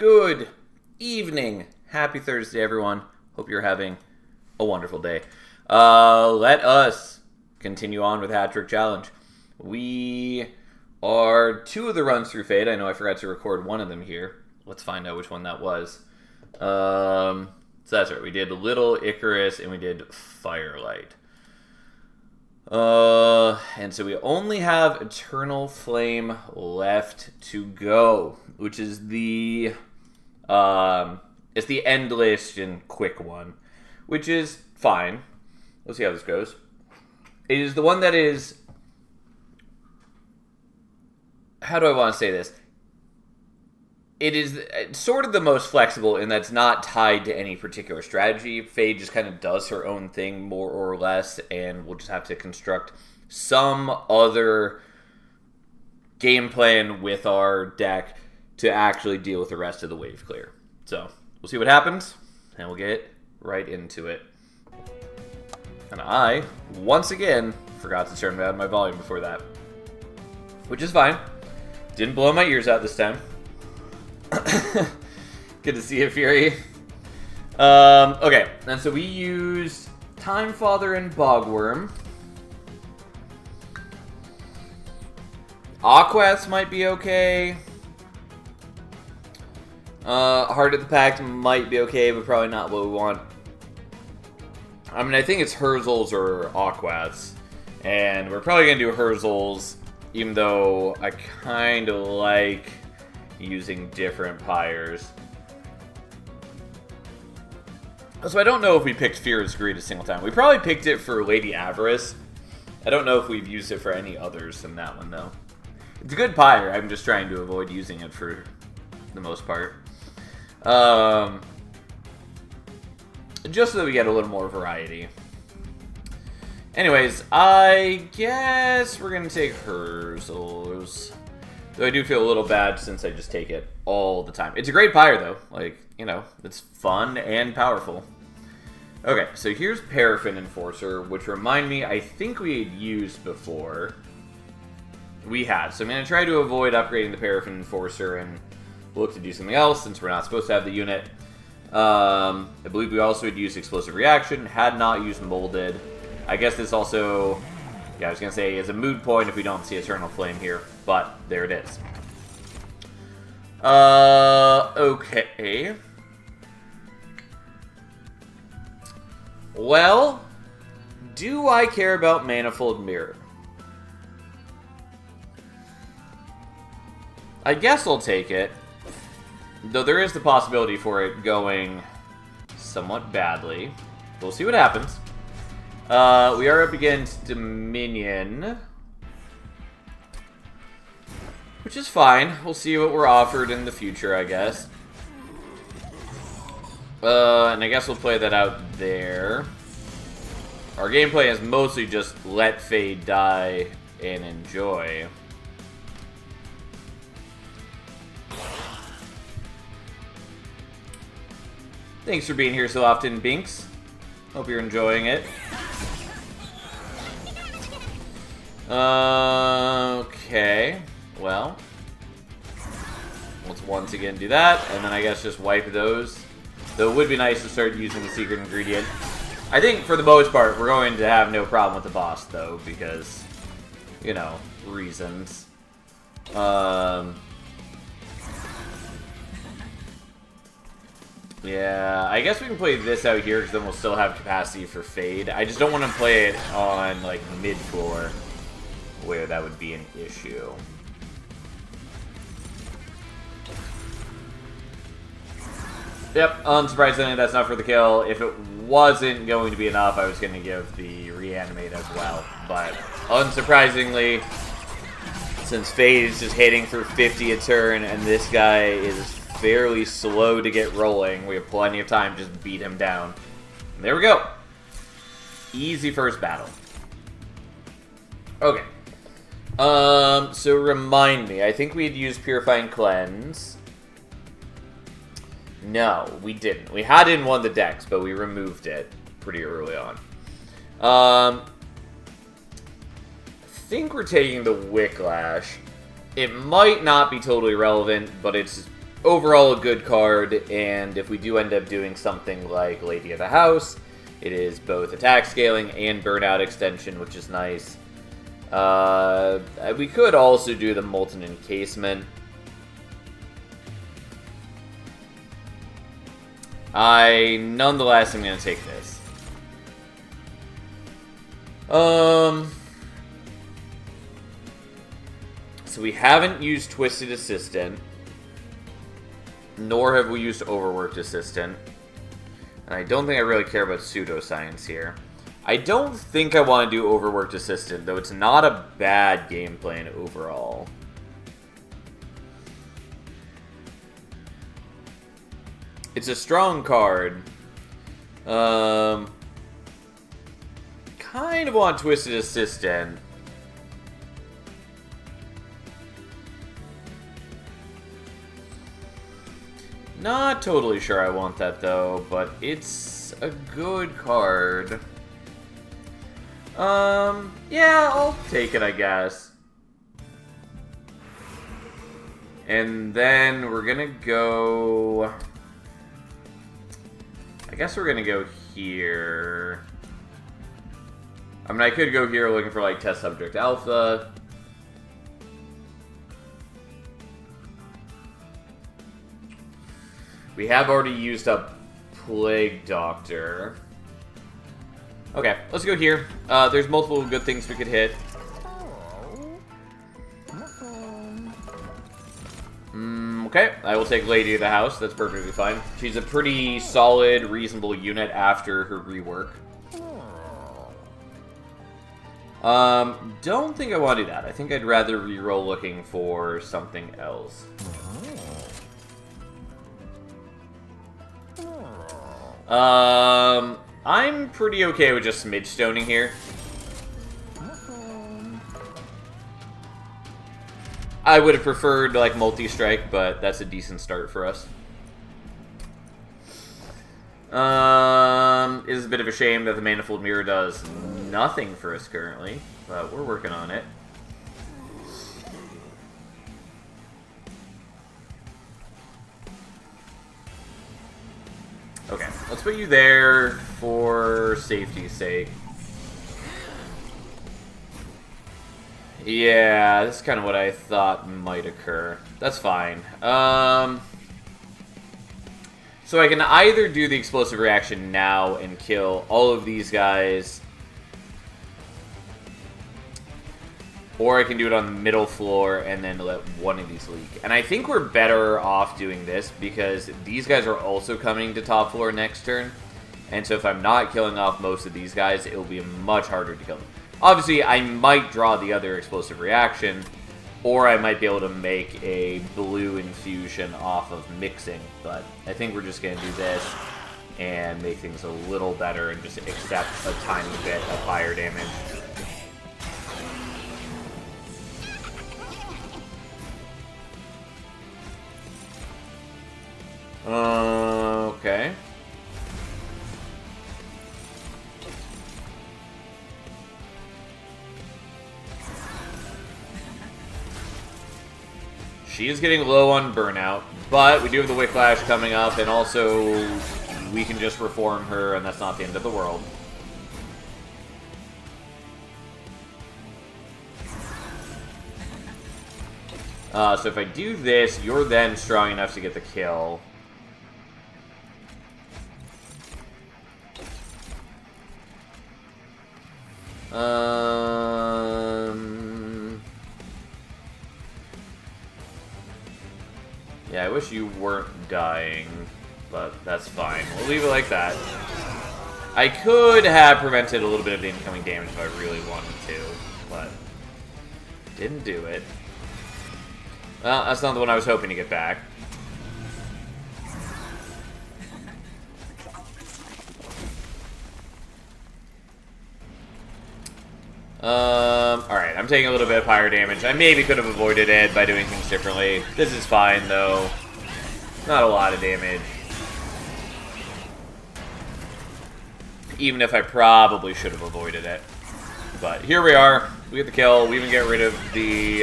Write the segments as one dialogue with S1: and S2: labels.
S1: Good evening. Happy Thursday, everyone. Hope you're having a wonderful day. Let us continue on with Hat Trick Challenge. We are 2 of the runs through Fade. I know I forgot to record one of them here. Let's find out which one that was. So that's right. We did Little Icarus and we did Firelight. And so we only have Eternal Flame left to go, which is the it's the end list and quick one, which is fine. Let's see how this goes. It is the one that is, how do I want to say this? It is sort of the most flexible in that it's not tied to any particular strategy. Fade just kind of does her own thing more or less, and we'll just have to construct some other game plan with our deck to actually deal with the rest of the wave clear. So we'll see what happens, and we'll get right into it. And I, once again, forgot to turn down my volume before that, which is fine. Didn't blow my ears out this time. Good to see you, Fury. Okay, and so we used Time Father and Bogworm. Aquaths might be okay. Heart of the Pact might be okay, but probably not what we want. I mean, I think it's Herzls or Aquaths. And we're probably going to do Herzls, even though I kind of like using different pyres. So I don't know if we picked Fear's Greed a single time. We probably picked it for Lady Avarice. I don't know if we've used it for any others than that one, though. It's a good pyre. I'm just trying to avoid using it for the most part. Just so that we get a little more variety. Anyways, I guess we're going to take Herzls. Though I do feel a little bad since I just take it all the time. It's a great pyre, though. Like, you know, it's fun and powerful. Okay, so here's Paraffin Enforcer, which remind me, I think we had used before. We had. So I'm going to try to avoid upgrading the Paraffin Enforcer and look to do something else since we're not supposed to have the unit. I believe we also had used Explosive Reaction, had not used Molded. I guess this also, yeah, I was going to say, is a moot point if we don't see Eternal Flame here, but there it is. Okay. Well, do I care about Manifold Mirror? I guess I'll take it, though there is the possibility for it going somewhat badly. We'll see what happens. We are up against Dominion, which is fine. We'll see what we're offered in the future, I guess. And I guess we'll play that out there. Our gameplay is mostly just let Fade die and enjoy. Thanks for being here so often, Binks. Hope you're enjoying it. Okay. Well, let's once again do that, and then I guess just wipe those. Though it would be nice to start using the secret ingredient. I think, for the most part, we're going to have no problem with the boss, though, because, you know, reasons. Yeah, I guess we can play this out here, because then we'll still have capacity for Fade. I just don't want to play it on, like, mid-floor, where that would be an issue. Yep, unsurprisingly, that's not for the kill. If it wasn't going to be enough, I was going to give the Reanimate as well. But, unsurprisingly, since Fade is just hitting for 50 a turn, and this guy is fairly slow to get rolling, we have plenty of time to just beat him down. And there we go. Easy first battle. Okay. So remind me, I think we had used Purifying Cleanse. No, we didn't. We had it in one of the decks, but we removed it pretty early on. I think we're taking the Wicklash. It might not be totally relevant, but it's overall a good card, and if we do end up doing something like Lady of the House, it is both attack scaling and burnout extension, which is nice. We could also do the Molten Encasement. Nonetheless, I'm going to take this. So we haven't used Twisted Assistant, nor have we used Overworked Assistant. And I don't think I really care about Pseudoscience here. I don't think I want to do Overworked Assistant, though it's not a bad game plan overall. It's a strong card. Kind of want Twisted Assistant. Not totally sure I want that, though, but it's a good card. Yeah, I'll take it, I guess. And then we're gonna go... I guess we're gonna go here. I mean, I could go here looking for, like, Test Subject Alpha. We have already used up Plague Doctor. Okay, let's go here. There's multiple good things we could hit. Okay, I will take Lady of the House. That's perfectly fine. She's a pretty solid, reasonable unit after her rework. Don't think I want to do that. I think I'd rather reroll looking for something else. I'm pretty okay with just Smidge Stoning here. I would have preferred, like, multi-strike, but that's a decent start for us. It is a bit of a shame that the Manifold Mirror does nothing for us currently, but we're working on it. Okay, let's put you there for safety's sake. Yeah, that's kind of what I thought might occur. That's fine. So I can either do the explosive reaction now and kill all of these guys, or I can do it on the middle floor and then let one of these leak. And I think we're better off doing this because these guys are also coming to top floor next turn. And so if I'm not killing off most of these guys, it will be much harder to kill them. Obviously, I might draw the other explosive reaction, or I might be able to make a blue infusion off of mixing. But I think we're just going to do this and make things a little better and just accept a tiny bit of fire damage. Okay. She is getting low on burnout, but we do have the Whiplash coming up, and also we can just reform her, and that's not the end of the world. So if I do this, you're then strong enough to get the kill. Yeah, I wish you weren't dying, but that's fine. We'll leave it like that. I could have prevented a little bit of the incoming damage if I really wanted to, but didn't do it. Well, that's not the one I was hoping to get back. Alright, I'm taking a little bit of fire damage. I maybe could have avoided it by doing things differently. This is fine, though. Not a lot of damage. Even if I probably should have avoided it. But here we are. We get the kill. We even get rid of the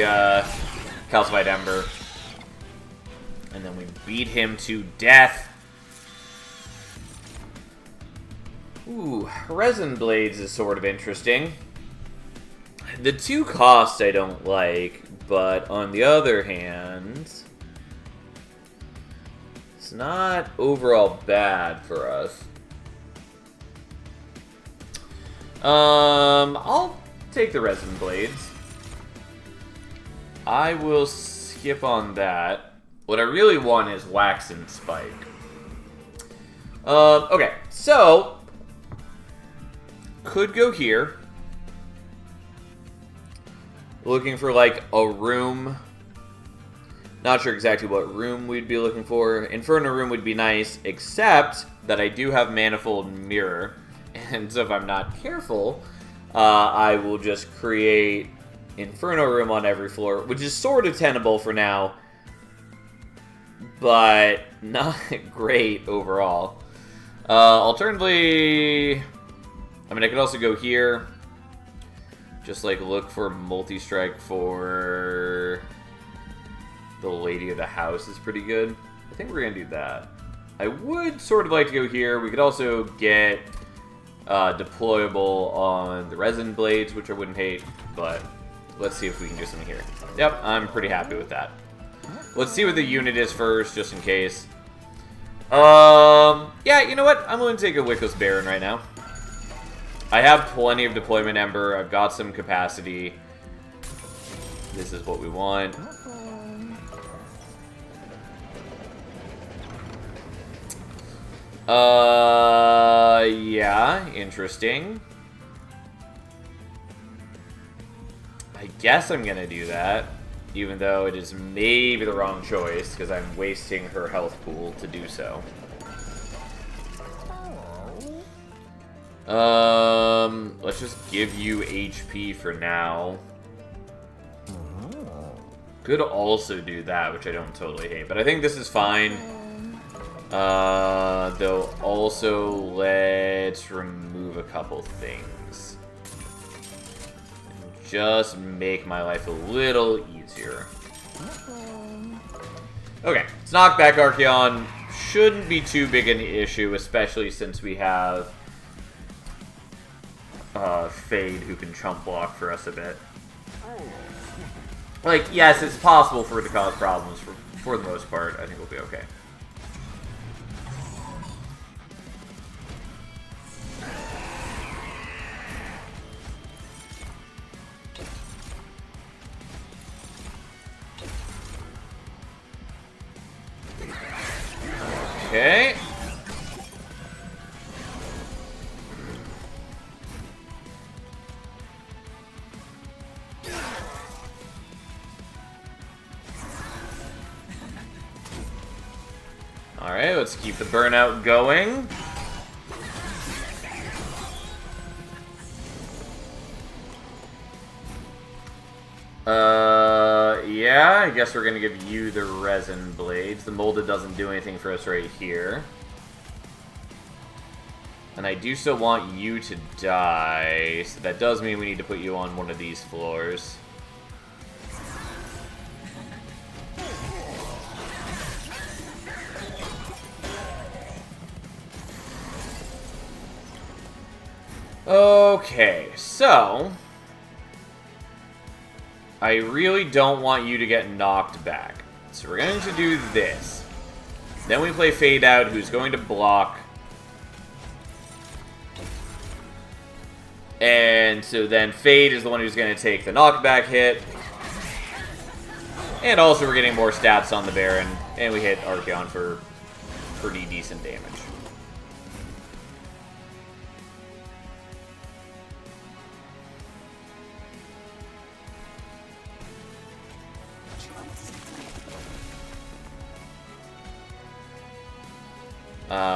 S1: Calcified Ember. And then we beat him to death. Ooh, Resin Blades is sort of interesting. The 2 costs I don't like, but on the other hand, it's not overall bad for us. I'll take the Resin Blades. I will skip on that. What I really want is Wax and Spike. Okay, so could go here. Looking for like a room. Not sure exactly what room we'd be looking for. Inferno room would be nice, except that I do have Manifold Mirror. And so if I'm not careful, I will just create Inferno room on every floor, which is sort of tenable for now, but not great overall. Alternatively, I mean, I could also go here. Just like look for multi-strike for the Lady of the House is pretty good. I think we're gonna do that. I would sort of like to go here. We could also get deployable on the Resin Blades, which I wouldn't hate, but let's see if we can do something here. Yep, I'm pretty happy with that. Let's see what the unit is first, just in case. Yeah, you know what? I'm going to take a Wickless Baron right now. I have plenty of Deployment Ember. I've got some capacity. This is what we want. Yeah, interesting. I guess I'm gonna do that, even though it is maybe the wrong choice, because I'm wasting her health pool to do so. Let's just give you HP for now. Could also do that, which I don't totally hate, but I think this is fine. Though also let's remove a couple things. Just make my life a little easier. Okay, let's knock back Archeon. Shouldn't be too big an issue, especially since we have Fade who can chump block for us a bit. Like, yes, it's possible for it to cause problems for the most part. I think we'll be okay. Okay. Alright, let's keep the burnout going. Yeah, I guess we're gonna give you the Resin Blades. The Molded doesn't do anything for us right here. And I do still want you to die, so that does mean we need to put you on one of these floors. Okay, so I really don't want you to get knocked back. So we're going to do this. Then we play Fade Out, who's going to block. And so then Fade is the one who's going to take the knockback hit. And also we're getting more stats on the Baron. And we hit Archeon for pretty decent damage.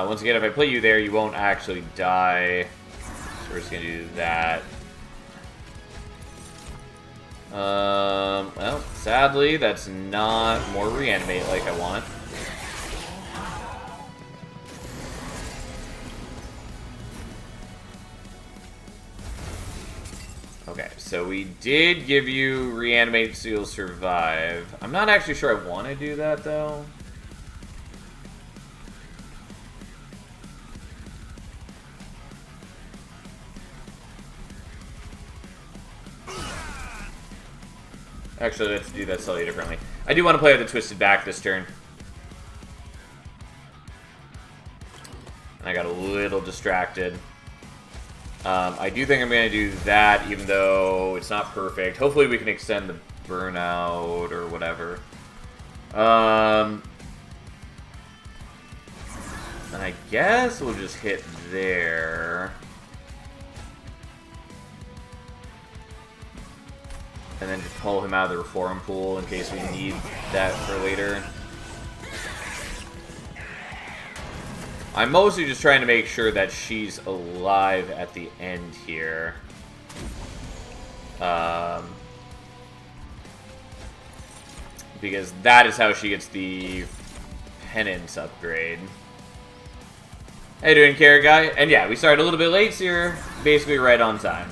S1: Once again, if I play you there, you won't actually die. So we're just going to do that. Well, sadly, that's not more reanimate like I want. Okay, so we did give you reanimate so you'll survive. I'm not actually sure I want to do that, though. Actually, let's do that slightly differently. I do want to play with the Twisted Back this turn. I got a little distracted. I do think I'm going to do that, even though it's not perfect. Hopefully we can extend the burnout or whatever. And I guess we'll just hit there. And then just pull him out of the Reform pool in case we need that for later. I'm mostly just trying to make sure that she's alive at the end here. Because that is how she gets the penance upgrade. How you doing, Carrot Guy? And yeah, we started a little bit late, so you're basically right on time.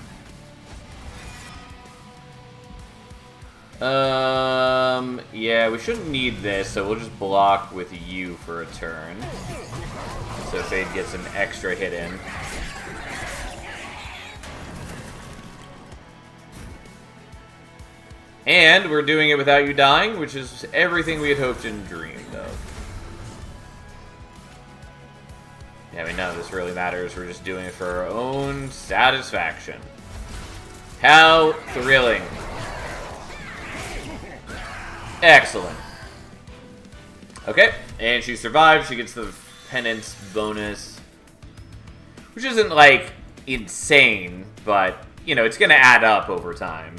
S1: Yeah, we shouldn't need this, so we'll just block with you for a turn. So Fade gets an extra hit in. And we're doing it without you dying, which is everything we had hoped and dreamed of. Yeah, I mean, none of this really matters. We're just doing it for our own satisfaction. How thrilling. Excellent. Okay, and she survives. She gets the penance bonus, which isn't, like, insane, but, you know, it's going to add up over time.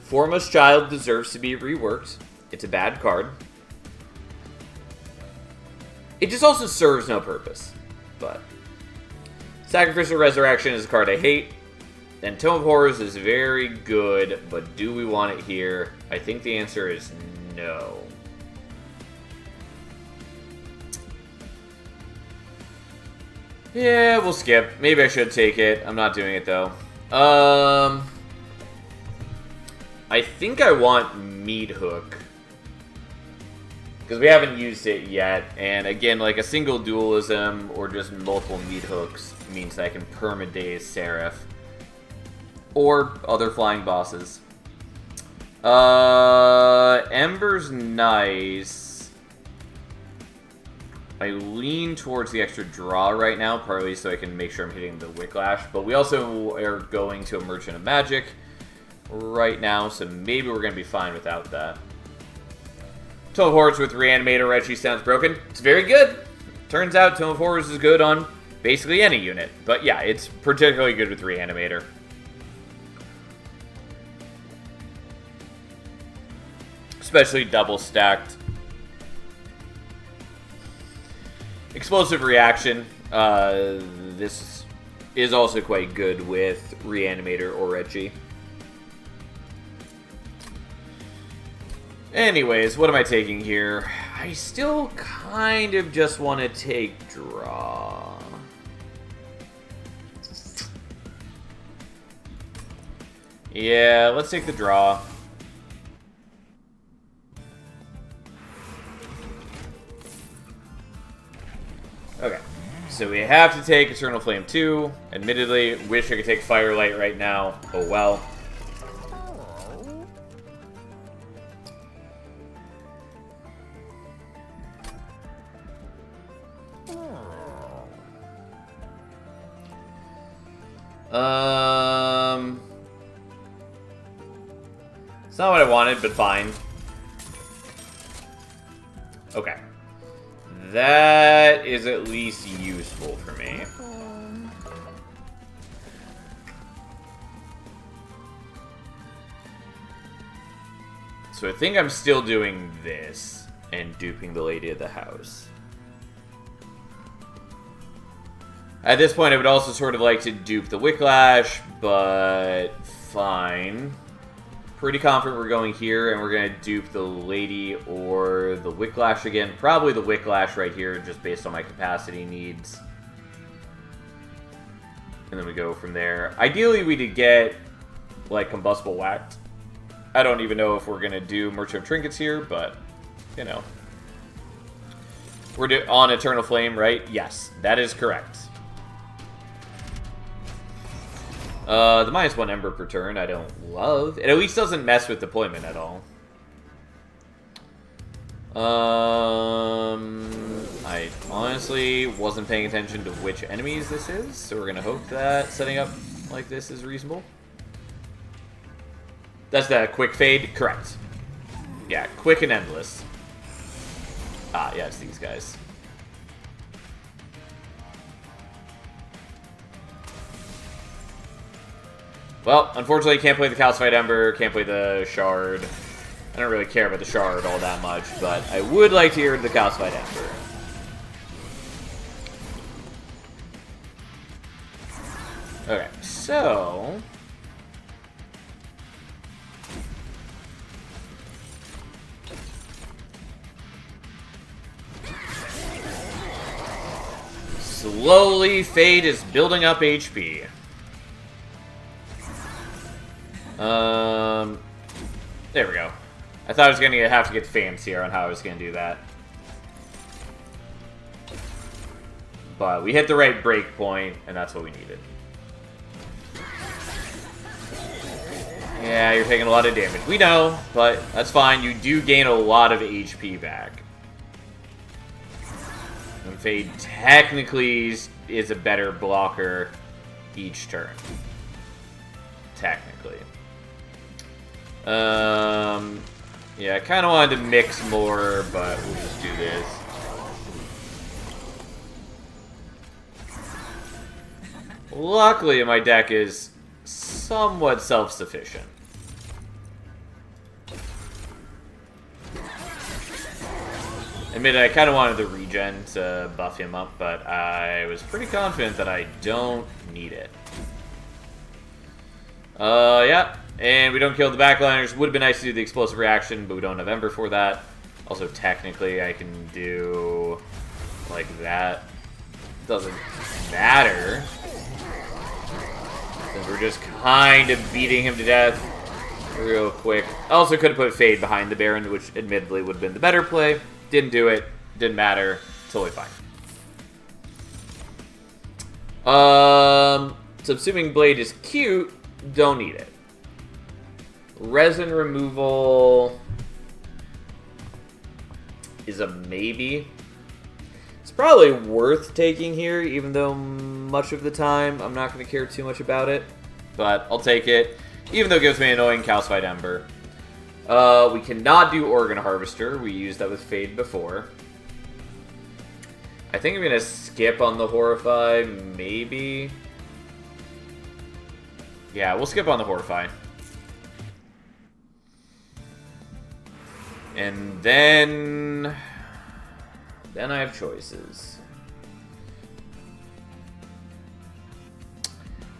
S1: Foremost Child deserves to be reworked. It's a bad card. It just also serves no purpose, but... Sacrificial Resurrection is a card I hate. And Tome of Horrors is very good, but do we want it here? I think the answer is no. Yeah, we'll skip. Maybe I should take it. I'm not doing it, though. I think I want Meat Hook. Because we haven't used it yet. And again, like a single dualism or just multiple Meat Hooks means that I can permadeath Seraph. Or other flying bosses. Ember's nice. I lean towards the extra draw right now, partly so I can make sure I'm hitting the Wicklash. But we also are going to a Merchant of Magic right now, so maybe we're going to be fine without that. Tome of Horrors with Reanimator Reggie sounds broken. It's very good. Turns out Tome of Horrors is good on basically any unit. But yeah, it's particularly good with Reanimator. Especially double stacked. Explosive Reaction. This is also quite good with Reanimator or Reggie. Anyways, what am I taking here? I still kind of just want to take draw. Yeah, let's take the draw. Okay, so we have to take Eternal Flame 2. Admittedly, wish I could take Firelight right now. Oh well. It's not what I wanted, but fine. Okay. That is at least useful for me. So I think I'm still doing this and duping the Lady of the House. At this point, I would also sort of like to dupe the Wicklash, but fine. Pretty confident we're going here, and we're going to dupe the Lady or the Wicklash again. Probably the Wicklash right here, just based on my capacity needs. And then we go from there. Ideally, we could get, like, Combustible Wax. I don't even know if we're going to do Merchant of Trinkets here, but, you know. We're on Eternal Flame, right? Yes, that is correct. The -1 Ember per turn I don't love. It at least doesn't mess with deployment at all. I honestly wasn't paying attention to which enemies this is, so we're gonna hope that setting up like this is reasonable. That's the quick fade? Correct. Yeah, quick and endless. Ah, yeah, it's these guys. Well, unfortunately, can't play the Calcified Ember, can't play the Shard. I don't really care about the Shard all that much, but I would like to hear the Calcified Ember. Okay, so... slowly, Fade is building up HP. There we go. I thought I was going to have to get fancy here on how I was going to do that. But we hit the right break point, and that's what we needed. Yeah, you're taking a lot of damage. We know, but that's fine. You do gain a lot of HP back. And Fade technically is a better blocker each turn. Technically. Yeah, I kind of wanted to mix more, but we'll just do this. Luckily, my deck is somewhat self-sufficient. Admit I kind of wanted the regen to buff him up, but I was pretty confident that I don't need it. Yeah. And we don't kill the backliners. Would have been nice to do the explosive reaction, but we don't have Ember for that. Also, technically, I can do like that. Doesn't matter. Since we're just kind of beating him to death real quick. I also could have put Fade behind the Baron, which admittedly would have been the better play. Didn't do it. Didn't matter. Totally fine. Subsuming Blade is cute. Don't need it. Resin removal is a maybe. It's probably worth taking here, even though much of the time I'm not going to care too much about it. But I'll take it, even though it gives me an annoying Calcified Ember. We cannot do Organ Harvester. We used that with Fade before. I think I'm going to skip on the Horrify, maybe. Yeah, we'll skip on the Horrify. And then I have choices.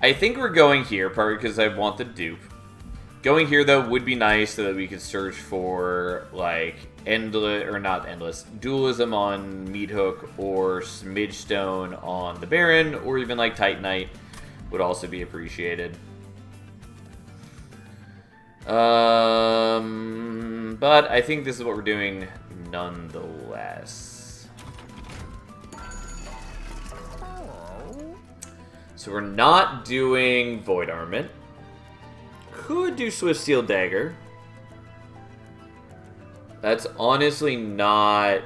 S1: I think we're going here, partly because I want the dupe. Going here, though, would be nice so that we could search for, like, endless, or not endless, dualism on Meathook or Smidgestone on the Baron, or even, like, Titanite would also be appreciated. But I think this is what we're doing nonetheless. So we're not doing Void Armament. Could do Swift Steel Dagger. That's honestly not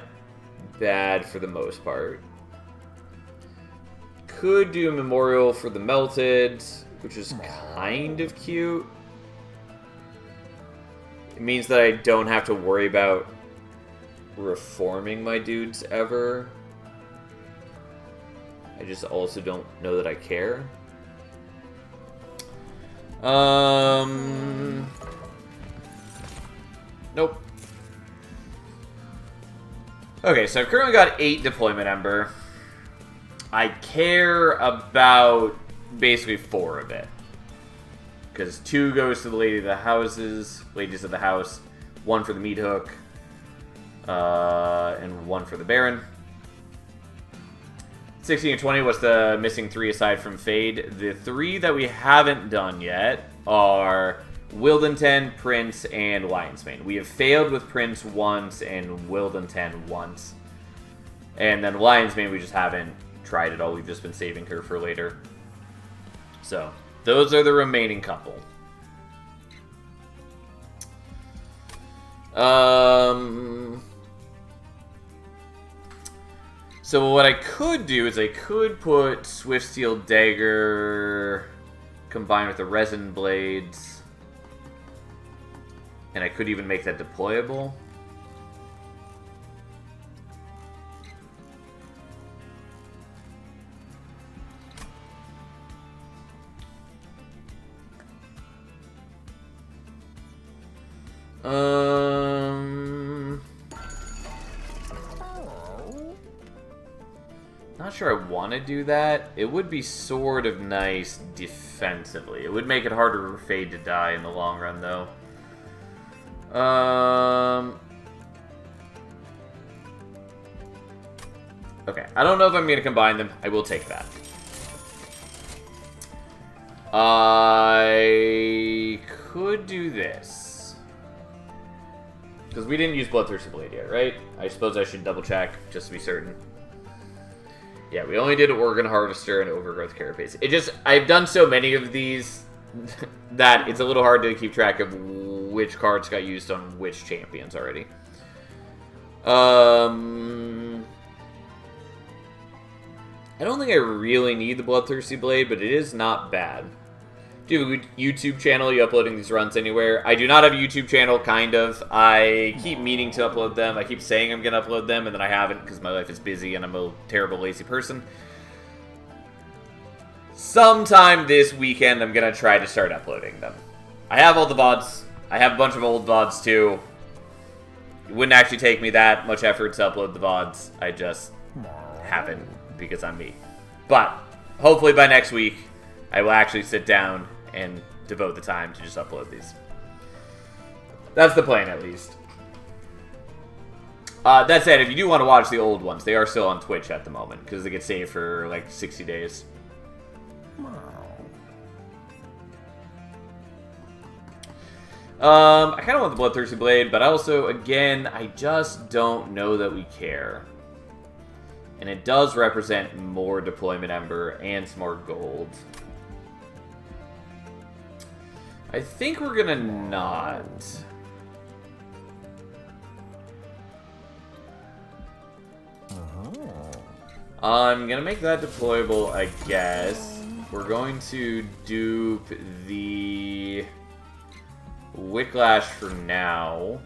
S1: bad for the most part. Could do Memorial for the Melted, which is kind of cute. It means that I don't have to worry about reforming my dudes ever. I just also don't know that I care. Nope. Okay, so I've currently got 8 Deployment Ember. I care about basically 4 of it. Because 2 goes to the Ladies of the House, 1 for the Meathook, and 1 for the Baron. 16 and 20 was the missing 3 aside from Fade. The 3 that we haven't done yet are Wildenton, Prince, and Lion's Mane. We have failed with Prince once and Wildenton once. And then Lion's Mane, we just haven't tried at all. We've just been saving her for later. So, Those are the remaining couple. So what I could do is I could put Swift Steel Dagger combined with the Resin Blades. And I could even make that deployable. Not sure I want to do that. It would be sort of nice defensively. It would make it harder for Fade to die in the long run, though. Okay, I don't know if I'm going to combine them. I will take that. I could do this. Because we didn't use Bloodthirsty Blade yet, right? I suppose I should double check, just to be certain. Yeah, we only did Organ Harvester and Overgrowth Carapace. It just, I've done so many of these that it's a little hard to keep track of which cards got used on which champions already. I don't think I really need the Bloodthirsty Blade, but it is not bad. Do you have a YouTube channel? Are you uploading these runs anywhere? I do not have a YouTube channel, kind of. I keep meaning to upload them. I keep saying I'm going to upload them, and then I haven't because my life is busy and I'm a terrible, lazy person. Sometime this weekend, I'm going to try to start uploading them. I have all the VODs. I have a bunch of old VODs, too. It wouldn't actually take me that much effort to upload the VODs. I just haven't because I'm me. But hopefully by next week, I will actually sit down and devote the time to just upload these. That's the plan, at least. That said, if you do want to watch the old ones, they are still on Twitch at the moment, because they get saved for, like, 60 days. I kind of want the Bloodthirsty Blade, but also, again, I just don't know that we care. And it does represent more Deployment Ember and some more gold. I think we're gonna not. I'm gonna make that deployable, I guess. We're going to dupe the Wicklash for now.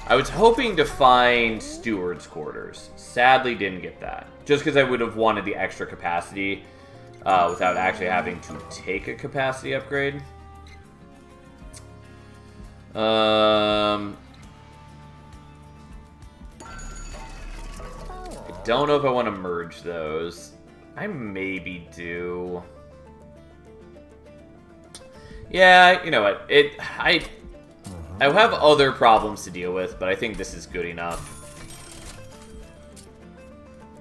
S1: I was hoping to find Steward's Quarters. Sadly, didn't get that. Just because I would have wanted the extra capacity without actually having to take a capacity upgrade. I don't know if I want to merge those. I maybe do. Yeah, you know what? I have other problems to deal with, but I think this is good enough.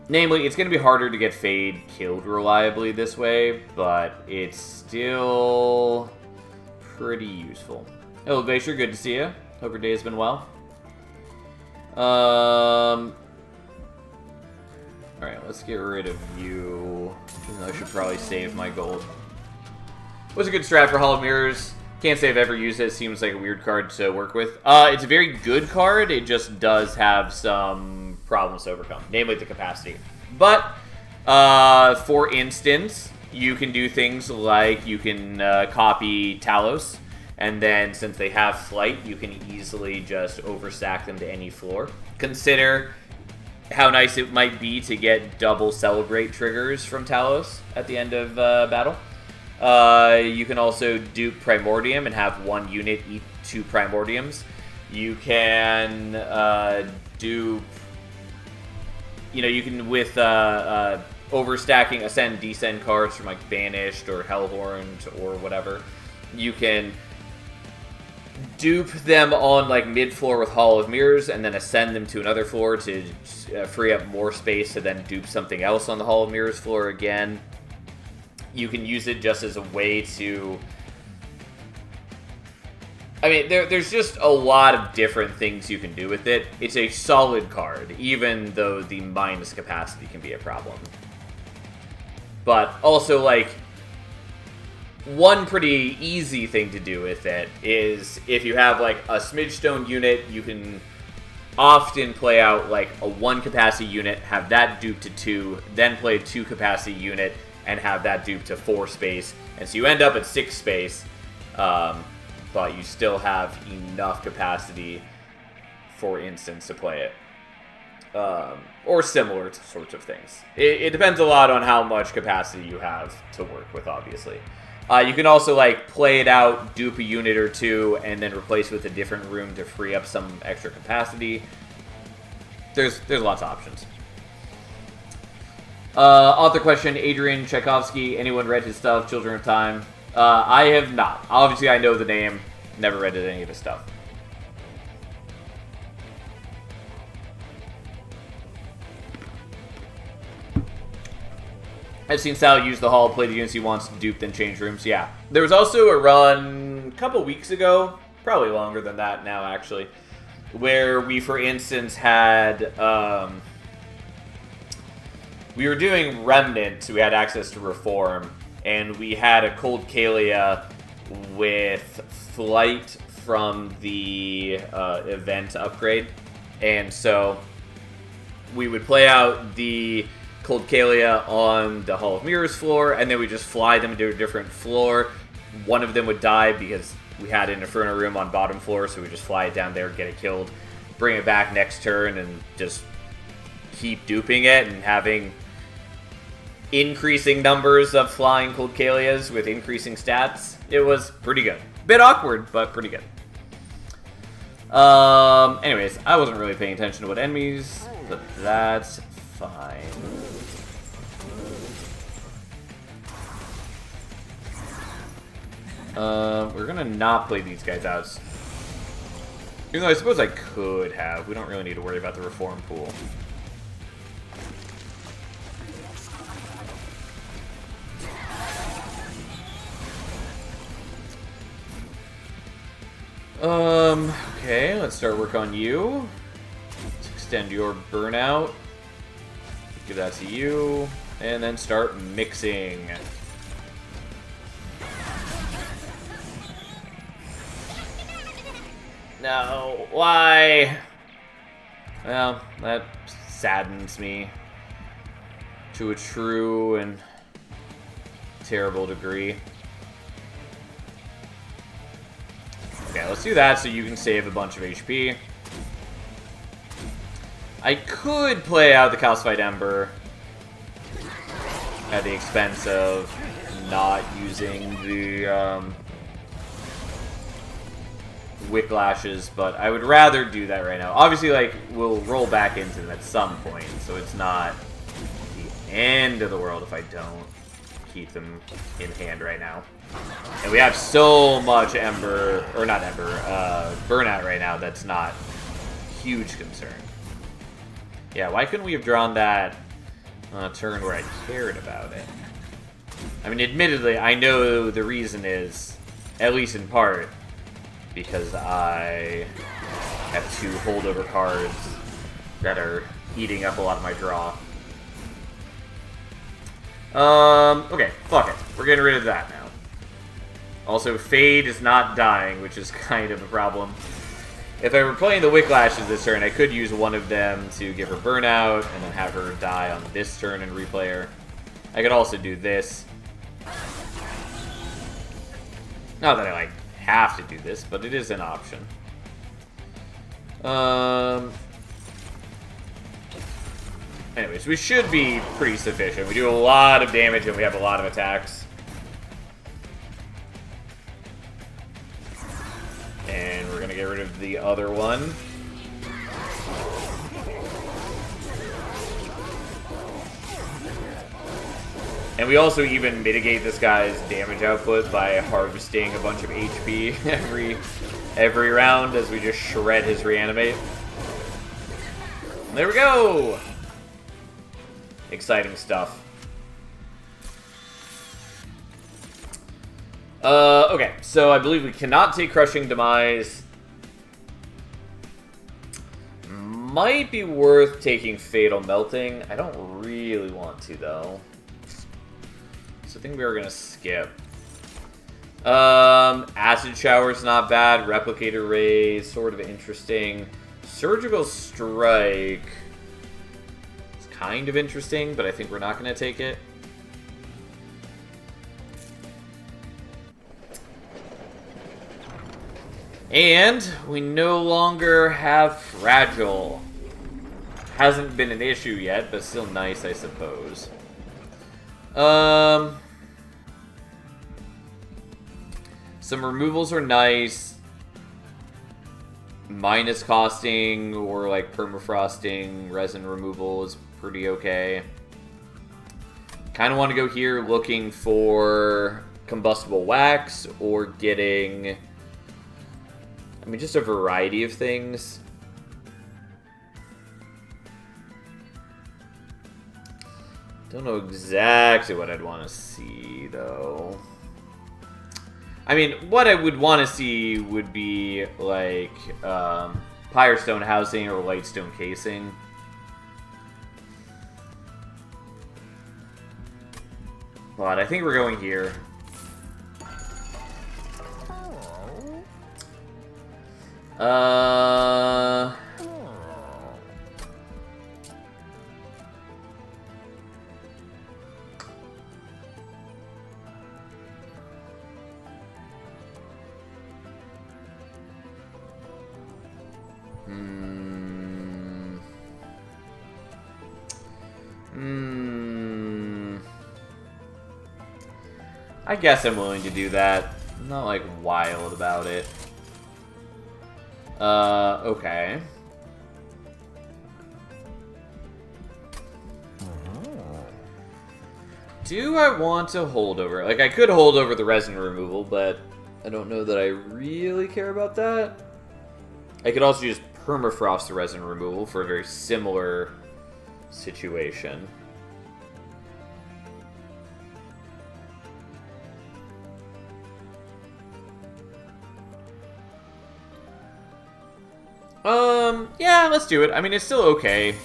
S1: Namely, it's going to be harder to get Fade killed reliably this way, but it's still pretty useful. Hello, Glacier. Good to see you. Hope your day has been well. Alright, let's get rid of you. Even though I should probably save my gold. What's a good strat for Hall of Mirrors? Can't say I've ever used it. Seems like a weird card to work with. It's a very good card. It just does have some problems to overcome. Namely, the capacity. But, for instance, you can do things like you can copy Talos. And then, since they have Flight, you can easily just overstack them to any floor. Consider how nice it might be to get double Celebrate triggers from Talos at the end of battle. You can also dupe Primordium and have one unit eat 2 Primordiums. You can dupe... You know, you can, with overstacking Ascend, Descend cards from, like, Banished or Hellhorned or whatever, you can dupe them on, like, mid-floor with Hall of Mirrors and then ascend them to another floor to free up more space to then dupe something else on the Hall of Mirrors floor again. You can use it just as a way to... I mean, there's just a lot of different things you can do with it. It's a solid card, even though the minus capacity can be a problem. But also, like, one pretty easy thing to do with it is if you have like a Smidge Stone unit, you can often play out like a 1 capacity unit, have that dupe to 2, then play a 2 capacity unit and have that dupe to 4 space. And so you end up at 6 space, but you still have enough capacity, for instance, to play it. Or similar sorts of things. It depends a lot on how much capacity you have to work with, obviously. You can also like play it out, dupe a unit or 2, and then replace with a different room to free up some extra capacity. There's lots of options. Author question, Adrian Tchaikovsky. Anyone read his stuff, Children of Time? I have not. Obviously, I know the name. Never read any of his stuff. I've seen Sal use the hall, play the units he wants to dupe, then change rooms. Yeah. There was also a run a couple weeks ago, probably longer than that now, actually, where we, for instance, had... we were doing Remnant, so we had access to Reform, and we had a Cold Kalia with Flight from the event upgrade. And so we would play out the Cold Kalia on the Hall of Mirrors floor, and then we just fly them to a different floor. One of them would die because we had an Inferno room on bottom floor, so we just fly it down there, get it killed, bring it back next turn, and just keep duping it and having increasing numbers of flying Cold Kalias with increasing stats. It was pretty good. Bit awkward, but pretty good. Anyways, I wasn't really paying attention to what enemies, but that's fine. We're gonna not play these guys out. Even though I suppose I could have. We don't really need to worry about the Reform pool. Okay, let's start work on you. Let's extend your burnout. Give that to you. And then start mixing. No, why? Well, that saddens me to a true and terrible degree. Okay, let's do that so you can save a bunch of HP. I could play out the Calcified Ember at the expense of not using the Wicklashes, but I would rather do that right now. Obviously, like, we'll roll back into them at some point, so it's not the end of the world if I don't keep them in hand right now. And we have so much Ember, or not Ember, Burnout right now, that's not a huge concern. Yeah, why couldn't we have drawn that on a turn where I cared about it? I mean, admittedly, I know the reason is, at least in part, because I have 2 holdover cards that are eating up a lot of my draw. Okay, fuck it. We're getting rid of that now. Also, Fade is not dying, which is kind of a problem. If I were playing the Wicklashes this turn, I could use one of them to give her burnout, and then have her die on this turn and replay her. I could also do this. Not that I, like, have to do this, but it is an option. Anyways, we should be pretty sufficient. We do a lot of damage and we have a lot of attacks. And we're gonna get rid of the other one. And we also even mitigate this guy's damage output by harvesting a bunch of HP every round as we just shred his reanimate. And there we go! Exciting stuff. Okay, so I believe we cannot take Crushing Demise. Might be worth taking Fatal Melting. I don't really want to, though. So I think we are going to skip. Acid Shower's not bad. Replicator Rays, sort of interesting. Surgical Strike is kind of interesting, but I think we're not going to take it. And we no longer have Fragile. Hasn't been an issue yet, but still nice, I suppose. Some removals are nice. Minus costing or like permafrosting resin removal is pretty okay. Kind of want to go here looking for combustible wax or getting, I mean, just a variety of things. Don't know exactly what I'd want to see, though. I mean, what I would want to see would be, like, Pyrestone housing or Lightstone casing. But I think we're going here. I guess I'm willing to do that. I'm not, like, wild about it. Okay. Do I want to hold over? Like, I could hold over the resin removal, but I don't know that I really care about that. I could also just permafrost the resin removal for a very similar situation. Yeah, let's do it. I mean, it's still okay.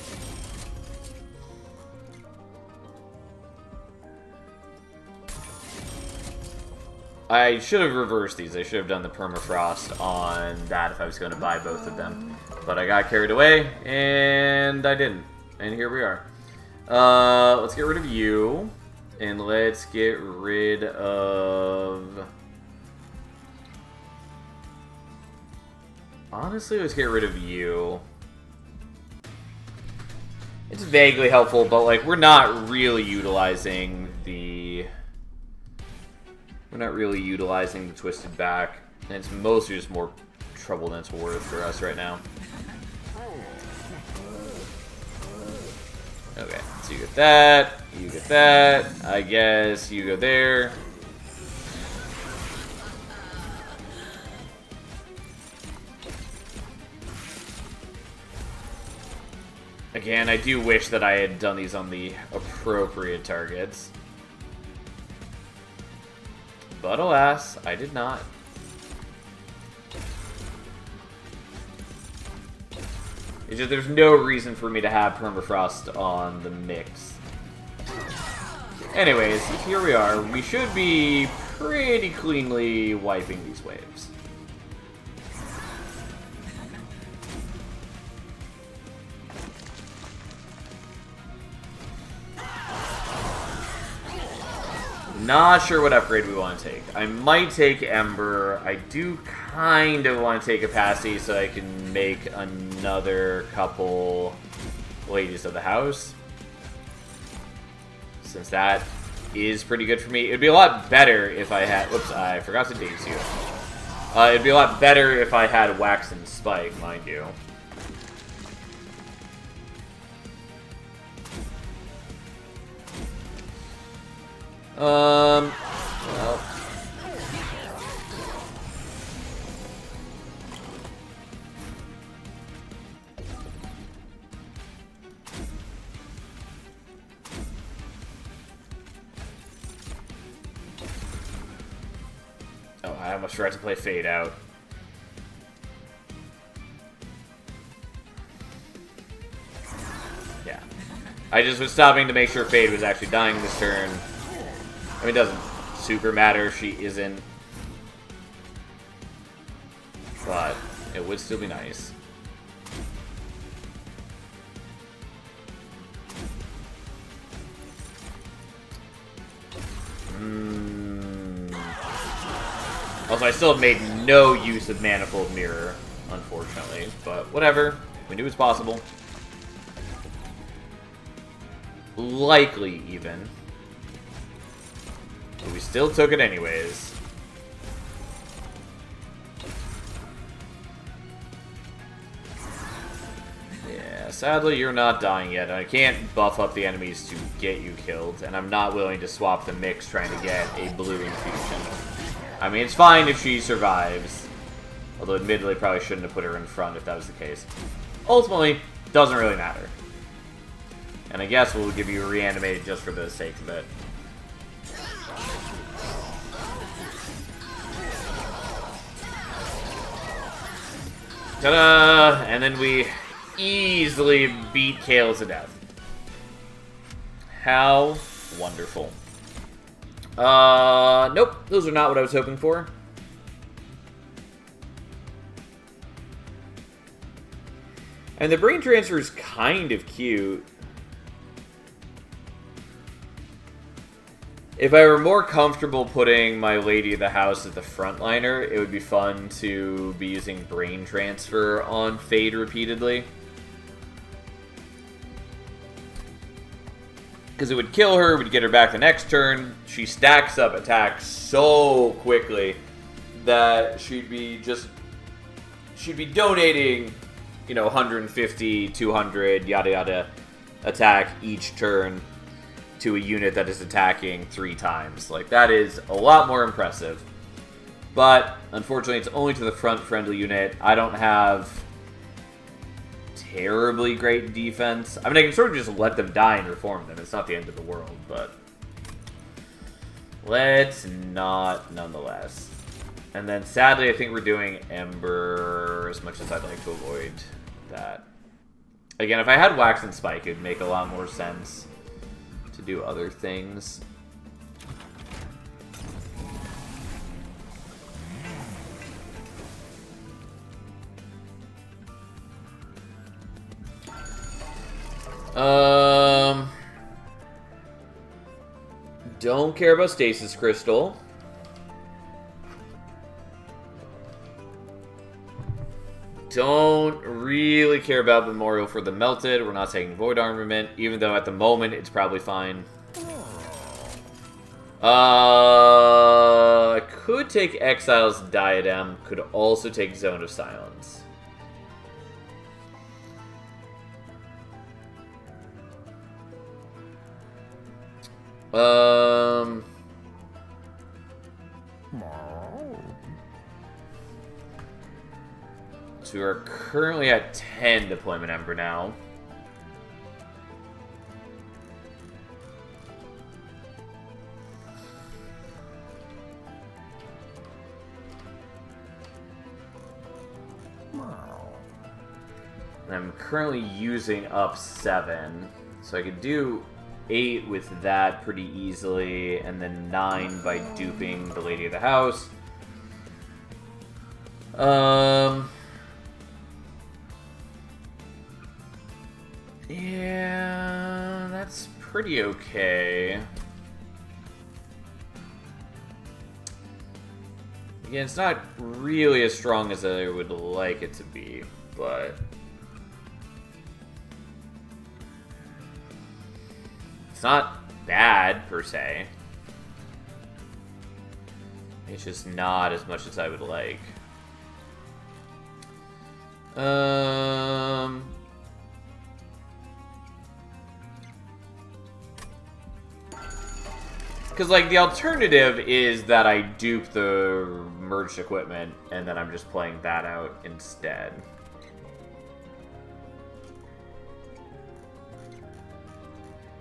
S1: I should have reversed these. I should have done the permafrost on that if I was going to buy both of them. But I got carried away, and I didn't. And here we are. Let's get rid of you. And let's get rid of... Honestly, let's get rid of you. It's vaguely helpful, but, like, we're not really utilizing the... We're not really utilizing the Twisted Back. And it's mostly just more trouble than it's worth for us right now. Okay, so you get that. You get that. I guess you go there. Again, I do wish that I had done these on the appropriate targets. But alas, I did not. It's just, there's no reason for me to have permafrost on the mix. Anyways, here we are. We should be pretty cleanly wiping these waves. Not sure what upgrade we want to take. I might take Ember. I do kind of want to take Opacity so I can make another couple Ladies of the House. Since that is pretty good for me. It'd be a lot better if I had... Whoops, I forgot to daze you. It'd be a lot better if I had Wax and Spike, mind you. Well. Oh, I almost forgot to play Fade Out. Yeah. I just was stopping to make sure Fade was actually dying this turn. I mean, it doesn't super matter if she isn't. but it would still be nice. Also, I still have made no use of Manifold Mirror, unfortunately, but whatever. We knew it was possible. Likely, even. But we still took it anyways. Yeah, sadly, you're not dying yet. I can't buff up the enemies to get you killed, and I'm not willing to swap the mix trying to get a blue infusion. I mean, it's fine if she survives. Although, admittedly, probably shouldn't have put her in front if that was the case. Ultimately, doesn't really matter. And I guess we'll give you reanimated just for the sake of it. Ta-da! And then we easily beat Kale to death. How wonderful. Nope. Those are not what I was hoping for. And the brain transfer is kind of cute. If I were more comfortable putting my Lady of the House as the frontliner, it would be fun to be using brain transfer on Fade repeatedly. Because it would kill her, would get her back the next turn. She stacks up attacks so quickly that she'd be donating, you know, 150, 200, yada yada attack each turn to a unit that is attacking 3 times. Like, that is a lot more impressive. But, unfortunately, it's only to the front-friendly unit. I don't have terribly great defense. I mean, I can sort of just let them die and reform them. It's not the end of the world, but let's not nonetheless. And then, sadly, I think we're doing Ember as much as I'd like to avoid that. Again, if I had Wax and Spike, it would make a lot more sense to do other things. Don't care about Stasis Crystal. Don't really care about Memorial for the Melted. We're not taking Void Armament, even though at the moment it's probably fine. Could take Exile's Diadem. Could also take Zone of Silence. So we are currently at 10 Deployment Ember now. And I'm currently using up 7, so I could do 8 with that pretty easily, and then 9 by duping the Lady of the House. Yeah, that's pretty okay. Again, it's not really as strong as I would like it to be, but it's not bad, per se. It's just not as much as I would like. Because, like, the alternative is that I dupe the merged equipment, and then I'm just playing that out instead.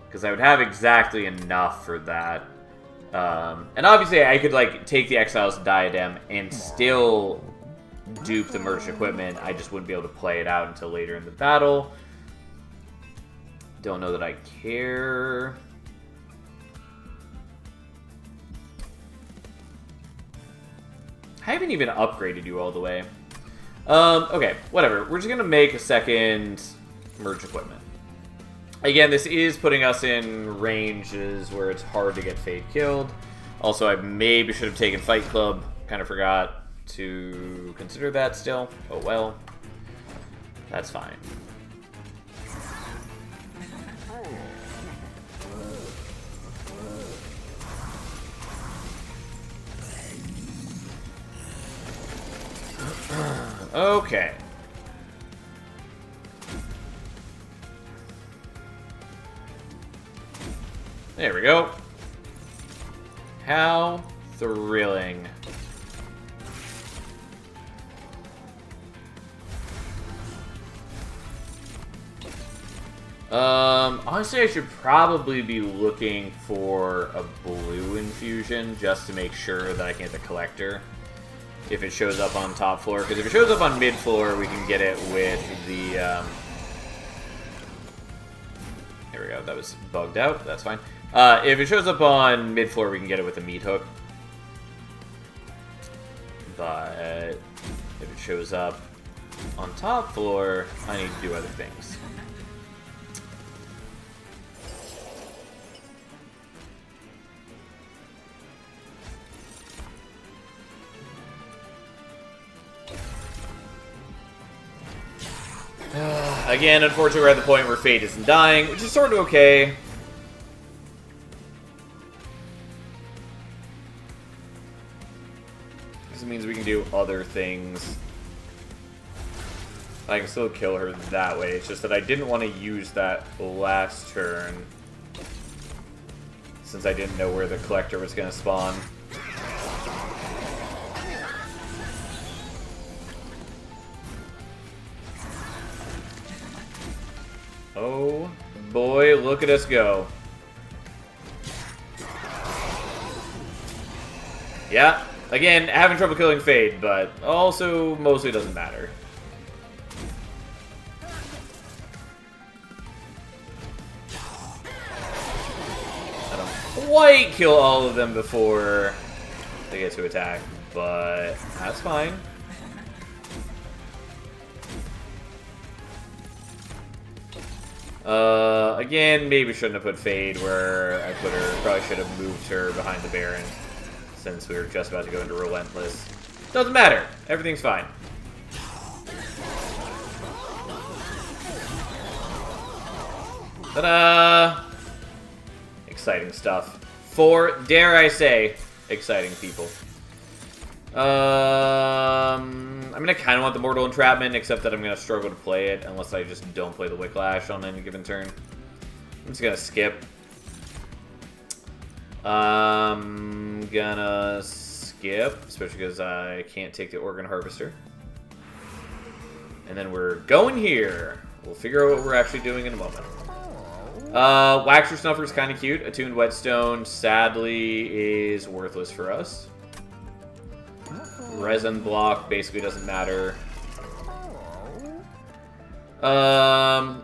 S1: Because I would have exactly enough for that. And obviously, I could, like, take the Exile's Diadem and still dupe the merged equipment. I just wouldn't be able to play it out until later in the battle. Don't know that I care. I haven't even upgraded you all the way. Okay, whatever. We're just gonna make a second merge equipment. Again, this is putting us in ranges where it's hard to get Fade killed. Also, I maybe should have taken Fight Club. Kind of forgot to consider that still. Oh well. That's fine. Okay. There we go. How thrilling. Honestly, I should probably be looking for a blue infusion just to make sure that I can get the collector if it shows up on top floor. Because if it shows up on mid floor, we can get it with the, There we go, that was bugged out, that's fine. If it shows up on mid floor, we can get it with a meat hook. But if it shows up on top floor, I need to do other things. Again, unfortunately, we're at the point where Fade isn't dying, which is sort of okay. This means we can do other things. I can still kill her that way. It's just that I didn't want to use that last turn, since I didn't know where the collector was going to spawn. Oh boy, look at us go. Yeah, again, having trouble killing Fade, but also mostly doesn't matter. I don't quite kill all of them before they get to attack, but that's fine. Again, maybe shouldn't have put Fade where I put her. Probably should have moved her behind the Baron, since we were just about to go into Relentless. Doesn't matter. Everything's fine. Ta-da! Exciting stuff. For, dare I say, exciting people. I mean, I kind of want the Mortal Entrapment, except that I'm going to struggle to play it unless I just don't play the Wicklash on any given turn. I'm just going to skip. Gonna skip, especially because I can't take the Organ Harvester. And then we're going here. We'll figure out what we're actually doing in a moment. Waxer Snuffer is kind of cute. Attuned Whetstone, sadly, is worthless for us. Resin Block basically doesn't matter. I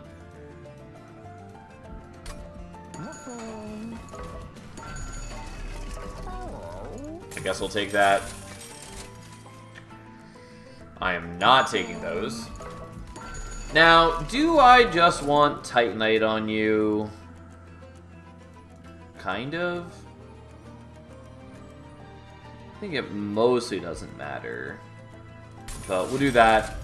S1: guess we'll take that. I am not taking those. Now, do I just want Titanite on you? Kind of. I think it mostly doesn't matter. But we'll do that.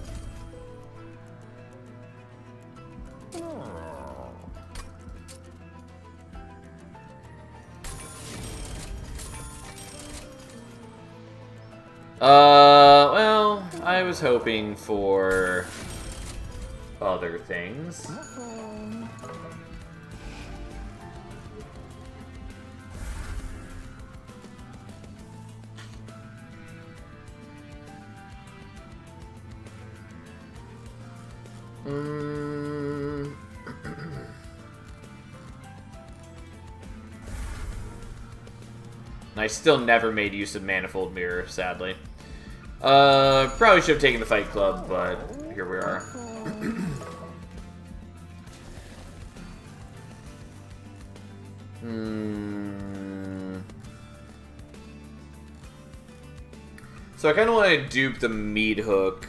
S1: Well, I was hoping for other things. I still never made use of Manifold Mirror, sadly. Probably should have taken the Fight Club, but here we are. So I kind of want to dupe the Meat Hook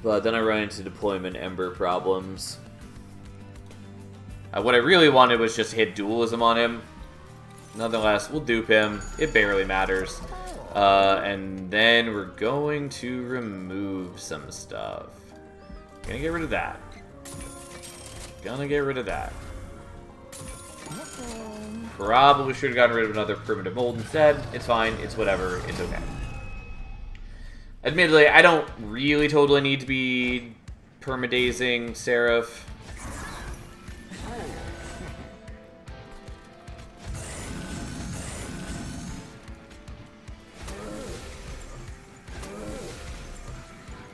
S1: But then I run into deployment Ember problems. What I really wanted was just hit dualism on him. Nonetheless, we'll dupe him. It barely matters. And then we're going to remove some stuff. Gonna get rid of that. Gonna get rid of that. Probably should have gotten rid of another primitive mold instead. It's fine. It's whatever. It's okay. Admittedly, I don't really totally need to be permadazing Seraph.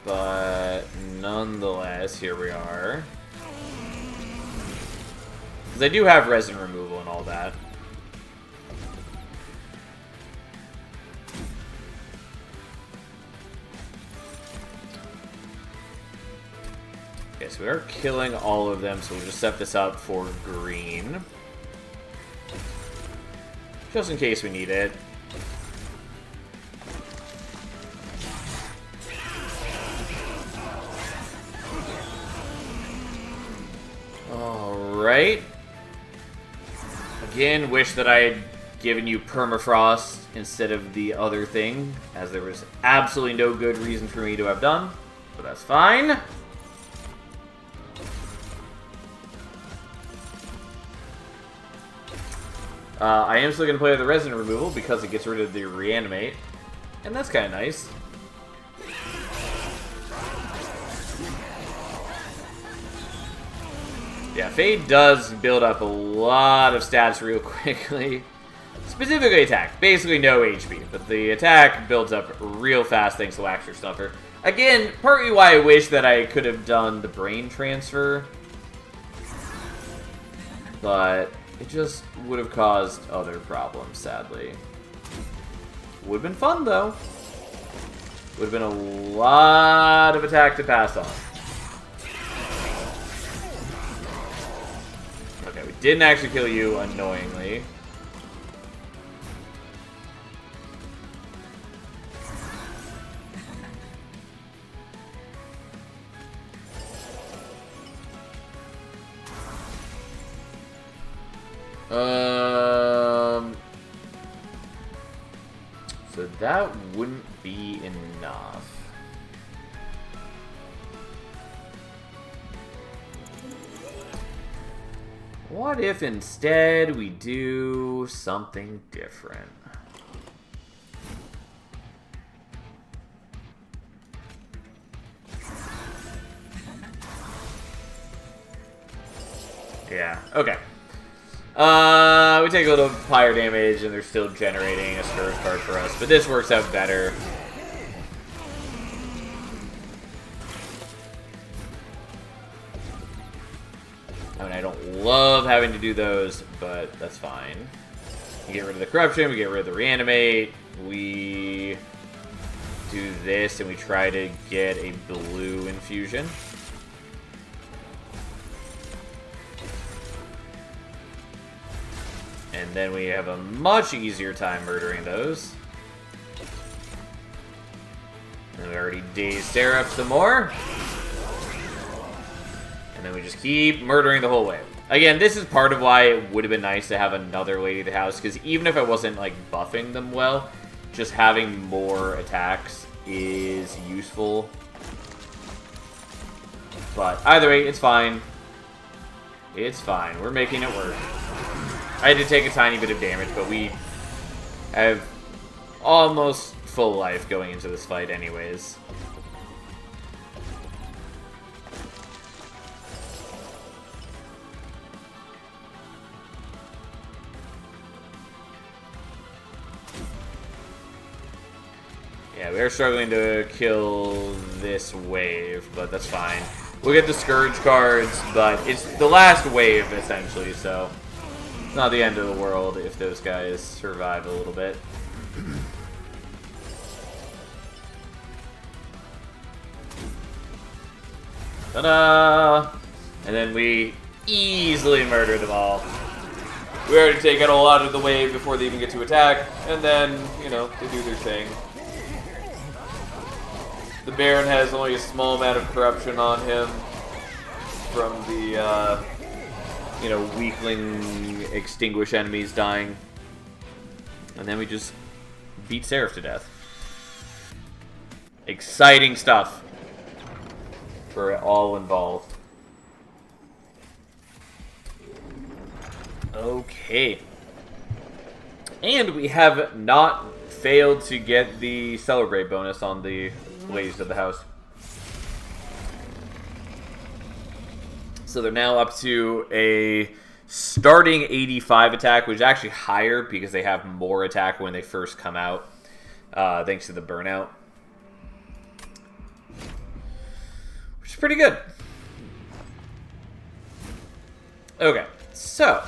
S1: But nonetheless, here we are. Because I do have resin removal and all that. Okay, so we are killing all of them, so we'll just set this up for green. Just in case we need it. Alright. Again, wish that I had given you permafrost instead of the other thing, as there was absolutely no good reason for me to have done, but that's fine. I am still going to play with the resin removal because it gets rid of the reanimate, and that's kind of nice. Yeah, Fade does build up a lot of stats real quickly. Specifically attack. Basically no HP, but the attack builds up real fast thanks to Waxer Snuffer. Again, partly why I wish that I could have done the brain transfer. But it just would have caused other problems, sadly. Would have been fun, though. Would have been a lot of attack to pass on. Okay, we didn't actually kill you, annoyingly. So that wouldn't be enough. What if instead we do something different? Yeah, okay. We take a little fire damage, and they're still generating a Scourge card for us, but this works out better. I mean, I don't love having to do those, but that's fine. We get rid of the Corruption, we get rid of the Reanimate, we do this, and we try to get a blue infusion. And then we have a much easier time murdering those. And we already dazed Seraph some more. And then we just keep murdering the whole way. Again, this is part of why it would have been nice to have another Lady of the House, because even if I wasn't like buffing them well, just having more attacks is useful. But either way, it's fine. It's fine. We're making it work. I had to take a tiny bit of damage, but we have almost full life going into this fight anyways. Yeah, we are struggling to kill this wave, but that's fine. We'll get the Scourge cards, but it's the last wave, essentially, so it's not the end of the world if those guys survive a little bit. Ta-da! And then we easily murder them all. We already taken a lot of the wave before they even get to attack, and then, you know, they do their thing. The Baron has only a small amount of corruption on him from the, weakling extinguish enemies dying. And then we just beat Seraph to death. Exciting stuff for all involved. Okay. And we have not failed to get the Celebrate bonus on the Ladies of the House. So they're now up to a starting 85 attack, which is actually higher because they have more attack when they first come out, thanks to the burnout. Which is pretty good. Okay, so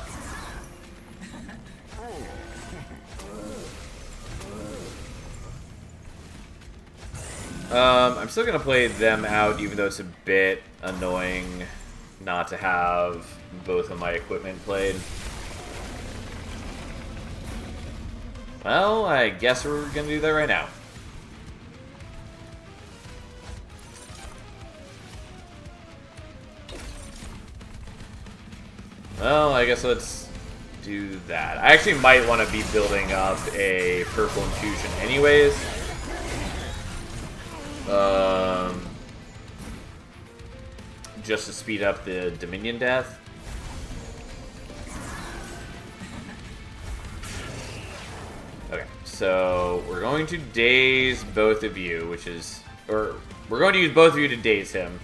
S1: I'm still going to play them out, even though it's a bit annoying not to have both of my equipment played. Well, I guess we're going to do that right now. Well, I guess let's do that. I actually might want to be building up a Purple Infusion anyways. Just to speed up the Dominion death. Okay, so we're going to daze both of you, we're going to use both of you to daze him.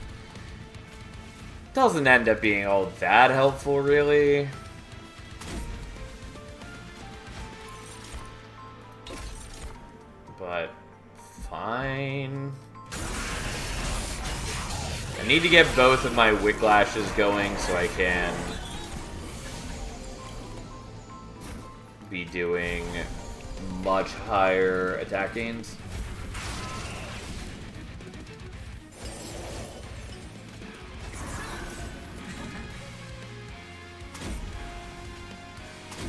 S1: Doesn't end up being all that helpful, really. But fine. I need to get both of my Whiplashes going so I can be doing much higher attack gains.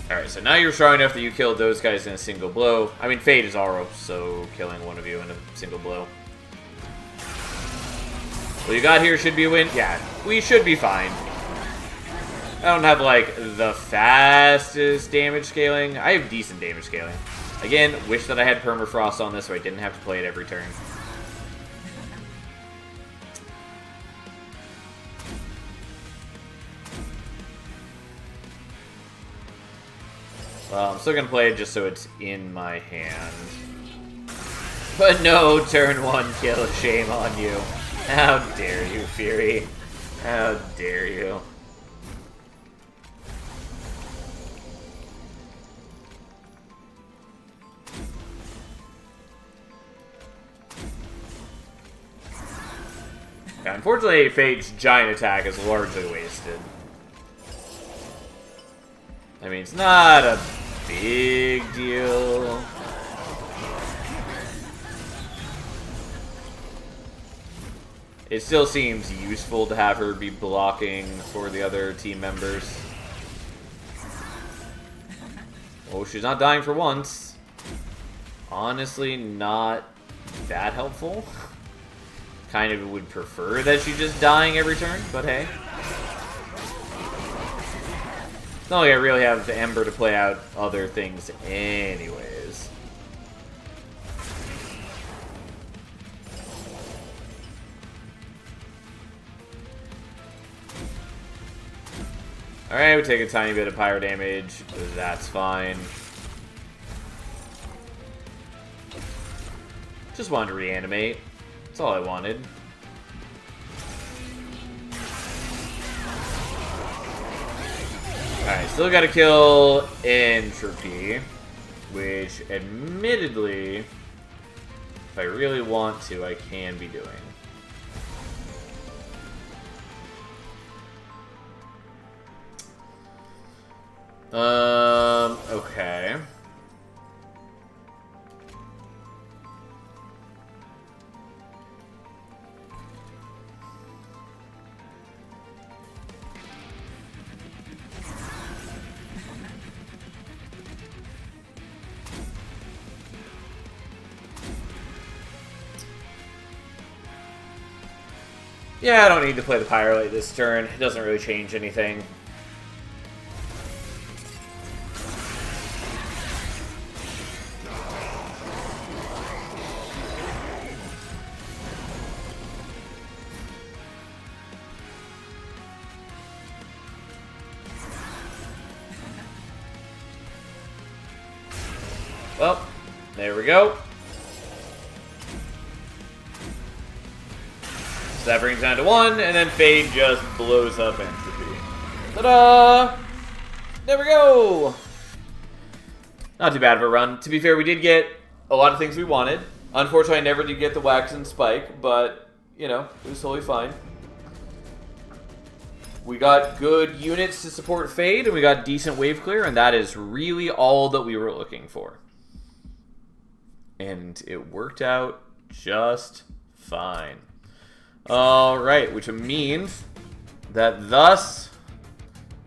S1: Alright, so now you're strong enough that you killed those guys in a single blow. I mean, Fade is Aro, so killing one of you in a single blow. What you got here should be a win. Yeah, we should be fine. I don't have, like, the fastest damage scaling. I have decent damage scaling. Again, wish that I had Permafrost on this so I didn't have to play it every turn. Well, I'm still going to play it just so it's in my hand. But no, turn 1 kill, shame on you. How dare you, Fury? How dare you? Yeah, unfortunately, Fate's giant attack is largely wasted. I mean, it's not a big deal. It still seems useful to have her be blocking for the other team members. Oh, she's not dying for once. Honestly, not that helpful. Kind of would prefer that she's just dying every turn, but hey. It's not like I really have Ember to play out other things anyways. Alright, we take a tiny bit of pyro damage. That's fine. Just wanted to reanimate. That's all I wanted. Alright, still gotta kill Entropy. Which, admittedly, if I really want to, I can be doing. Okay. Yeah, I don't need to play the Pyrolite this turn. It doesn't really change anything. Well, there we go. So that brings down to 1, and then Fade just blows up Entropy. Ta-da! There we go! Not too bad of a run. To be fair, we did get a lot of things we wanted. Unfortunately, I never did get the Wax and Spike, but, you know, it was totally fine. We got good units to support Fade, and we got decent wave clear, and that is really all that we were looking for. And it worked out just fine. Alright, which means that thus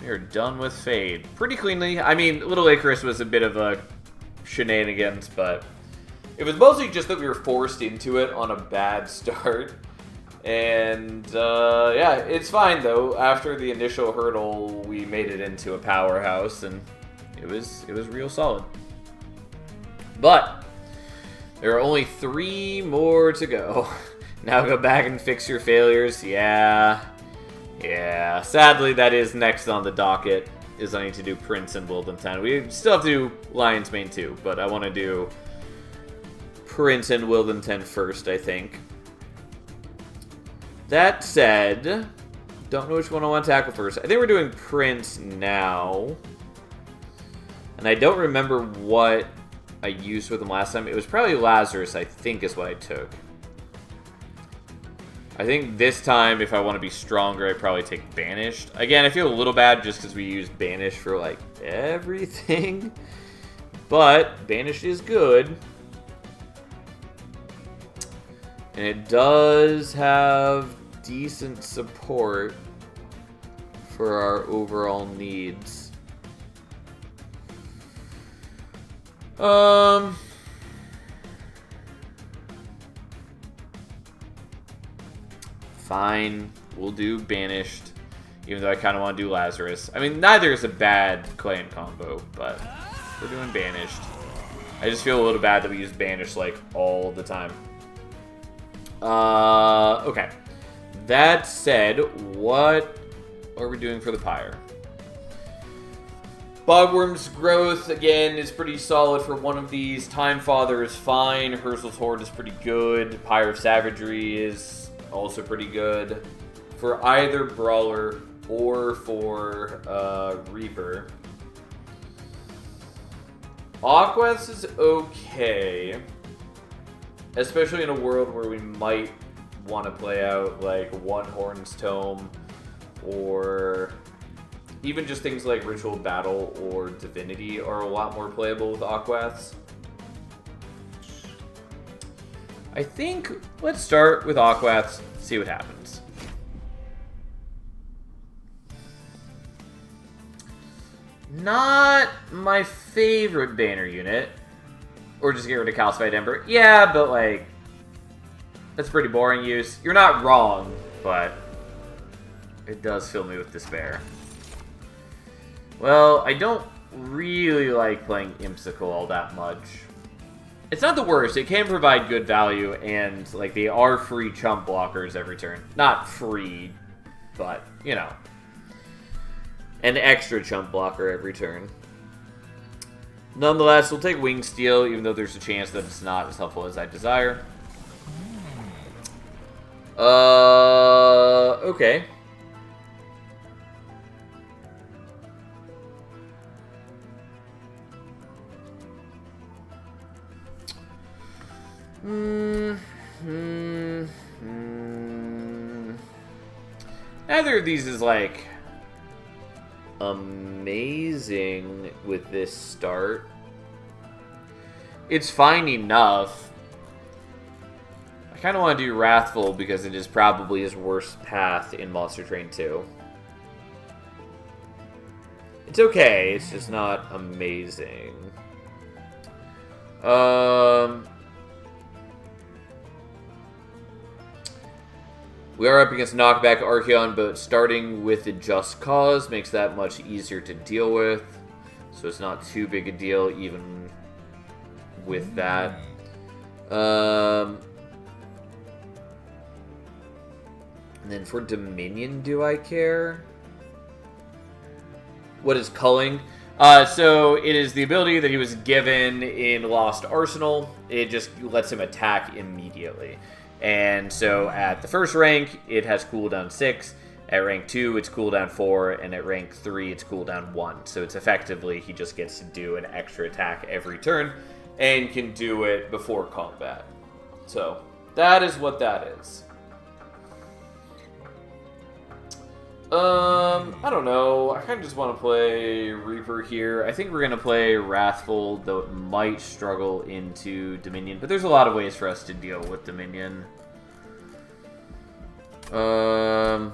S1: we are done with Fade. Pretty cleanly. I mean, Little Icarus was a bit of a shenanigans, but it was mostly just that we were forced into it on a bad start. And, yeah, it's fine, though. After the initial hurdle, we made it into a powerhouse, and it was real solid. But there are only 3 more to go. Now go back and fix your failures. Yeah. Sadly, that is next on the docket, is I need to do Prince and Wildenton. We still have to do Lion's Mane too, but I want to do Prince and Wildenton first, I think. That said, don't know which one I want to tackle first. I think we're doing Prince now. And I don't remember what I used with him last time. It was probably Lazarus, I think, is what I took. I think this time, if I want to be stronger, I'd probably take Banished. Again, I feel a little bad just because we use Banished for, like, everything. But Banished is good. And it does have decent support for our overall needs. Fine, we'll do Banished, even though I kind of want to do Lazarus. I mean, neither is a bad clan combo, but we're doing Banished. I just feel a little bad that we use Banished, like, all the time. Okay. That said, what are we doing for the Pyre? Bogworm's Growth, again, is pretty solid for one of these. Time Father is fine. Hersel's Horde is pretty good. Pyre of Savagery is also pretty good. For either Brawler or for Reaper. Aqueous is okay. Especially in a world where we might want to play out like One Horn's Tome, or even just things like Ritual Battle or Divinity are a lot more playable with Aqueous. I think let's start with Aqueous, see what happens. Not my favorite banner unit. Or just get rid of Calcified Ember. Yeah, but like, that's pretty boring use. You're not wrong, but it does fill me with despair. Well, I don't really like playing Imsicle all that much. It's not the worst. It can provide good value, and like they are free chump blockers every turn. Not free, but you know, an extra chump blocker every turn. Nonetheless, we'll take Wing Steel, even though there's a chance that it's not as helpful as I desire. Okay. Neither of these is like amazing with this start. It's fine enough. I kind of want to do Wrathful because it is probably his worst path in Monster Train 2. It's okay, it's just not amazing. We are up against Knockback Archeon, but starting with the Just Cause makes that much easier to deal with. So it's not too big a deal, even with that. And then for Dominion, do I care? What is Culling? So it is the ability that he was given in Lost Arsenal. It just lets him attack immediately. And so at the first rank, it has cooldown 6. At rank 2, it's cooldown 4. And at rank 3, it's cooldown 1. So it's effectively, he just gets to do an extra attack every turn. And can do it before combat. So that is what that is. I don't know. I kind of just want to play Reaper here. I think we're going to play Wrathful, though it might struggle into Dominion. But there's a lot of ways for us to deal with Dominion. And,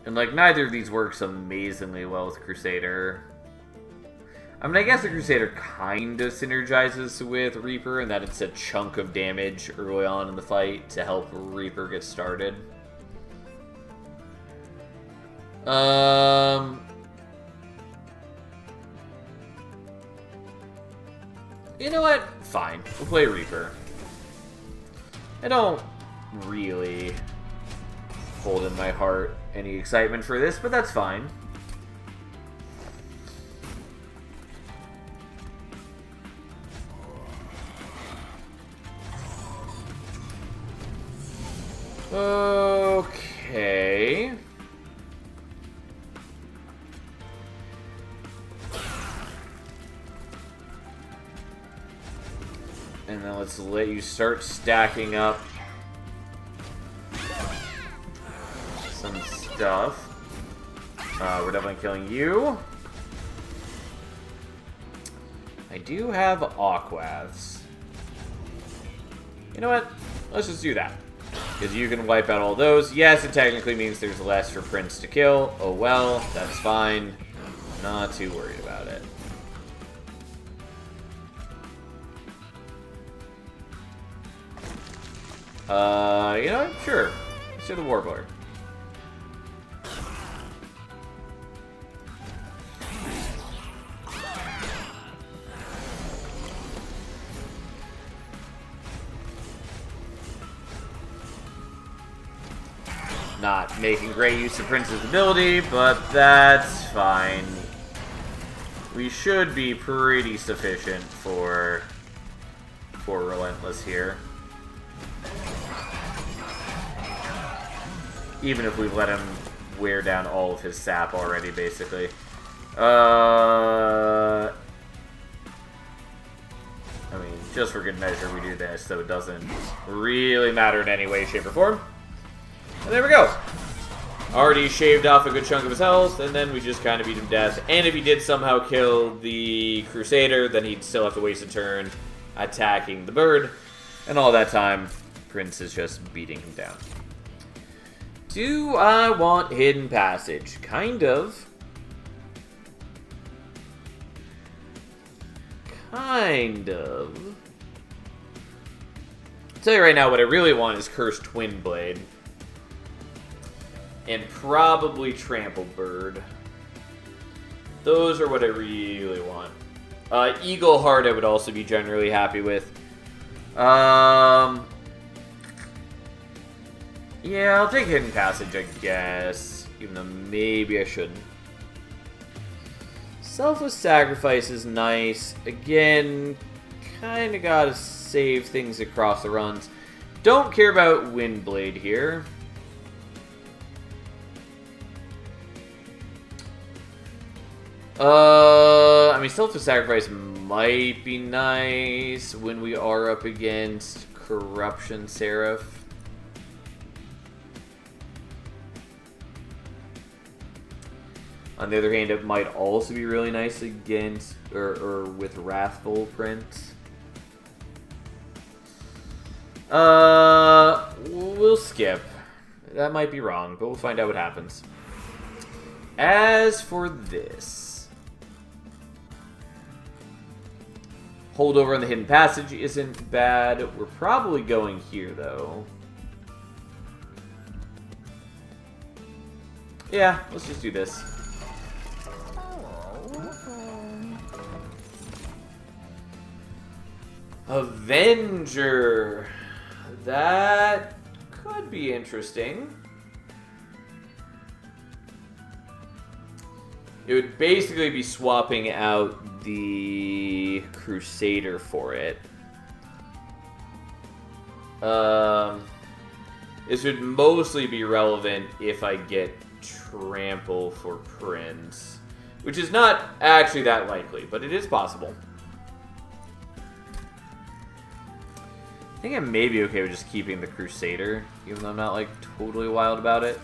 S1: like, neither of these works amazingly well with Crusader. I mean, I guess the Crusader kind of synergizes with Reaper, in that it's a chunk of damage early on in the fight to help Reaper get started. You know what? Fine. We'll play Reaper. I don't really hold in my heart any excitement for this, but that's fine. Okay. And then let's let you start stacking up some stuff. We're definitely killing you. I do have Aquaths. You know what? Let's just do that. Because you can wipe out all those. Yes, it technically means there's less for Prince to kill. Oh well, that's fine. Not too worried about it. You know what? Sure. Let's do the Warbler. Not making great use of Prince's ability, but that's fine. We should be pretty sufficient for Relentless here. Even if we've let him wear down all of his sap already, basically. I mean, just for good measure, we do this, so it doesn't really matter in any way, shape, or form. And there we go. Already shaved off a good chunk of his health, and then we just kind of beat him to death. And if he did somehow kill the Crusader, then he'd still have to waste a turn attacking the bird. And all that time, Prince is just beating him down. Do I want Hidden Passage? Kind of. Kind of. I'll tell you right now, what I really want is Cursed Twin Blade. And probably Trampled Bird. Those are what I really want. Eagle Heart I would also be generally happy with. Yeah, I'll take Hidden Passage, I guess. Even though maybe I shouldn't. Selfless Sacrifice is nice. Again, kind of gotta save things across the runs. Don't care about Windblade here. I mean, Selfless Sacrifice might be nice when we are up against Corruption Seraph. On the other hand, it might also be really nice against, or with Wrathful Prince. We'll skip. That might be wrong, but we'll find out what happens. As for this, holdover on the Hidden Passage isn't bad. We're probably going here, though. Yeah, let's just do this. Avenger. That could be interesting. It would basically be swapping out the Crusader for it. This would mostly be relevant if I get Trample for Prince, which is not actually that likely, but it is possible. I think I may be okay with just keeping the Crusader, even though I'm not, like, totally wild about it.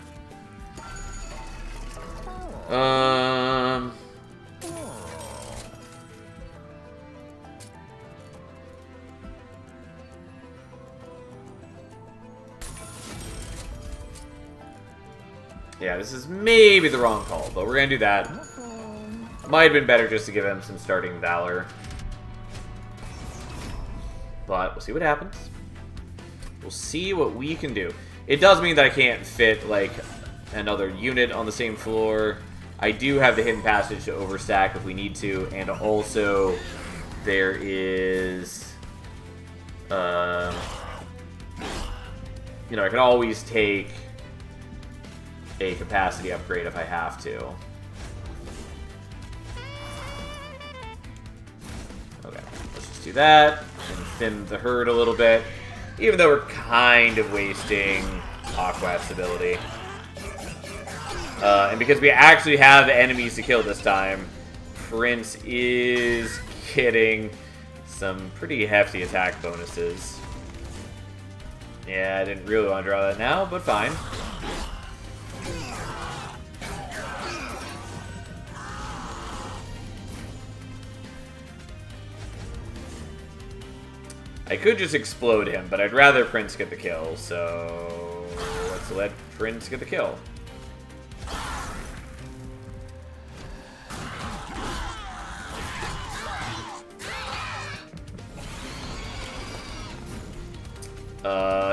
S1: Yeah, this is maybe the wrong call, but we're gonna do that. Might have been better just to give him some starting Valor. But we'll see what happens. We'll see what we can do. It does mean that I can't fit, like, another unit on the same floor. I do have the Hidden Passage to overstack if we need to, and also there is, you know, I can always take a capacity upgrade if I have to. Okay, let's just do that and thin the herd a little bit, even though we're kind of wasting Aqua's ability. And because we actually have enemies to kill this time, Prince is getting some pretty hefty attack bonuses. Yeah, I didn't really want to draw that now, but fine. I could just explode him, but I'd rather Prince get the kill, so let's let Prince get the kill.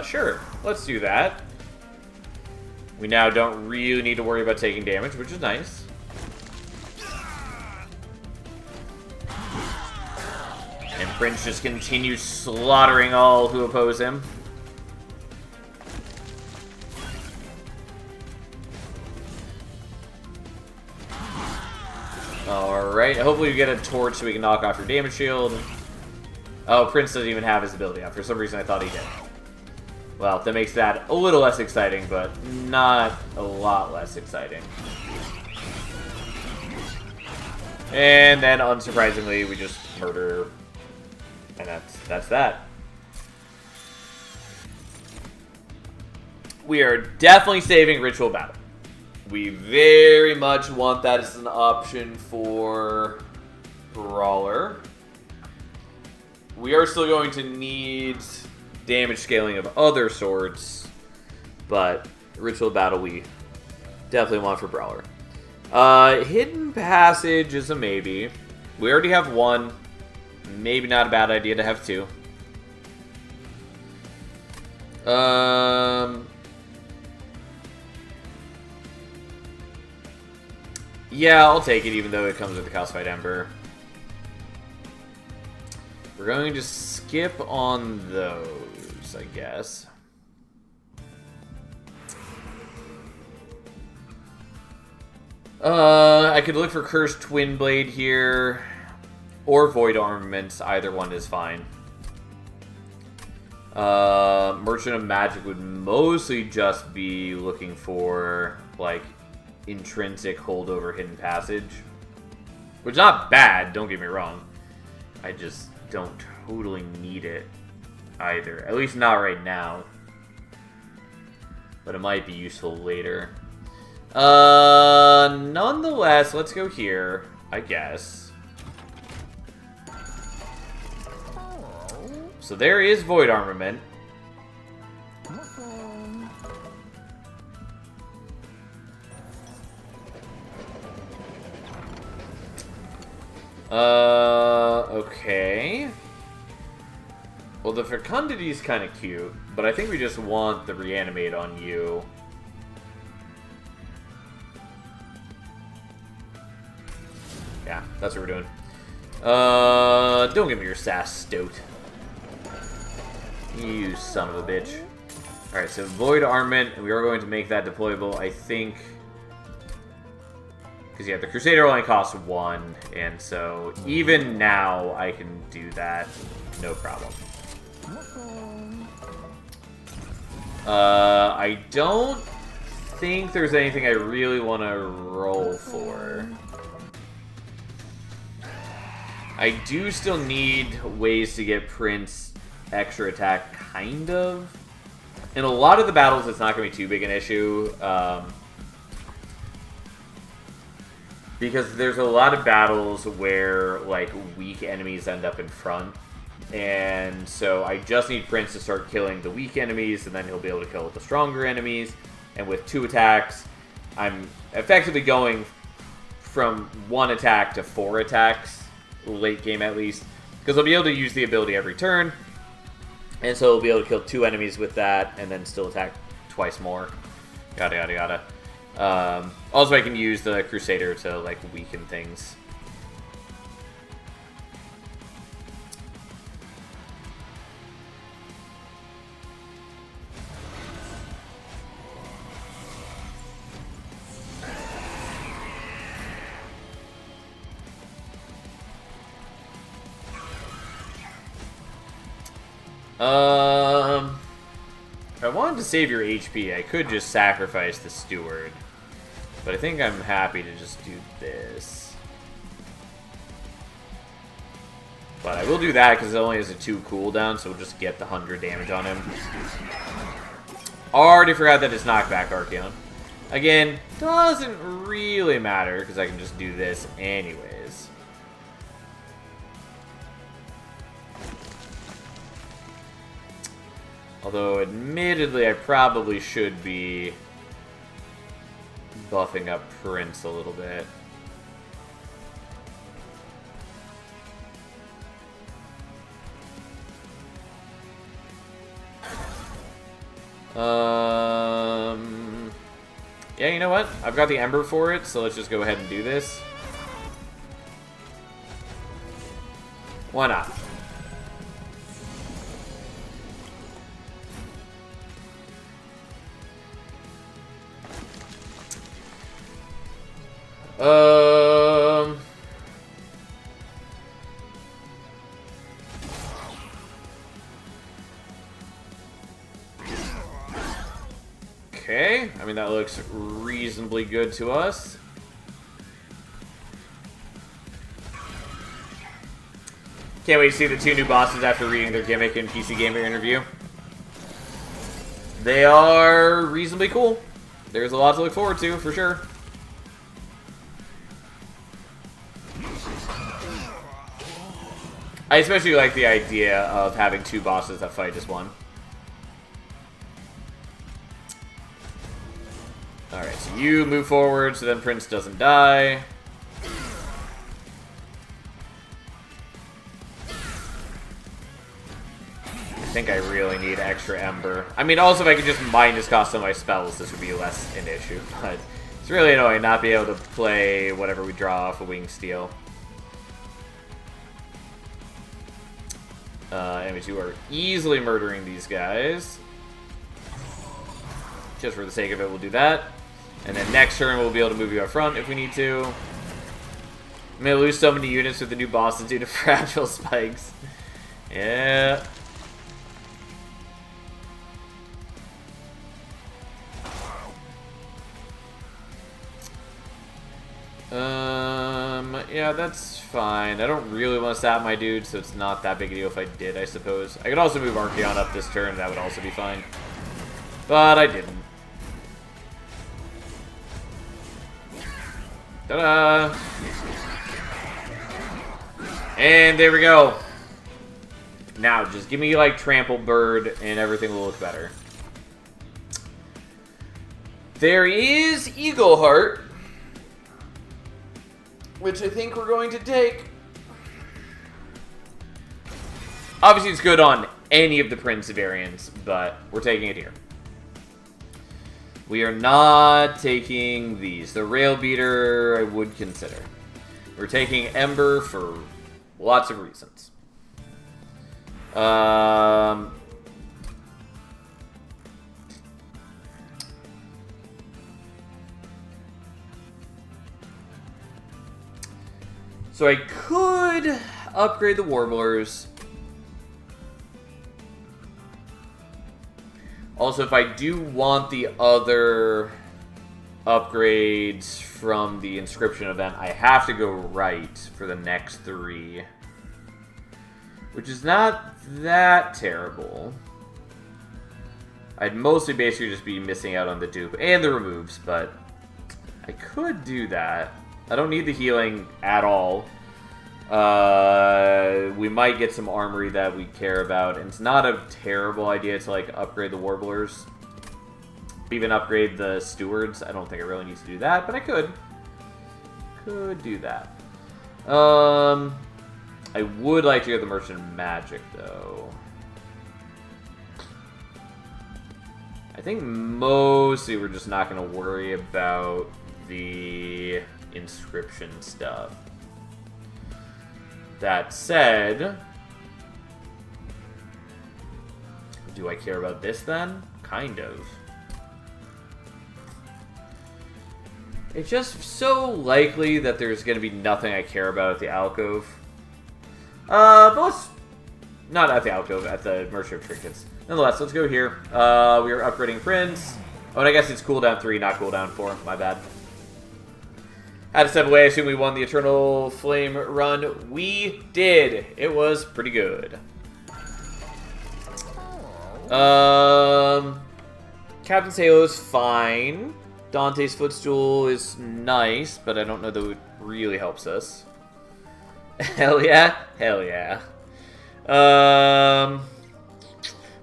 S1: Sure. Let's do that. We now don't really need to worry about taking damage, which is nice. And Prince just continues slaughtering all who oppose him. Alright, hopefully we get a torch so we can knock off your damage shield. Oh, Prince doesn't even have his ability up. For some reason I thought he did. Well, that makes that a little less exciting, but not a lot less exciting. And then, unsurprisingly, we just murder. And that's that. We are definitely saving Ritual Battle. We very much want that as an option for Brawler. We are still going to need damage scaling of other sorts, but Ritual Battle we definitely want for Brawler. Hidden Passage is a maybe. We already have one. Maybe not a bad idea to have two. Yeah, I'll take it even though it comes with the Calcified Ember. We're going to skip on those, I guess. I could look for Cursed Twin Blade here, or Void Armaments. Either one is fine. Merchant of Magic would mostly just be looking for, like, intrinsic holdover Hidden Passage. Which is not bad, don't get me wrong. I just don't totally need it either. At least not right now. But it might be useful later. Nonetheless, let's go here, I guess. So there is Void Armament. Okay. Well, the Fecundity is kind of cute, but I think we just want the Reanimate on you. Yeah, that's what we're doing. Don't give me your sass, Stoat. You son of a bitch. Alright, so Void Armament, we are going to make that deployable, I think. Because, yeah, the Crusader only costs 1, and so even now I can do that, no problem. I don't think there's anything I really want to roll for. I do still need ways to get Prince extra attack, kind of. In a lot of the battles, it's not going to be too big an issue. Because there's a lot of battles where, like, weak enemies end up in front. And so I just need Prince to start killing the weak enemies, and then he'll be able to kill the stronger enemies. And with 2 attacks, I'm effectively going from 1 attack to 4 attacks, late game at least. Because I'll be able to use the ability every turn. And so he'll be able to kill 2 enemies with that, and then still attack twice more. Yada, yada, yada. Also, I can use the Crusader to, like, weaken things. If I wanted to save your HP, I could just sacrifice the Steward. But I think I'm happy to just do this. But I will do that because it only has a 2 cooldown, so we'll just get the 100 damage on him. Already forgot that it's knockback Archeon. Again, doesn't really matter because I can just do this anyways. Although, admittedly, I probably should be buffing up Prince a little bit. Yeah, you know what? I've got the Ember for it, so let's just go ahead and do this. Why not? Okay, I mean that looks reasonably good to us. Can't wait to see the 2 new bosses after reading their gimmick and PC Gamer interview. They are reasonably cool. There's a lot to look forward to, for sure. I especially like the idea of having 2 bosses that fight as one. Alright, so you move forward so then Prince doesn't die. I think I really need extra Ember. I mean, also if I could just minus cost some of my spells, this would be less an issue. But it's really annoying not be able to play whatever we draw off a Winged Steel. Enemies who are easily murdering these guys. Just for the sake of it, we'll do that. And then next turn, we'll be able to move you up front if we need to. I'm going to lose so many units with the new bosses due to fragile spikes. Yeah. Yeah, that's fine. I don't really want to stab my dude, so it's not that big a deal if I did, I suppose. I could also move Archeon up this turn, that would also be fine. But I didn't. Ta-da! And there we go. Now, just give me, like, Trample Bird, and everything will look better. There is Eagleheart, which I think we're going to take. Obviously, it's good on any of the Prince variants, but we're taking it here. We are not taking these. The Rail Beater, I would consider. We're taking Ember for lots of reasons. So I could upgrade the Warblers. Also, if I do want the other upgrades from the Inscription event, I have to go right for the next 3. Which is not that terrible. I'd mostly basically just be missing out on the dupe and the removes, but I could do that. I don't need the healing at all. We might get some armory that we care about, and it's not a terrible idea to like upgrade the Warblers. Even upgrade the Stewards. I don't think I really need to do that, but I could. Could do that. I would like to get the Merchant of Magic, though. I think mostly we're just not going to worry about the Inscription stuff. That said, do I care about this then? Kind of. It's just so likely that there's going to be nothing I care about at the Alcove. But let's... Not at the Alcove, at the Merchant of Trinkets. Nonetheless, let's go here. We are upgrading Prince. Oh, and I guess it's cooldown 3, not cooldown 4. My bad. Had to step away. I assume we won the Eternal Flame run. We did. It was pretty good. Captain's Halo is fine. Dante's Footstool is nice, but I don't know that it really helps us. Hell yeah. Hell yeah.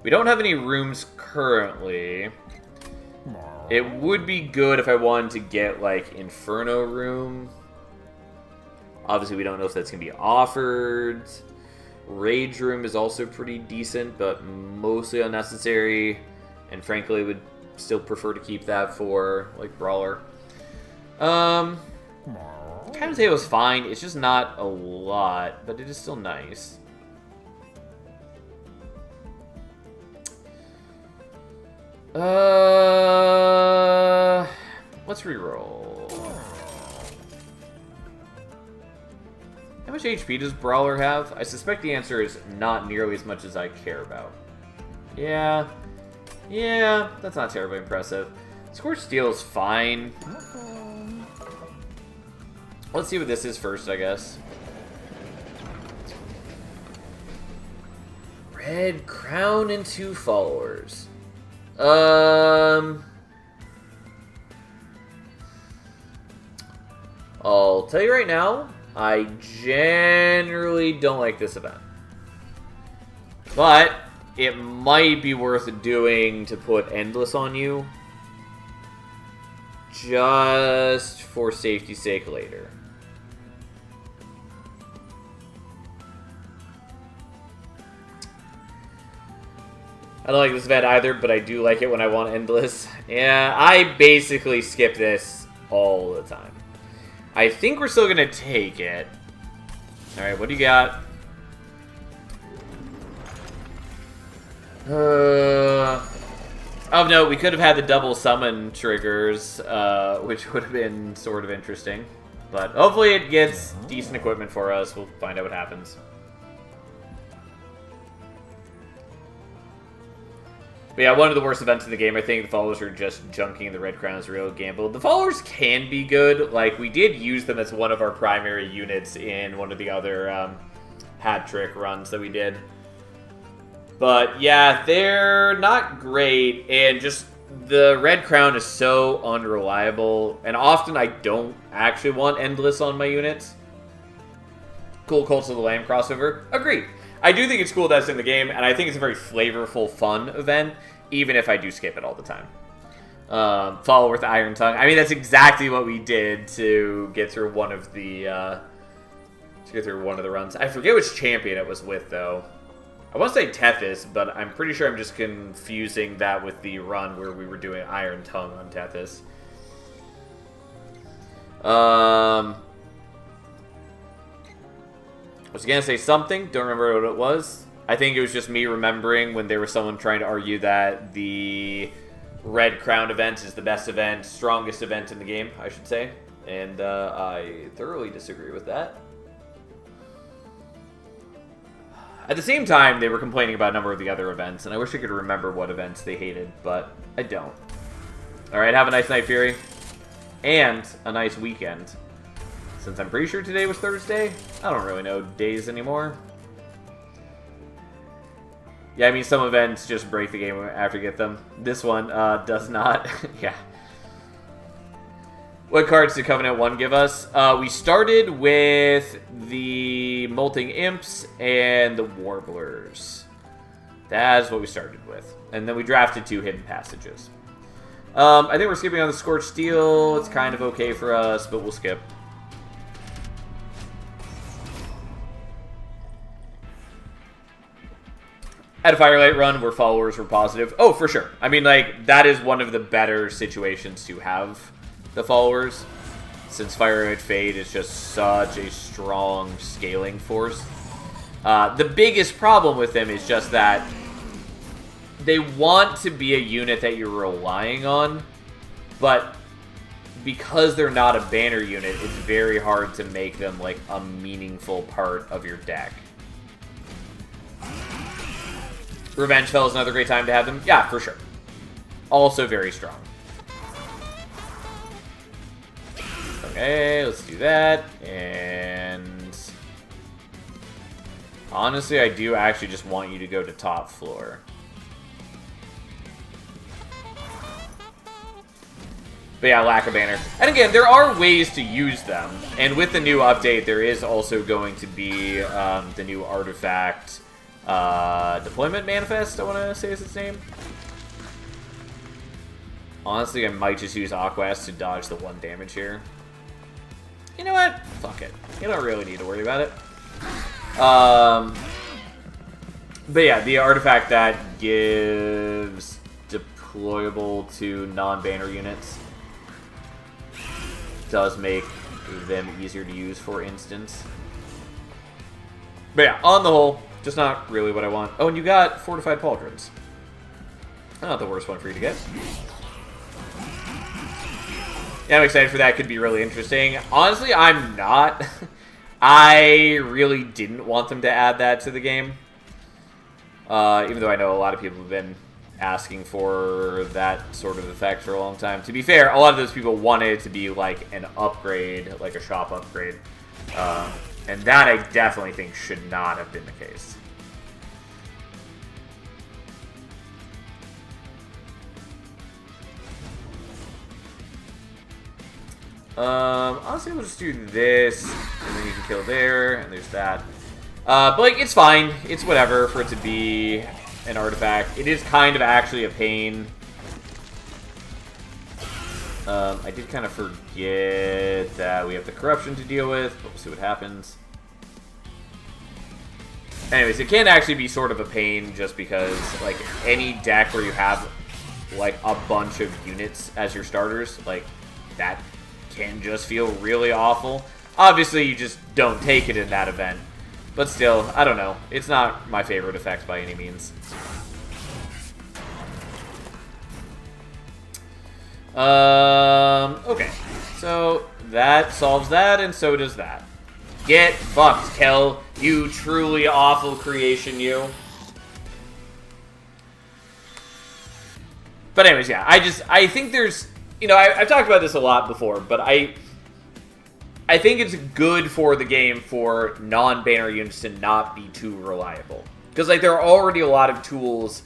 S1: We don't have any rooms currently. It would be good if I wanted to get, like, Inferno Room. Obviously, we don't know if that's going to be offered. Rage Room is also pretty decent, but mostly unnecessary. And frankly, would still prefer to keep that for, like, Brawler. Captain's Halo is fine. It's just not a lot, but it is still nice. Let's reroll. How much HP does Brawler have? I suspect the answer is not nearly as much as I care about. Yeah, that's not terribly impressive. Scorched Steel is fine. Let's see what this is first, I guess. Red Crown and 2 followers. I'll tell you right now, I generally don't like this event. But it might be worth doing to put Endless on you. Just for safety's sake later. I don't like this event either, but I do like it when I want Endless. Yeah, I basically skip this all the time. I think we're still going to take it. Alright, what do you got? Oh no, we could have had the double summon triggers, which would have been sort of interesting. But hopefully it gets decent equipment for us. We'll find out what happens. But yeah, one of the worst events in the game. I think the followers are just junking the Red Crown's real gamble. The followers can be good. Like, we did use them as one of our primary units in one of the other hat trick runs that we did. But yeah, they're not great. And just the Red Crown is so unreliable. And often I don't actually want Endless on my units. Cool Cults of the Lamb crossover. Agreed. I do think it's cool that it's in the game, and I think it's a very flavorful, fun event, even if I do skip it all the time. Follow with Iron Tongue. I mean, that's exactly what we did to get through one of the runs. I forget which champion it was with, though. I want to say Tethys, but I'm pretty sure I'm just confusing that with the run where we were doing Iron Tongue on Tethys. was gonna say something, don't remember what it was. I think it was just me remembering when there was someone trying to argue that the Red Crown event is the best event, strongest event in the game, I should say. And I thoroughly disagree with that. At the same time, they were complaining about a number of the other events, and I wish I could remember what events they hated, but I don't. Alright, have a nice night, Fury. And a nice weekend. Since I'm pretty sure today was Thursday, I don't really know days anymore. Yeah, I mean, some events just break the game after you get them. This one does not. Yeah. What cards did Covenant 1 give us? We started with the Molting Imps and the Warblers. That's what we started with. And then we drafted 2 Hidden Passages. I think we're skipping on the Scorched Steel. It's kind of okay for us, but we'll skip. Had a Firelight run where followers were positive. Oh, for sure. I mean, like, that is one of the better situations to have the followers, since Firelight Fade is just such a strong scaling force. The biggest problem with them is just that they want to be a unit that you're relying on, but because they're not a banner unit, it's very hard to make them like a meaningful part of your deck. Revengefell is another great time to have them. Yeah, for sure. Also very strong. Okay, let's do that. And honestly, I do actually just want you to go to top floor. But yeah, lack of banner. And again, there are ways to use them. And with the new update, there is also going to be the new artifact deployment manifest, I want to say is its name. Honestly, I might just use Aquas to dodge the 1 damage here. You know what? Fuck it. You don't really need to worry about it. But yeah, the artifact that gives deployable to non-banner units does make them easier to use, for instance. But yeah, on the whole, just not really what I want. Oh, and you got Fortified Pauldrons. Not the worst one for you to get. Yeah, I'm excited for that. Could be really interesting. Honestly, I'm not. I really didn't want them to add that to the game. Even though I know a lot of people have been asking for that sort of effect for a long time. To be fair, a lot of those people wanted it to be like an upgrade, like a shop upgrade. And that I definitely think should not have been the case. Honestly, we'll just do this, and then you can kill there, and there's that. But, like, it's fine. It's whatever for it to be an artifact. It is kind of actually a pain. I did kind of forget that we have the corruption to deal with, but we'll see what happens. Anyways, it can actually be sort of a pain just because, like, any deck where you have, like, a bunch of units as your starters, like, that can just feel really awful. Obviously, you just don't take it in that event. But still, I don't know. It's not my favorite effect by any means. Okay. So, that solves that, and so does that. Get fucked, Kel. You truly awful creation, you. But anyways, yeah. I think there's... You know, I've talked about this a lot before, but I think it's good for the game for non-banner units to not be too reliable. Because, like, there are already a lot of tools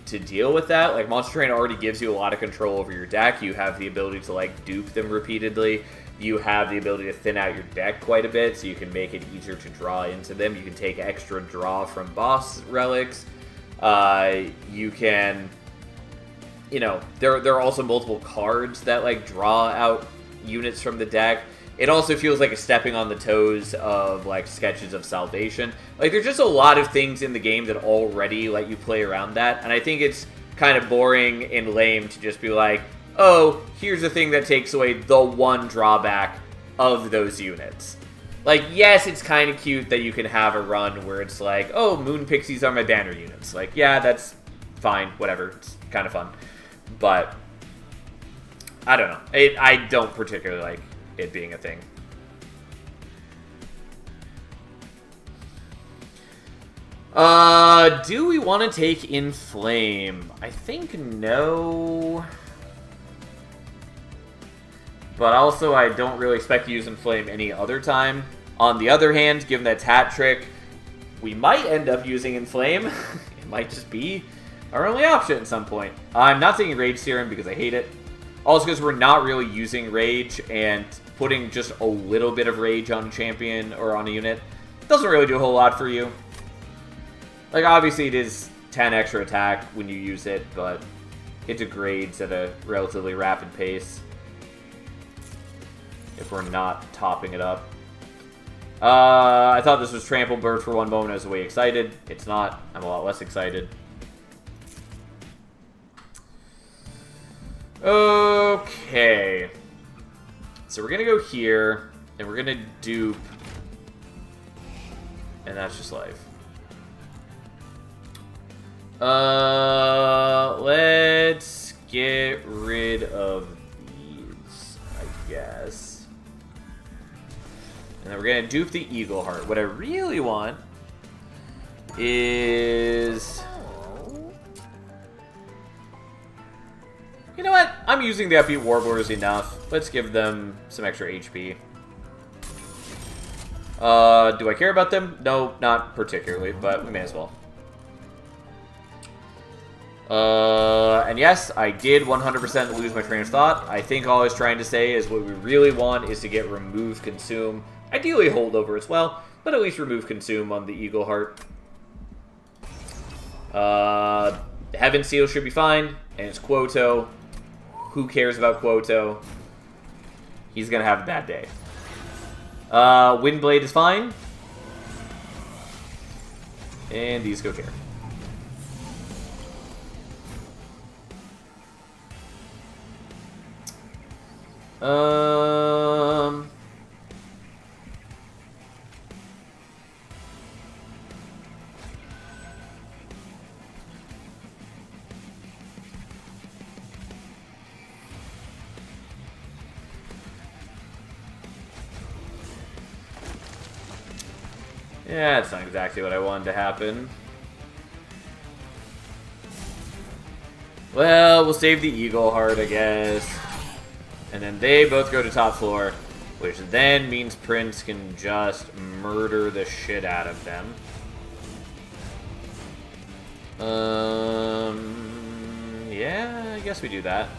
S1: to deal with that. Like, Monster Train already gives you a lot of control over your deck. You have the ability to, like, dupe them repeatedly. You have the ability to thin out your deck quite a bit, so you can make it easier to draw into them. You can take extra draw from boss relics. You can... You know, there are also multiple cards that, like, draw out units from the deck. It also feels like a stepping on the toes of, like, Sketches of Salvation. Like, there's just a lot of things in the game that already let you play around that. And I think it's kind of boring and lame to just be like, oh, here's a thing that takes away the one drawback of those units. Like, yes, it's kind of cute that you can have a run where it's like, oh, Moon Pixies are my banner units. Like, yeah, that's fine, whatever. It's kind of fun. But, I don't know. I don't particularly like it being a thing. Do we want to take Inflame? I think no. But also, I don't really expect to use Inflame any other time. On the other hand, given that it's Hat Trick, we might end up using Inflame. It might just be our only option at some point. I'm not taking Rage Serum because I hate it. Also because we're not really using Rage, and putting just a little bit of Rage on a champion or on a unit doesn't really do a whole lot for you. Like, obviously it is 10 extra attack when you use it, but it degrades at a relatively rapid pace if we're not topping it up. I thought this was Trample Bird for one moment. I was way excited. It's not. I'm a lot less excited. Okay. So we're going to go here, and we're going to dupe, and that's just life. Let's get rid of these, I guess. And then we're going to dupe the Eagle Heart. What I really want is... You know what? I'm using the Upbeat Warblers enough. Let's give them some extra HP. Do I care about them? No, not particularly, but we may as well. And yes, I did 100% lose my train of thought. I think all I was trying to say is what we really want is to get Remove Consume. Ideally Holdover as well, but at least Remove Consume on the Eagle Heart. Heaven Seal should be fine, and it's Quoto. Who cares about Quoto? He's gonna have a bad day. Windblade is fine. And these go care. Yeah, that's not exactly what I wanted to happen. Well, we'll save the Eagle Heart, I guess. And then they both go to top floor, which then means Prince can just murder the shit out of them. Yeah, I guess we do that.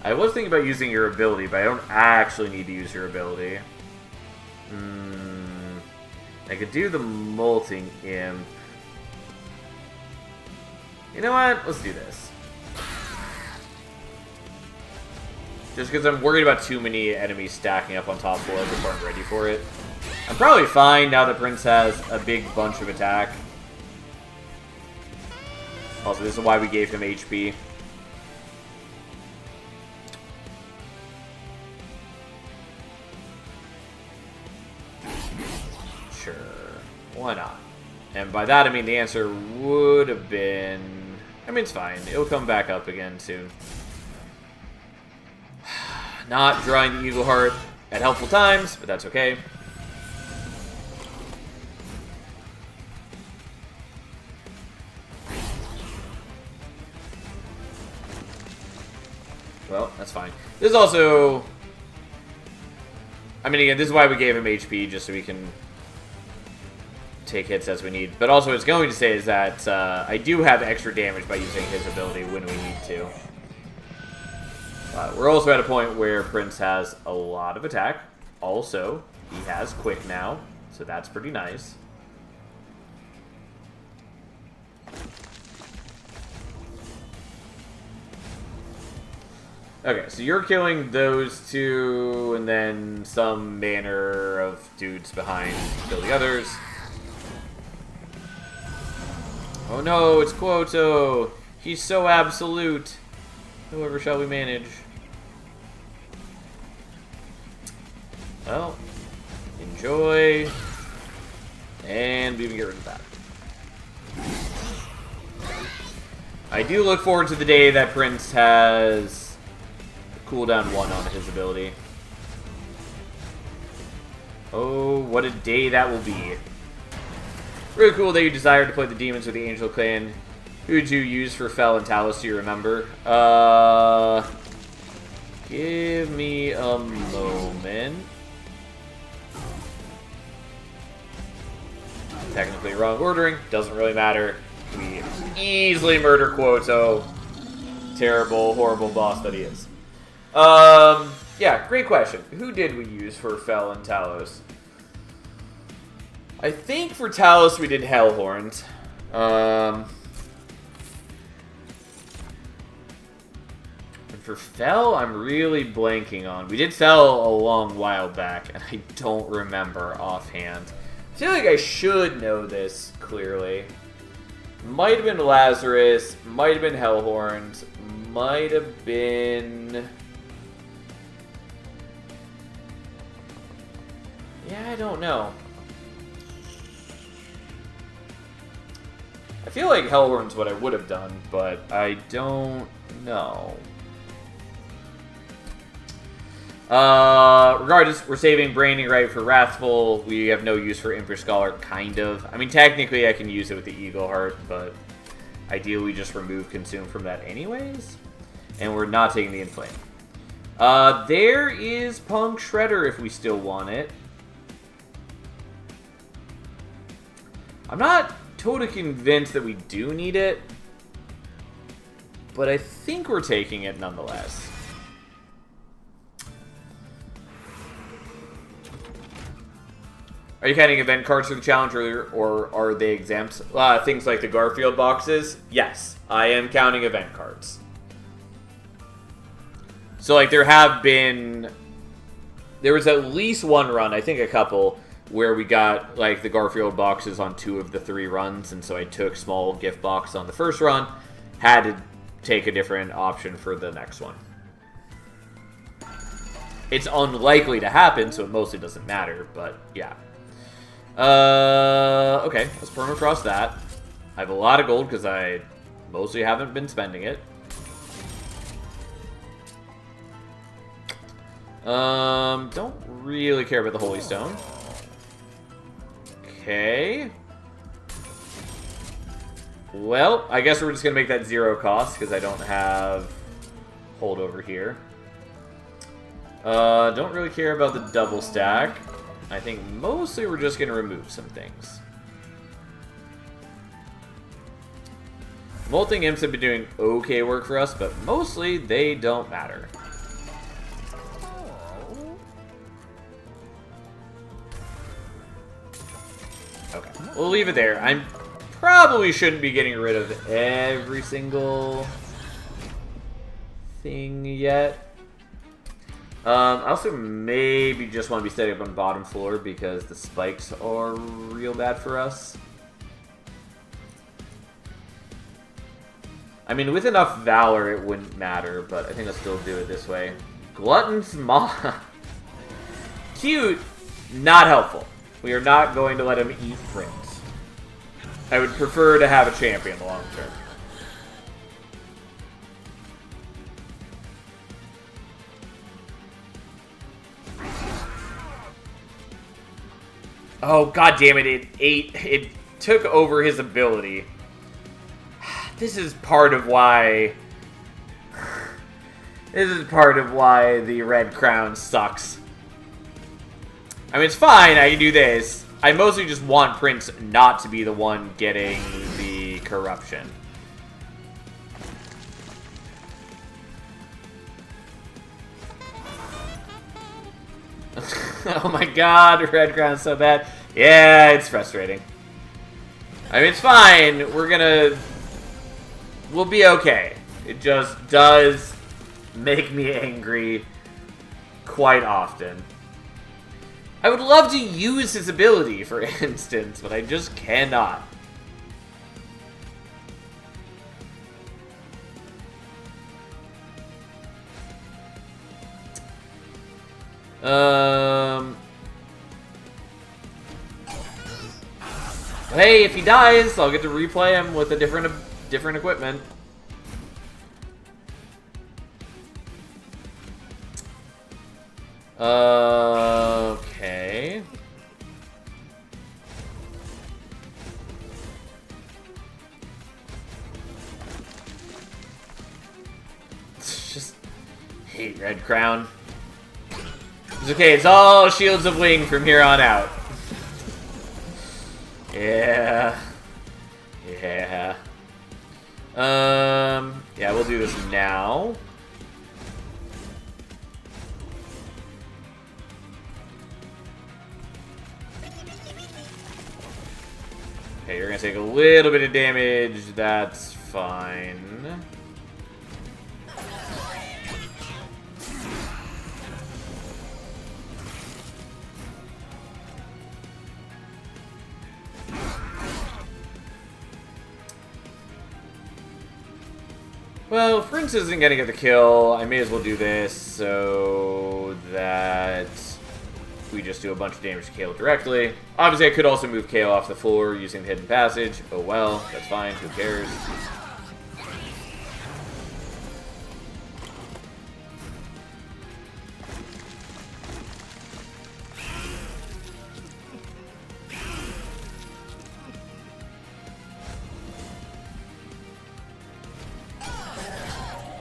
S1: I was thinking about using your ability, but I don't actually need to use your ability. I could do the Molting Imp. You know what? Let's do this. Just because I'm worried about too many enemies stacking up on top floor before I'm ready for it. I'm probably fine now that Prince has a big bunch of attack. Also, this is why we gave him HP. Sure. Why not? And by that, I mean the answer would have been... I mean, it's fine. It'll come back up again soon. Not drawing the Eagle Heart at helpful times, but that's okay. Well, that's fine. This is also... I mean, again, this is why we gave him HP, just so we can take hits as we need. But also what it's going to say is that I do have extra damage by using his ability when we need to. We're also at a point where Prince has a lot of attack. Also, he has Quick now, so that's pretty nice. Okay, so you're killing those two, and then some manner of dudes behind kill the others. Oh no, it's Quoto! He's so absolute! However shall we manage? Well, enjoy Joy. And we even get rid of that. I do look forward to the day that Prince has cooldown 1 on his ability. Oh, what a day that will be. Really cool that you desire to play the demons with the Angel Clan. Who did you use for Fel and Talos, do you remember? Give me a moment. Technically wrong ordering, doesn't really matter. We easily murder Quoto. Terrible, horrible boss that he is. Yeah, great question. Who did we use for Fel and Talos? I think for Talos we did Hellhorns. And for Fel, I'm really blanking on. We did Fel a long while back, and I don't remember offhand. I feel like I should know this clearly. Might have been Lazarus, might have been Hellhorns, might have been... Yeah, I don't know. I feel like Hellhorn's what I would have done, but I don't know. Regardless, we're saving Braining Right for Wrathful. We have no use for Emperor Scholar, kind of. I mean, technically I can use it with the Eagle Heart, but ideally we just remove Consume from that anyways. And we're not taking the Inflame. There is Punk Shredder if we still want it. I'm not totally convinced that we do need it, but I think we're taking it nonetheless. Are you counting event cards for the challenge, or are they exempt? Things like the Garfield boxes? Yes, I am counting event cards. So, like, there was at least one run, I think a couple, where we got, like, the Garfield boxes on 2 of the 3 runs, and so I took small gift box on the first run, had to take a different option for the next one. It's unlikely to happen, so it mostly doesn't matter, but yeah. Okay, let's permafrost that. I have a lot of gold because I mostly haven't been spending it. Don't really care about the Holy Stone. Okay. Well, I guess we're just gonna make that 0 cost because I don't have holdover here. Don't really care about the double stack. I think mostly we're just going to remove some things. Molting Imps have been doing okay work for us, but mostly they don't matter. Okay, we'll leave it there. I probably shouldn't be getting rid of every single thing yet. I also maybe just want to be setting up on the bottom floor because the spikes are real bad for us. I mean, with enough Valor, it wouldn't matter, but I think I'll still do it this way. Glutton's Maw. Cute, not helpful. We are not going to let him eat Prince. I would prefer to have a champion long term. Oh, god damn it, it took over his ability. This is part of why... This is part of why the Red Crown sucks. I mean, it's fine, I can do this. I mostly just want Prince not to be the one getting the corruption. Oh my god, Red Crown's so bad. Yeah, it's frustrating. I mean, it's fine. We'll be okay. It just does make me angry quite often. I would love to use his ability, for instance, but I just cannot. Hey, if he dies, I'll get to replay him with a different equipment. Okay. Just hate Red Crown. It's okay, it's all Shields of Wing from here on out. Yeah. Yeah. Yeah, we'll do this now. Okay, you're gonna take a little bit of damage. That's fine. Well, if Prince isn't gonna get the kill, I may as well do this so that we just do a bunch of damage to Kayle directly. Obviously, I could also move Kayle off the floor using the hidden passage. Oh well, that's fine. Who cares?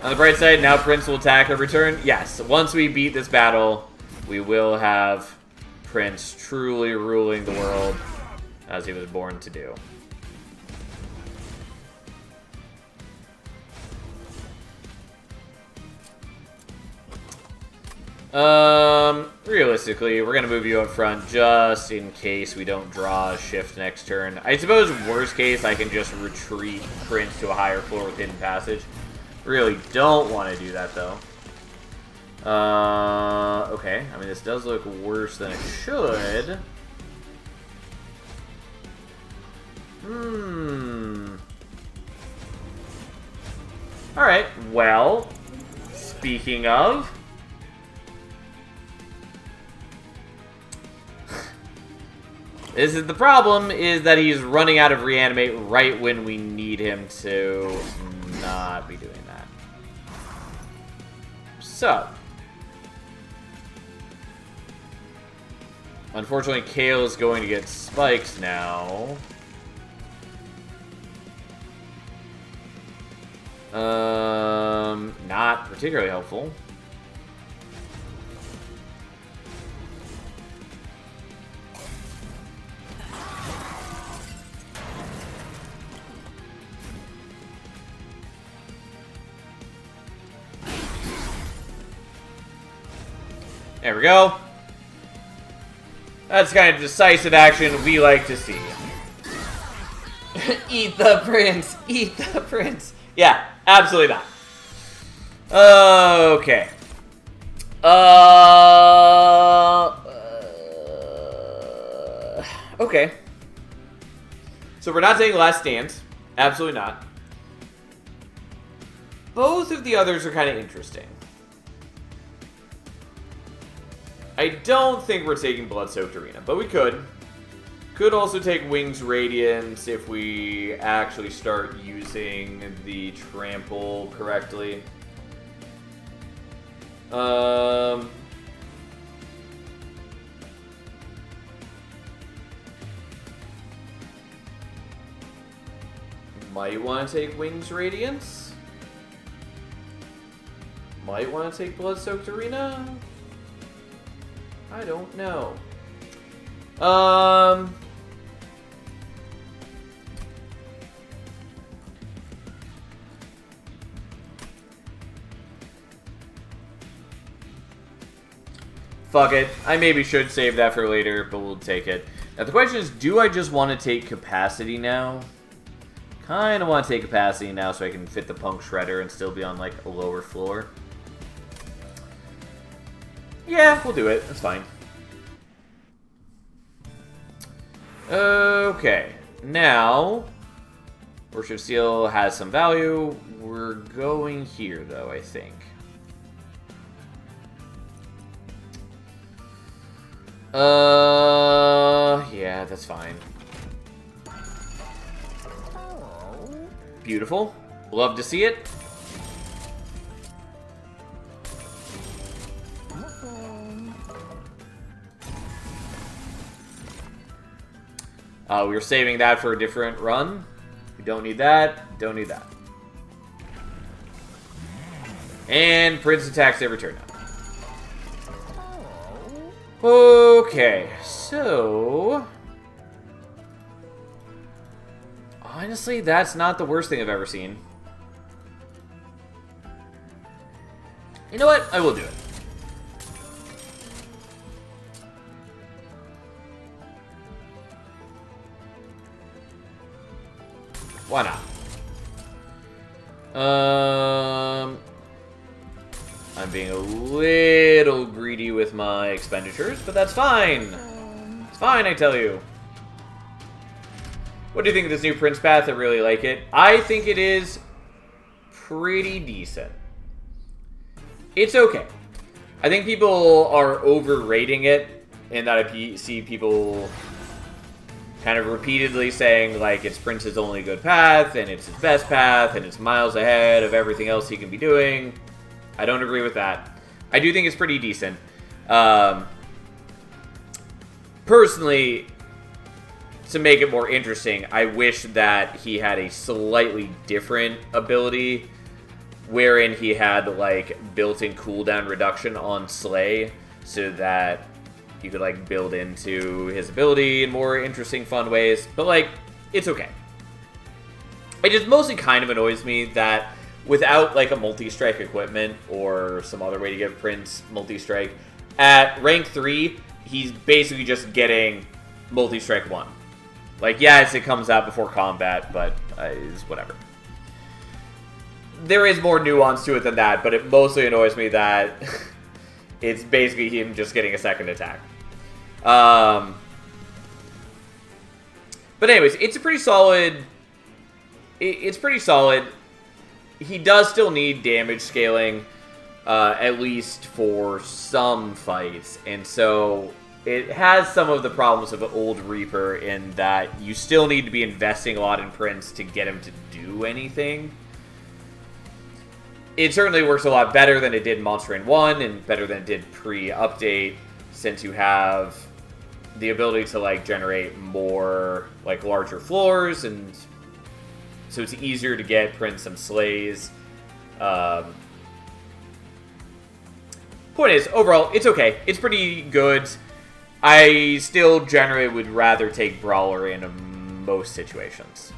S1: On the bright side, now Prince will attack or return. Yes, once we beat this battle, we will have Prince truly ruling the world as he was born to do. Realistically, we're gonna move you up front just in case we don't draw a shift next turn. I suppose worst case, I can just retreat Prince to a higher floor with hidden passage. Really don't want to do that though. Okay. I mean, this does look worse than it should. Alright, well, speaking of... This is the problem, is that he's running out of reanimate right when we need him to not be doing that. So, unfortunately, Kayle is going to get spikes now. Not particularly helpful. There we go. That's kind of decisive action we like to see. Eat the prince! Eat the prince! Yeah, absolutely not. Okay. Okay. So we're not taking Last Stand. Absolutely not. Both of the others are kind of interesting. I don't think we're taking Blood-Soaked Arena, but we could. Could also take Wings Radiance if we actually start using the Trample correctly. Might want to take Wings Radiance. Might want to take Blood-Soaked Arena. I don't know. Fuck it. I maybe should save that for later, but we'll take it. Now the question is, do I just want to take Capacity now? Kind of want to take Capacity now so I can fit the Punk Shredder and still be on, like, a lower floor. Yeah, we'll do it. That's fine. Okay. Now, Worship Seal has some value. We're going here, though, I think. Yeah, that's fine. Beautiful. Love to see it. We were saving that for a different run. We don't need that. Don't need that. And Prince attacks every turn now. Okay, so... honestly, that's not the worst thing I've ever seen. You know what? I will do it. Why not? I'm being a little greedy with my expenditures, but that's fine. It's fine, I tell you. What do you think of this new Prince path? I really like it. I think it is pretty decent. It's okay. I think people are overrating it, and that I see people kind of repeatedly saying, like, it's Prince's only good path, and it's his best path, and it's miles ahead of everything else he can be doing. I don't agree with that. I do think it's pretty decent. Personally, to make it more interesting, I wish that he had a slightly different ability, wherein he had, like, built-in cooldown reduction on Slay, so that you could, like, build into his ability in more interesting, fun ways. But, like, it's okay. It just mostly kind of annoys me that without, like, a multi-strike equipment or some other way to give Prince multi-strike, at rank 3, he's basically just getting multi-strike 1. Like, yes, it comes out before combat, but it's whatever. There is more nuance to it than that, but it mostly annoys me that it's basically him just getting a second attack. But anyways, it's a pretty solid... It's pretty solid. He does still need damage scaling, at least for some fights. And so it has some of the problems of Old Reaper in that you still need to be investing a lot in Prince to get him to do anything. It certainly works a lot better than it did in Monster Rain 1 and better than it did pre-update, since you have the ability to, like, generate more, like, larger floors, and so it's easier to get Prince some slays. Point is, overall, it's okay. It's pretty good. I still generally would rather take Brawler in most situations.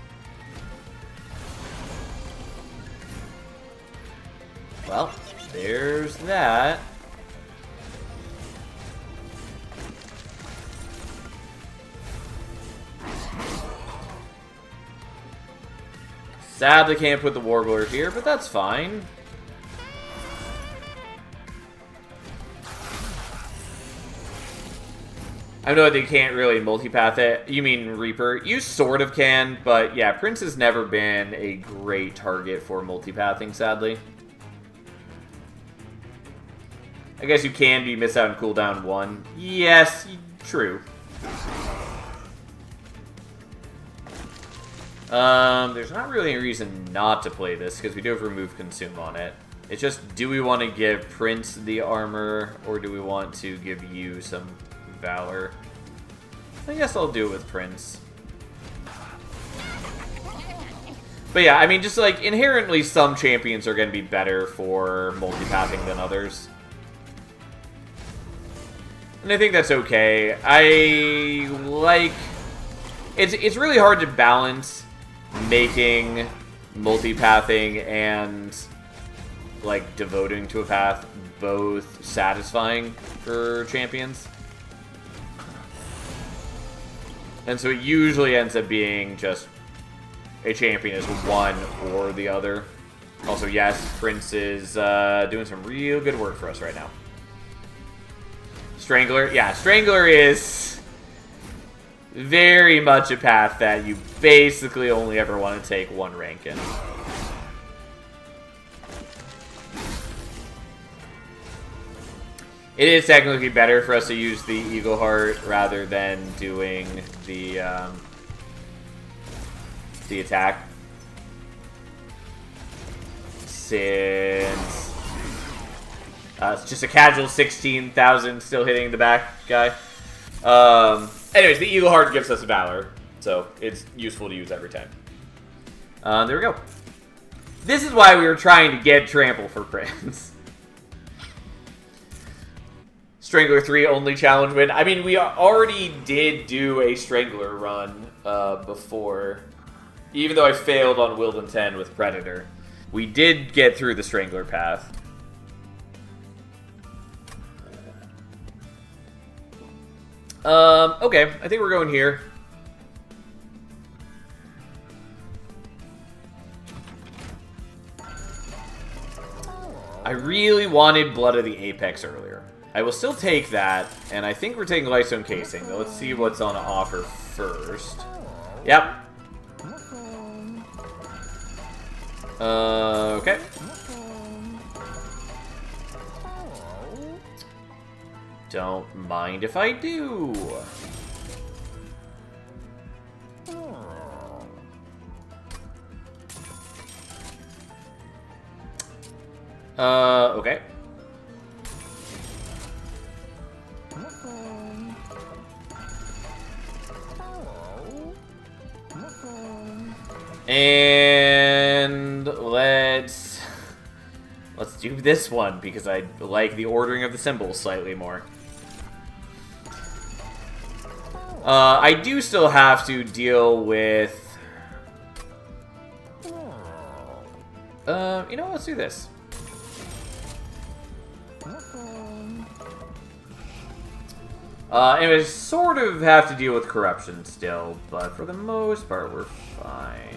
S1: Well, there's that. Sadly can't put the Warbler here, but that's fine. I know they can't really multipath it. You mean Reaper? You sort of can, but yeah, Prince has never been a great target for multipathing, sadly. I guess you can be miss out on cooldown 1. Yes, true. There's not really a reason not to play this, because we do have Remove Consume on it. It's just, do we want to give Prince the armor, or do we want to give you some Valor? I guess I'll do it with Prince. But yeah, I mean, just like, inherently some champions are going to be better for multipathing than others. And I think that's okay. I like... It's really hard to balance making multipathing and, like, devoting to a path both satisfying for champions. And so it usually ends up being just a champion is one or the other. Also, yes, Prince is doing some real good work for us right now. Strangler, yeah, Strangler is very much a path that you basically only ever want to take one rank in. It is technically better for us to use the Eagle Heart rather than doing the attack. since it's just a casual 16,000 still hitting the back guy. Anyways, the Eagle Heart gives us Valor, so it's useful to use every time. There we go. This is why we were trying to get Trample for Prince. Strangler 3 only challenge win. I mean, we already did do a Strangler run before. Even though I failed on Wilden 10 with Predator. We did get through the Strangler path. Okay, I think we're going here. I really wanted Blood of the Apex earlier. I will still take that, and I think we're taking Lifestone Casing. Let's see what's on offer first. Yep. Okay. Don't mind if I do. Okay. And let's do this one because I like the ordering of the symbols slightly more. I do still have to deal with you know what, let's do this. And we sort of have to deal with corruption still, but for the most part, we're fine.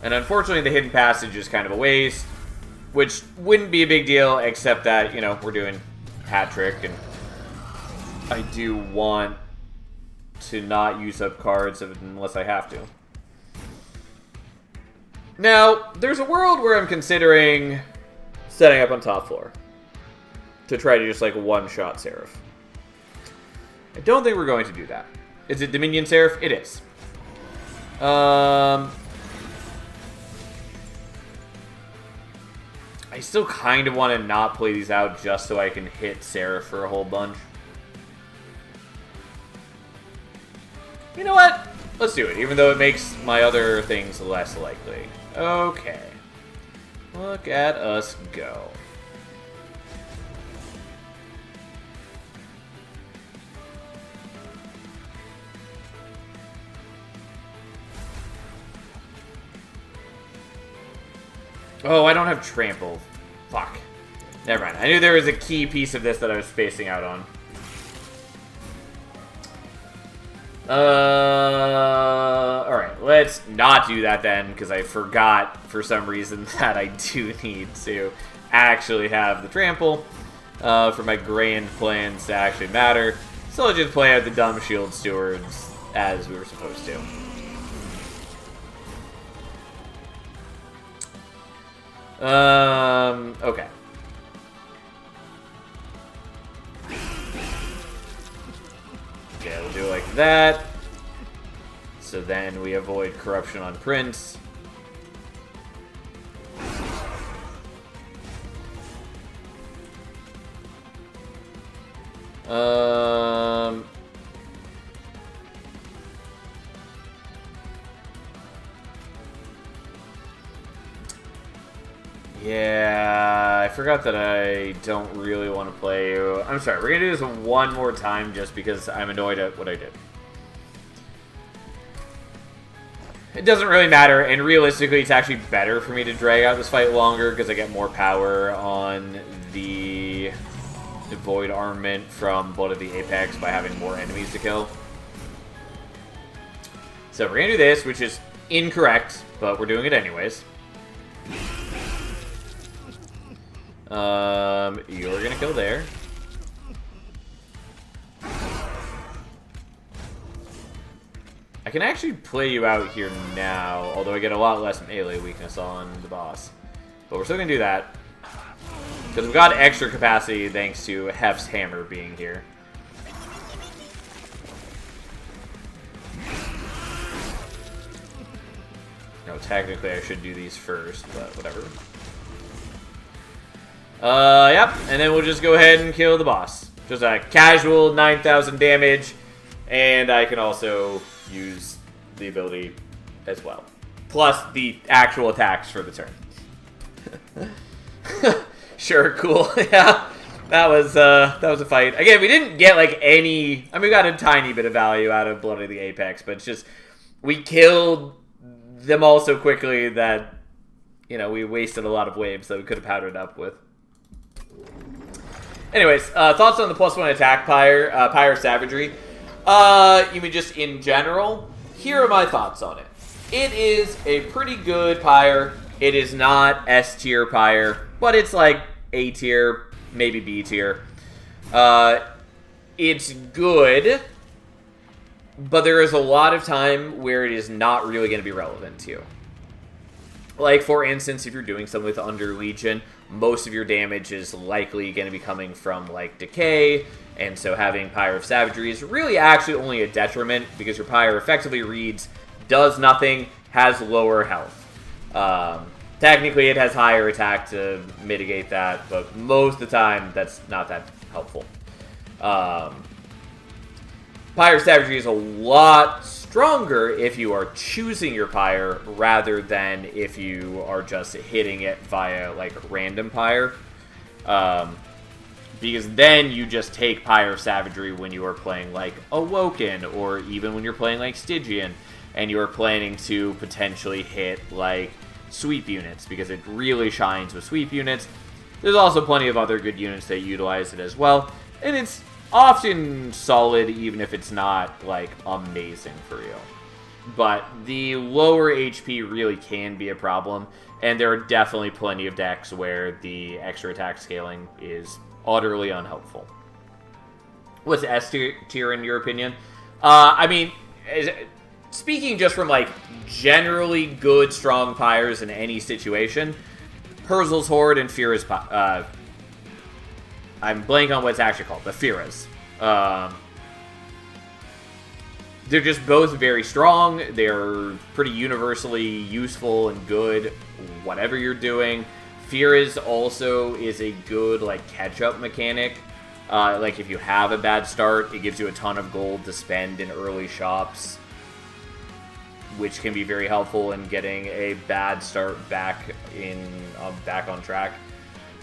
S1: And unfortunately, the hidden passage is kind of a waste, which wouldn't be a big deal, except that, you know, we're doing hat trick, and I do want to not use up cards unless I have to. Now, there's a world where I'm considering setting up on top floor to try to just, like, one-shot Seraph. I don't think we're going to do that. Is it Dominion Seraph? It is. I still kind of want to not play these out just so I can hit Seraph for a whole bunch. You know what? Let's do it, even though it makes my other things less likely. Okay. Look at us go. Oh, I don't have Trample. Fuck. Never mind. I knew there was a key piece of this that I was spacing out on. Alright, let's not do that then, because I forgot for some reason that I do need to actually have the Trample for my grand plans to actually matter. So let's just play out the dumb Shield Stewards as we were supposed to. Okay. Okay, we'll do it like that. So then we avoid corruption on Prince. Yeah, I forgot that I don't really want to play you. I'm sorry, we're going to do this one more time just because I'm annoyed at what I did. It doesn't really matter, and realistically, it's actually better for me to drag out this fight longer because I get more power on the Void Armament from Blood of the Apex by having more enemies to kill. So we're going to do this, which is incorrect, but we're doing it anyways. You're gonna kill there. I can actually play you out here now, although I get a lot less melee weakness on the boss. But we're still gonna do that. Because we've got extra capacity thanks to Hef's hammer being here. No, technically I should do these first, but whatever. Yep, and then we'll just go ahead and kill the boss. Just a casual 9,000 damage, and I can also use the ability as well. Plus the actual attacks for the turn. Sure, cool. Yeah, that was a fight. Again, we didn't get like any. I mean, we got a tiny bit of value out of Blood of the Apex, but it's just we killed them all so quickly that we wasted a lot of waves that we could have powdered up with. Anyways, thoughts on the +1 attack Pyre, Pyre Savagery. You mean just in general? Here are my thoughts on it. It is a pretty good Pyre. It is not S tier Pyre, but it's like A tier, maybe B tier. It's good, but there is a lot of time where it is not really going to be relevant to you. Like, for instance, if you're doing something with Under Legion, most of your damage is likely going to be coming from, like, Decay, and so having Pyre of Savagery is really actually only a detriment, because your Pyre effectively reads, does nothing, has lower health. Technically, it has higher attack to mitigate that, but most of the time, that's not that helpful. Pyre of Savagery is a lot stronger if you are choosing your Pyre rather than if you are just hitting it via like random Pyre. Because then you just take Pyre of Savagery when you are playing like Awoken, or even when you're playing like Stygian, and you are planning to potentially hit like sweep units, because it really shines with sweep units. There's also plenty of other good units that utilize it as well, and it's often solid even if it's not like amazing for you. But the lower HP really can be a problem, and there are definitely plenty of decks where the extra attack scaling is utterly unhelpful. What's S tier in your opinion? I mean, speaking just from like generally good strong Pyres in any situation, Herzl's Horde and Fira's I'm blanking on what it's actually called, but Fira's. They're just both very strong. They're pretty universally useful and good, whatever you're doing. Fira's also is a good like catch-up mechanic. Like if you have a bad start, it gives you a ton of gold to spend in early shops, which can be very helpful in getting a bad start back on track.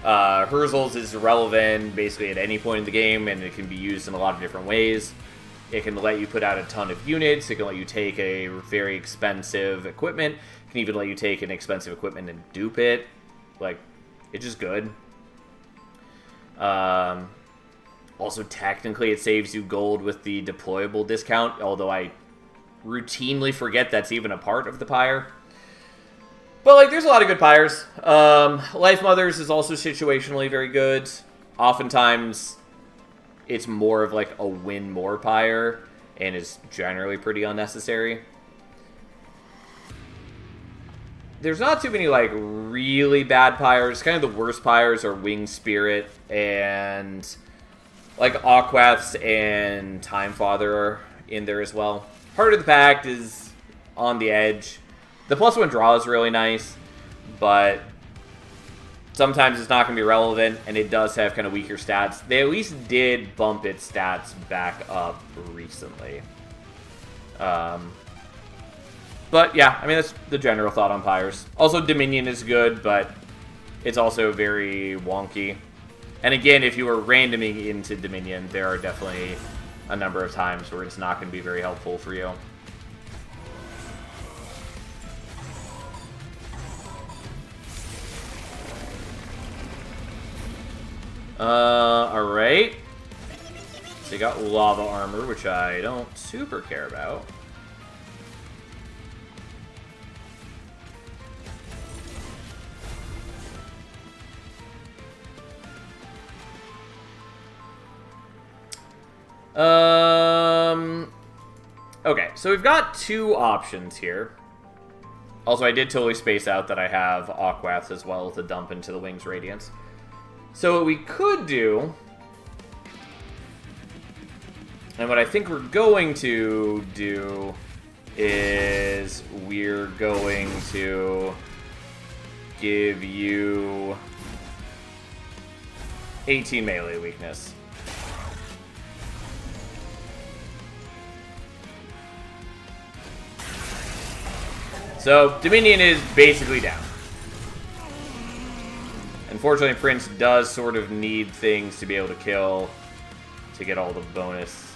S1: Herzl's is relevant basically at any point in the game, and it can be used in a lot of different ways. It can let you put out a ton of units. It can let you take a very expensive equipment. It can even let you take an expensive equipment and dupe it. Like, it's just good. Also, technically, it saves you gold with the deployable discount, although I routinely forget that's even a part of the Pyre. But, like, there's a lot of good Pyres. Life Mothers is also situationally very good. Oftentimes, it's more of, like, a win more Pyre, and is generally pretty unnecessary. There's not too many, like, really bad Pyres. Kind of the worst Pyres are Winged Spirit, and, like, Aquaths and Timefather are in there as well. Heart of the Pact is on the edge. The +1 draw is really nice, but sometimes it's not going to be relevant, and it does have kind of weaker stats. They at least did bump its stats back up recently. But yeah, I mean, that's the general thought on Pyres. Also, Dominion is good, but it's also very wonky. And again, if you are randoming into Dominion, there are definitely a number of times where it's not going to be very helpful for you. Alright. So you got Lava Armor, which I don't super care about. Okay, so we've got two options here. Also, I did totally space out that I have Aquaths as well to dump into the Wings Radiance. So what we could do, and what I think we're going to do, is we're going to give you 18 melee weakness. So, Dominion is basically down. Unfortunately, Prince does sort of need things to be able to kill to get all the bonus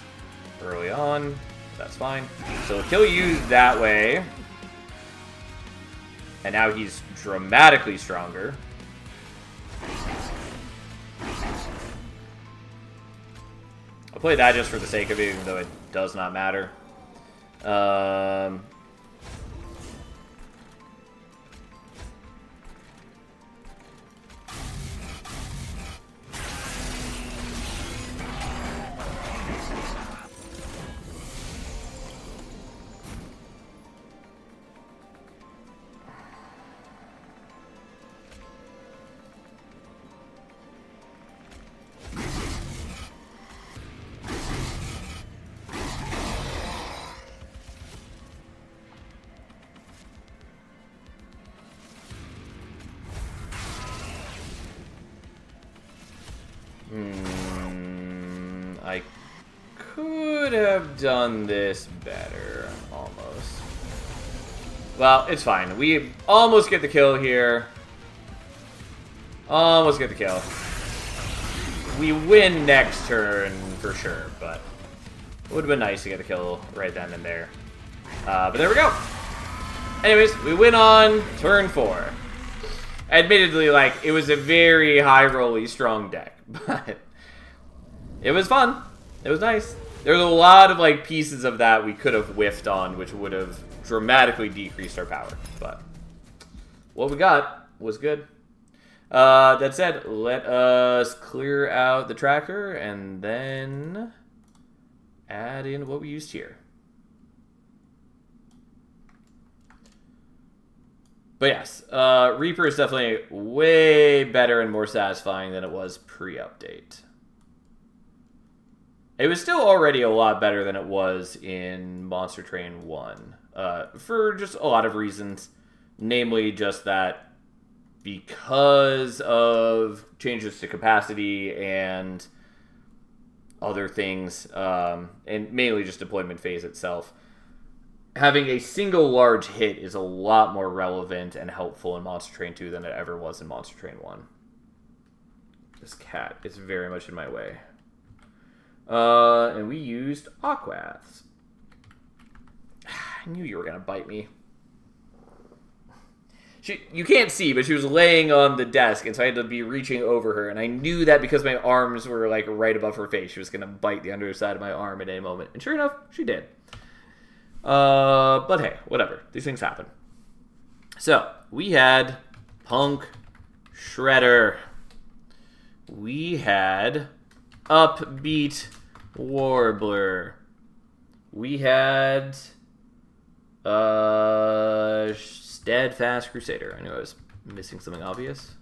S1: early on. That's fine. So he'll kill you that way. And now he's dramatically stronger. I'll play that just for the sake of it, even though it does not matter. I could have done this better, almost. Well, it's fine. We almost get the kill here. Almost get the kill. We win next turn for sure, but it would have been nice to get a kill right then and there. But there we go. Anyways, we win on turn 4. Admittedly, like, it was a very high-rolly, strong deck, but it was fun. It was nice. There was a lot of, like, pieces of that we could have whiffed on, which would have dramatically decreased our power, but what we got was good. That said, let us clear out the tracker and then add in what we used here. But yes, Reaper is definitely way better and more satisfying than it was pre-update. It was still already a lot better than it was in Monster Train 1, for just a lot of reasons. Namely, just that because of changes to capacity and other things, and mainly just deployment phase itself, having a single large hit is a lot more relevant and helpful in Monster Train 2 than it ever was in Monster Train 1. This cat is very much in my way. And we used Aquaths. I knew you were going to bite me. You can't see, but she was laying on the desk, and so I had to be reaching over her, and I knew that because my arms were like right above her face, she was going to bite the underside of my arm at any moment. And sure enough, she did. But hey, whatever. These things happen. So, we had Punk Shredder. We had Upbeat Warbler. We had Steadfast Crusader. I knew I was missing something obvious.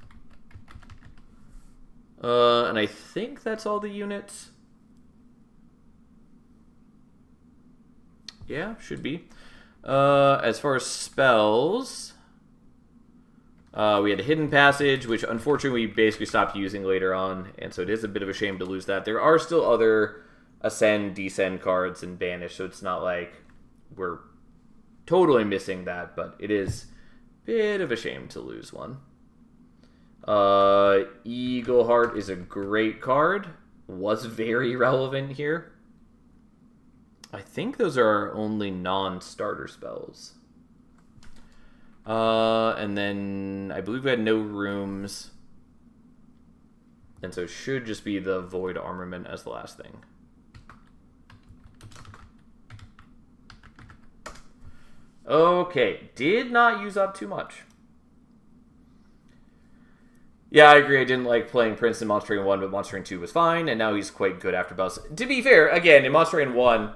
S1: And I think that's all the units. Yeah, should be. As far as spells, we had a Hidden Passage, which unfortunately we basically stopped using later on, and so it is a bit of a shame to lose that. There are still other Ascend, Descend cards and Banish, so it's not like we're totally missing that, but it is a bit of a shame to lose one. Eagleheart is a great card. Was very relevant here. I think those are our only non-starter spells. And then I believe we had no rooms. And so it should just be the Void Armament as the last thing. Okay, did not use up too much. Yeah, I agree. I didn't like playing Prince in Monster Train 1, but Monster Train 2 was fine, and now he's quite good after bells. To be fair, again, in Monster Train 1,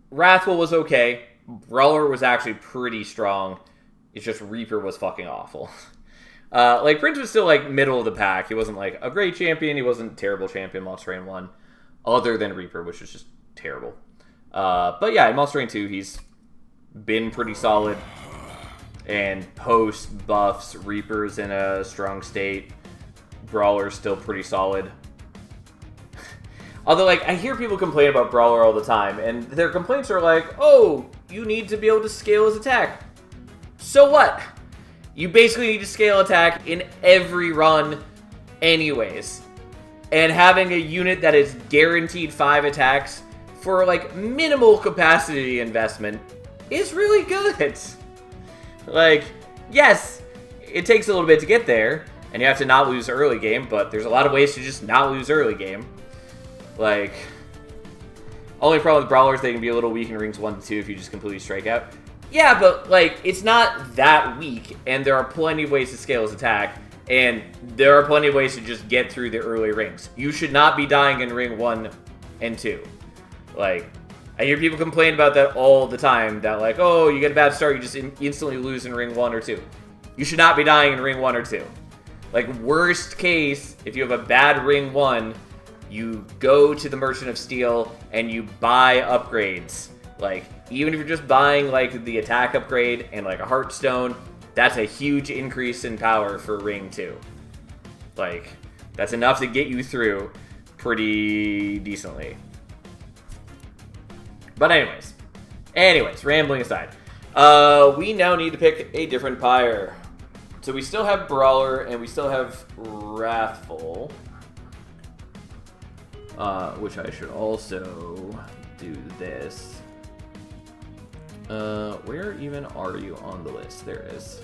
S1: Wrathful was okay. Brawler was actually pretty strong. It's just Reaper was fucking awful. Like, Prince was still, like, middle of the pack. He wasn't, like, a great champion. He wasn't a terrible champion in Monster Train 1. Other than Reaper, which was just terrible. But yeah, in Monster Rain 2, he's been pretty solid. And post buffs, Reaper's in a strong state. Brawler's still pretty solid. Although, like, I hear people complain about Brawler all the time, and their complaints are like, oh, you need to be able to scale his attack. So what? You basically need to scale attack in every run anyways. And having a unit that is guaranteed 5 attacks for, like, minimal capacity investment is really good. Like, yes, it takes a little bit to get there, and you have to not lose early game, but there's a lot of ways to just not lose early game. Like, only problem with Brawlers, they can be a little weak in rings 1 to 2 if you just completely strike out. Yeah, but, like, it's not that weak, and there are plenty of ways to scale his attack, and there are plenty of ways to just get through the early rings. You should not be dying in ring 1 and 2. Like, I hear people complain about that all the time, that, like, oh, you get a bad start, you just instantly lose in ring 1 or 2. You should not be dying in ring 1 or 2. Like, worst case, if you have a bad ring 1, you go to the Merchant of Steel and you buy upgrades. Like, even if you're just buying, like, the attack upgrade and, like, a Heartstone, that's a huge increase in power for ring 2. Like, that's enough to get you through pretty decently. But anyways, rambling aside. We now need to pick a different pyre. So we still have Brawler and we still have Wrathful. Which I should also do this. Where even are you on the list? There it is.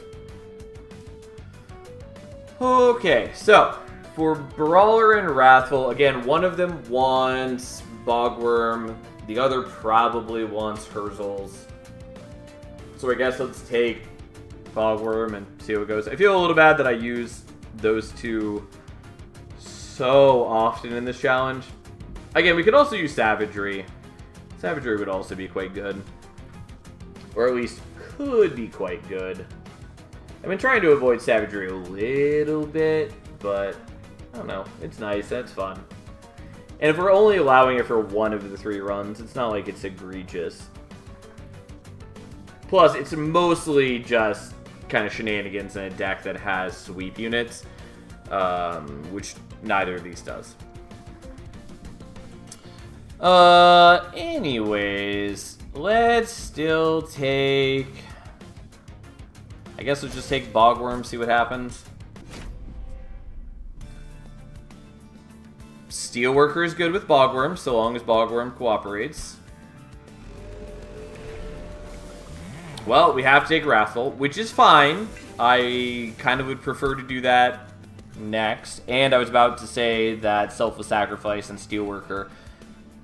S1: Okay, so for Brawler and Wrathful, again, one of them wants Bogworm, the other probably wants Herzls. So I guess let's take Bogworm and see how it goes. I feel a little bad that I use those two so often in this challenge. Again, we could also use Savagery. Savagery would also be quite good. Or at least could be quite good. I've been trying to avoid Savagery a little bit, but I don't know. It's nice. That's fun. And if we're only allowing it for one of the 3 runs, it's not like it's egregious. Plus, it's mostly just kind of shenanigans in a deck that has sweep units, which neither of these does. Anyways, let's still take... I guess let's just take Bogworm, see what happens. Steelworker is good with Bogworm, so long as Bogworm cooperates. Well, we have to take Wrathful, which is fine. I kind of would prefer to do that next. And I was about to say that Selfless Sacrifice and Steelworker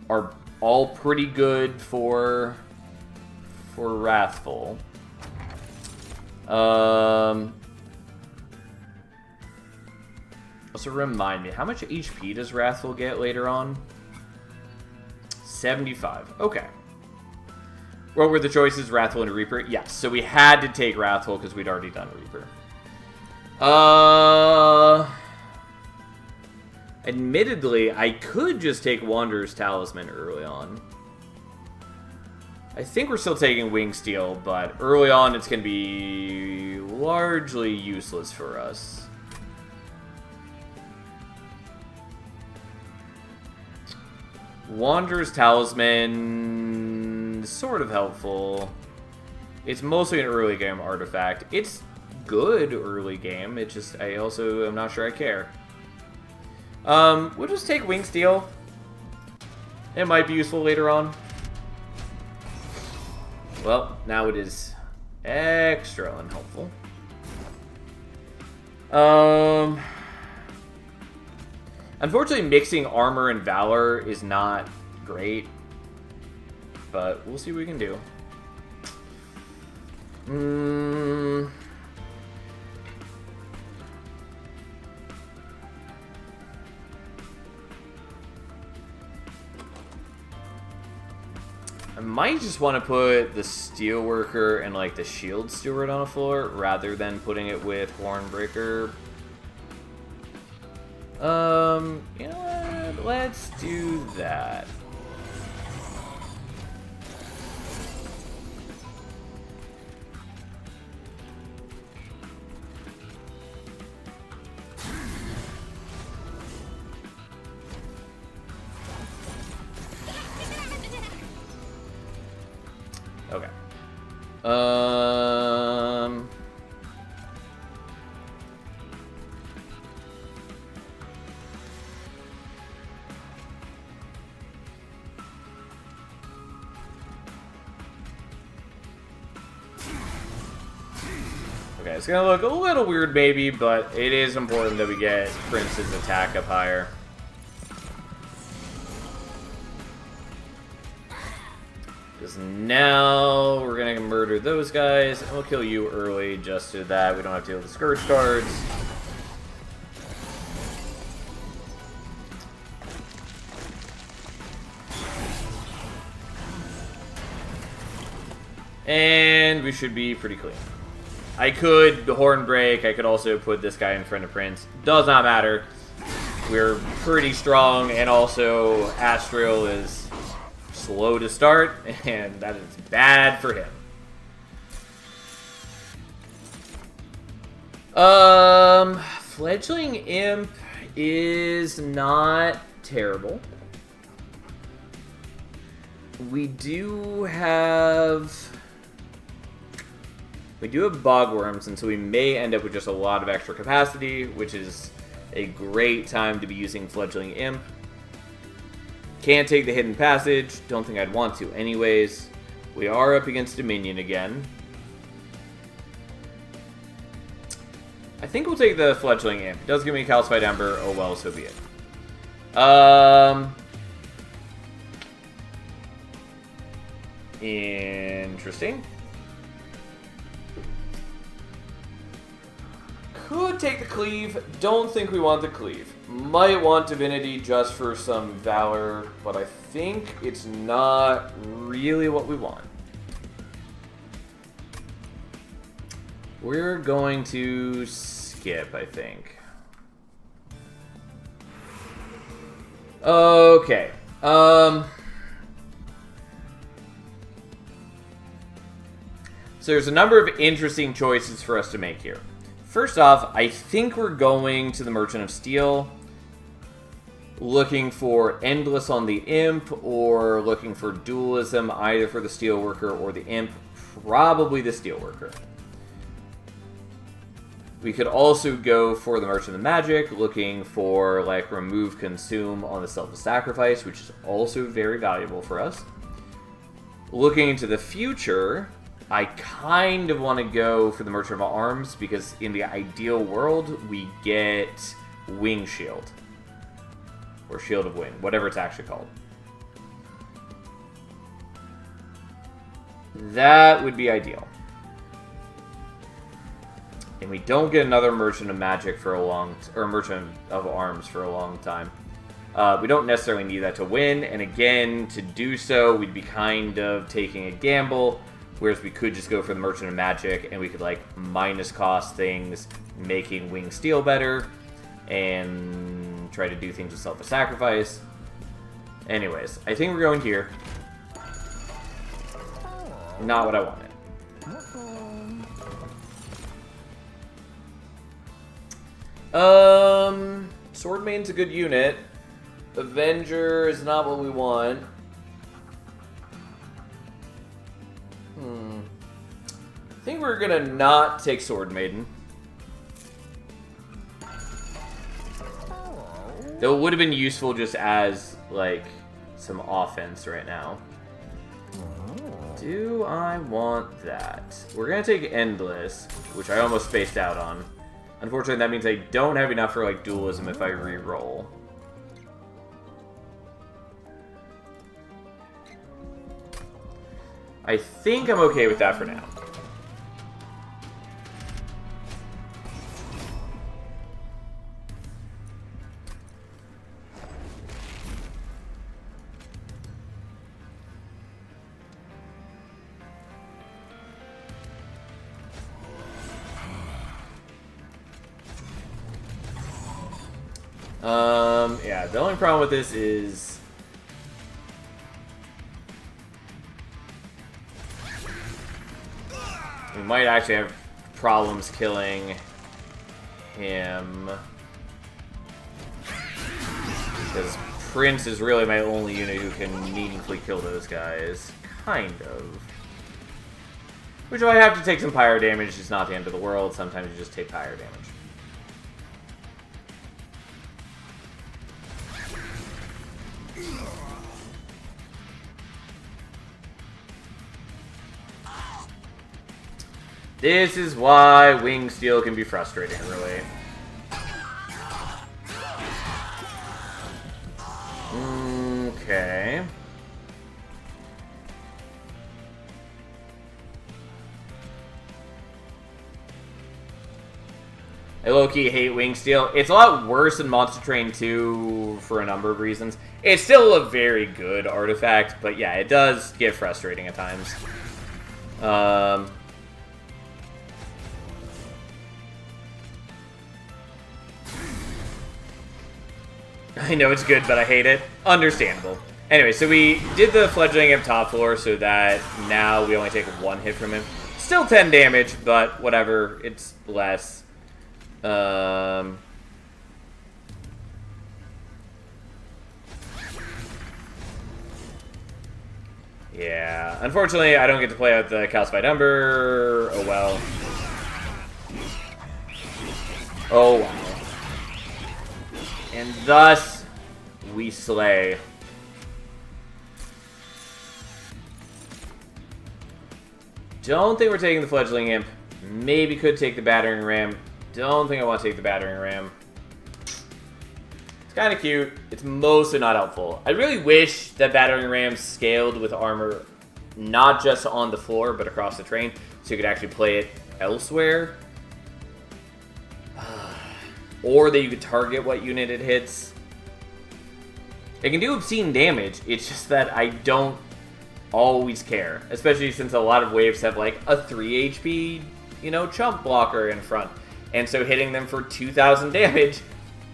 S1: are all pretty good for Wrathful. Also remind me, how much HP does Wrathful get later on? 75. Okay. What were the choices? Wrathful and Reaper? Yes, so we had to take Wrathful because we'd already done Reaper. Admittedly, I could just take Wanderer's Talisman early on. I think we're still taking Wing Steel, but early on it's going to be largely useless for us. Wanderer's Talisman, sort of helpful. It's mostly an early game artifact. It's good early game. It just, I also am not sure I care. We'll just take Wing Steel. It might be useful later on. Well, now it is extra unhelpful. Unfortunately, mixing Armor and Valor is not great, but we'll see what we can do. I might just want to put the Steelworker and like the Shield Steward on the floor rather than putting it with Hornbreaker. You know what? Let's do that. Okay. Okay, it's gonna look a little weird maybe, but it is important that we get Prince's attack up higher. Because now we're gonna murder those guys, and we'll kill you early just so that we don't have to deal with the Scourge Guards. And we should be pretty clean. I could Horn Break, I could also put this guy in front of Prince. Does not matter. We're pretty strong, and also Astral is slow to start, and that is bad for him. Fledgling Imp is not terrible. We do have Bogworms, and so we may end up with just a lot of extra capacity, which is a great time to be using Fledgling Imp. Can't take the Hidden Passage. Don't think I'd want to anyways. We are up against Dominion again. I think we'll take the Fledgling Imp. It does give me Calcified Ember. Oh well, so be it. Interesting. Could take the Cleave. Don't think we want the Cleave. Might want Divinity just for some Valor, but I think it's not really what we want. We're going to skip, I think. Okay. So there's a number of interesting choices for us to make here. First off, I think we're going to the Merchant of Steel, looking for Endless on the Imp, or looking for Dualism either for the Steelworker or the Imp, probably the Steelworker. We could also go for the Merchant of Magic, looking for like Remove Consume on the Selfless Sacrifice, which is also very valuable for us. Looking into the future, I kind of want to go for the Merchant of Arms, because in the ideal world, we get Wing Shield. Or Shield of Wing, whatever it's actually called. That would be ideal. And we don't get another Merchant of Magic for a long... or Merchant of Arms for a long time. We don't necessarily need that to win, and again, to do so, we'd be kind of taking a gamble. Whereas we could just go for the Merchant of Magic, and we could, like, minus cost things, making Wing Steel better, and try to do things with Selfless Sacrifice. Anyways, I think we're going here. Not what I wanted. Swordmane's a good unit. Avenger is not what we want. I think we're gonna not take Sword Maiden. Though it would have been useful just as, like, some offense right now. Do I want that? We're gonna take Endless, which I almost spaced out on. Unfortunately, that means I don't have enough for, like, Dualism if I re-roll. I think I'm okay with that for now. Yeah, the only problem with this is we might actually have problems killing him, because Prince is really my only unit who can meaningfully kill those guys. Kind of. Which, if I have to take some pyro damage, it's not the end of the world. Sometimes you just take pyro damage. This is why Wing Steel can be frustrating, really. Okay. I low-key hate Wing Steel. It's a lot worse than Monster Train 2 for a number of reasons. It's still a very good artifact, but yeah, it does get frustrating at times. I know it's good, but I hate it. Understandable. Anyway, so we did the Fledgling Imp top floor so that now we only take 1 hit from him. Still 10 damage, but whatever. It's less. Yeah. Unfortunately, I don't get to play out the calcified Ember. Oh, well. Oh, wow. And thus, we slay. Don't think we're taking the Fledgling Imp. Maybe could take the Battering Ram. Don't think I want to take the Battering Ram. It's kind of cute. It's mostly not helpful. I really wish that Battering Ram scaled with armor not just on the floor, but across the train, so you could actually play it elsewhere. Or that you could target what unit it hits. It can do obscene damage. It's just that I don't always care. Especially since a lot of waves have like a 3 HP, you know, chump blocker in front. And so hitting them for 2,000 damage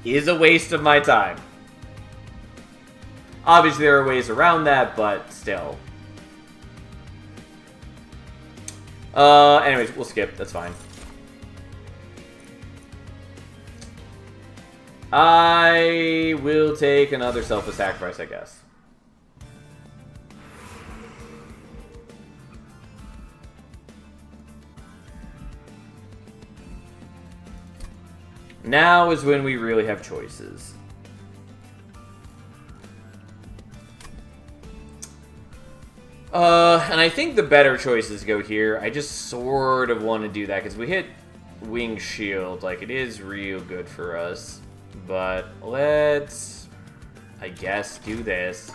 S1: is a waste of my time. Obviously there are ways around that, but still. Anyways, we'll skip. That's fine. I will take another selfless sacrifice, I guess. Now is when we really have choices. And I think the better choices go here. I just sort of want to do that because we hit Wing Shield. Like, it is real good for us. But let's, I guess, do this.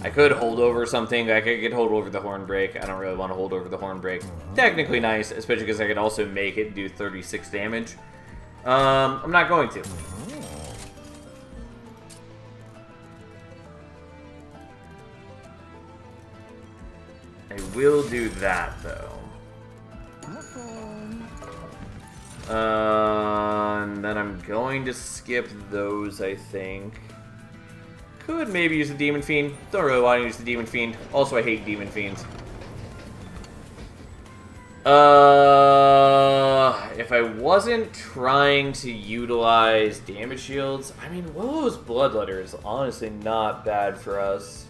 S1: I could hold over something. I could hold over the Horn Break. I don't really want to hold over the Horn Break. Technically nice, especially because I could also make it do 36 damage. I'm not going to. I will do that, though. And then I'm going to skip those, I think. Could maybe use the Demon Fiend. Don't really want to use the Demon Fiend. Also, I hate Demon Fiends. If I wasn't trying to utilize damage shields, I mean, Woe's Bloodletter is honestly not bad for us.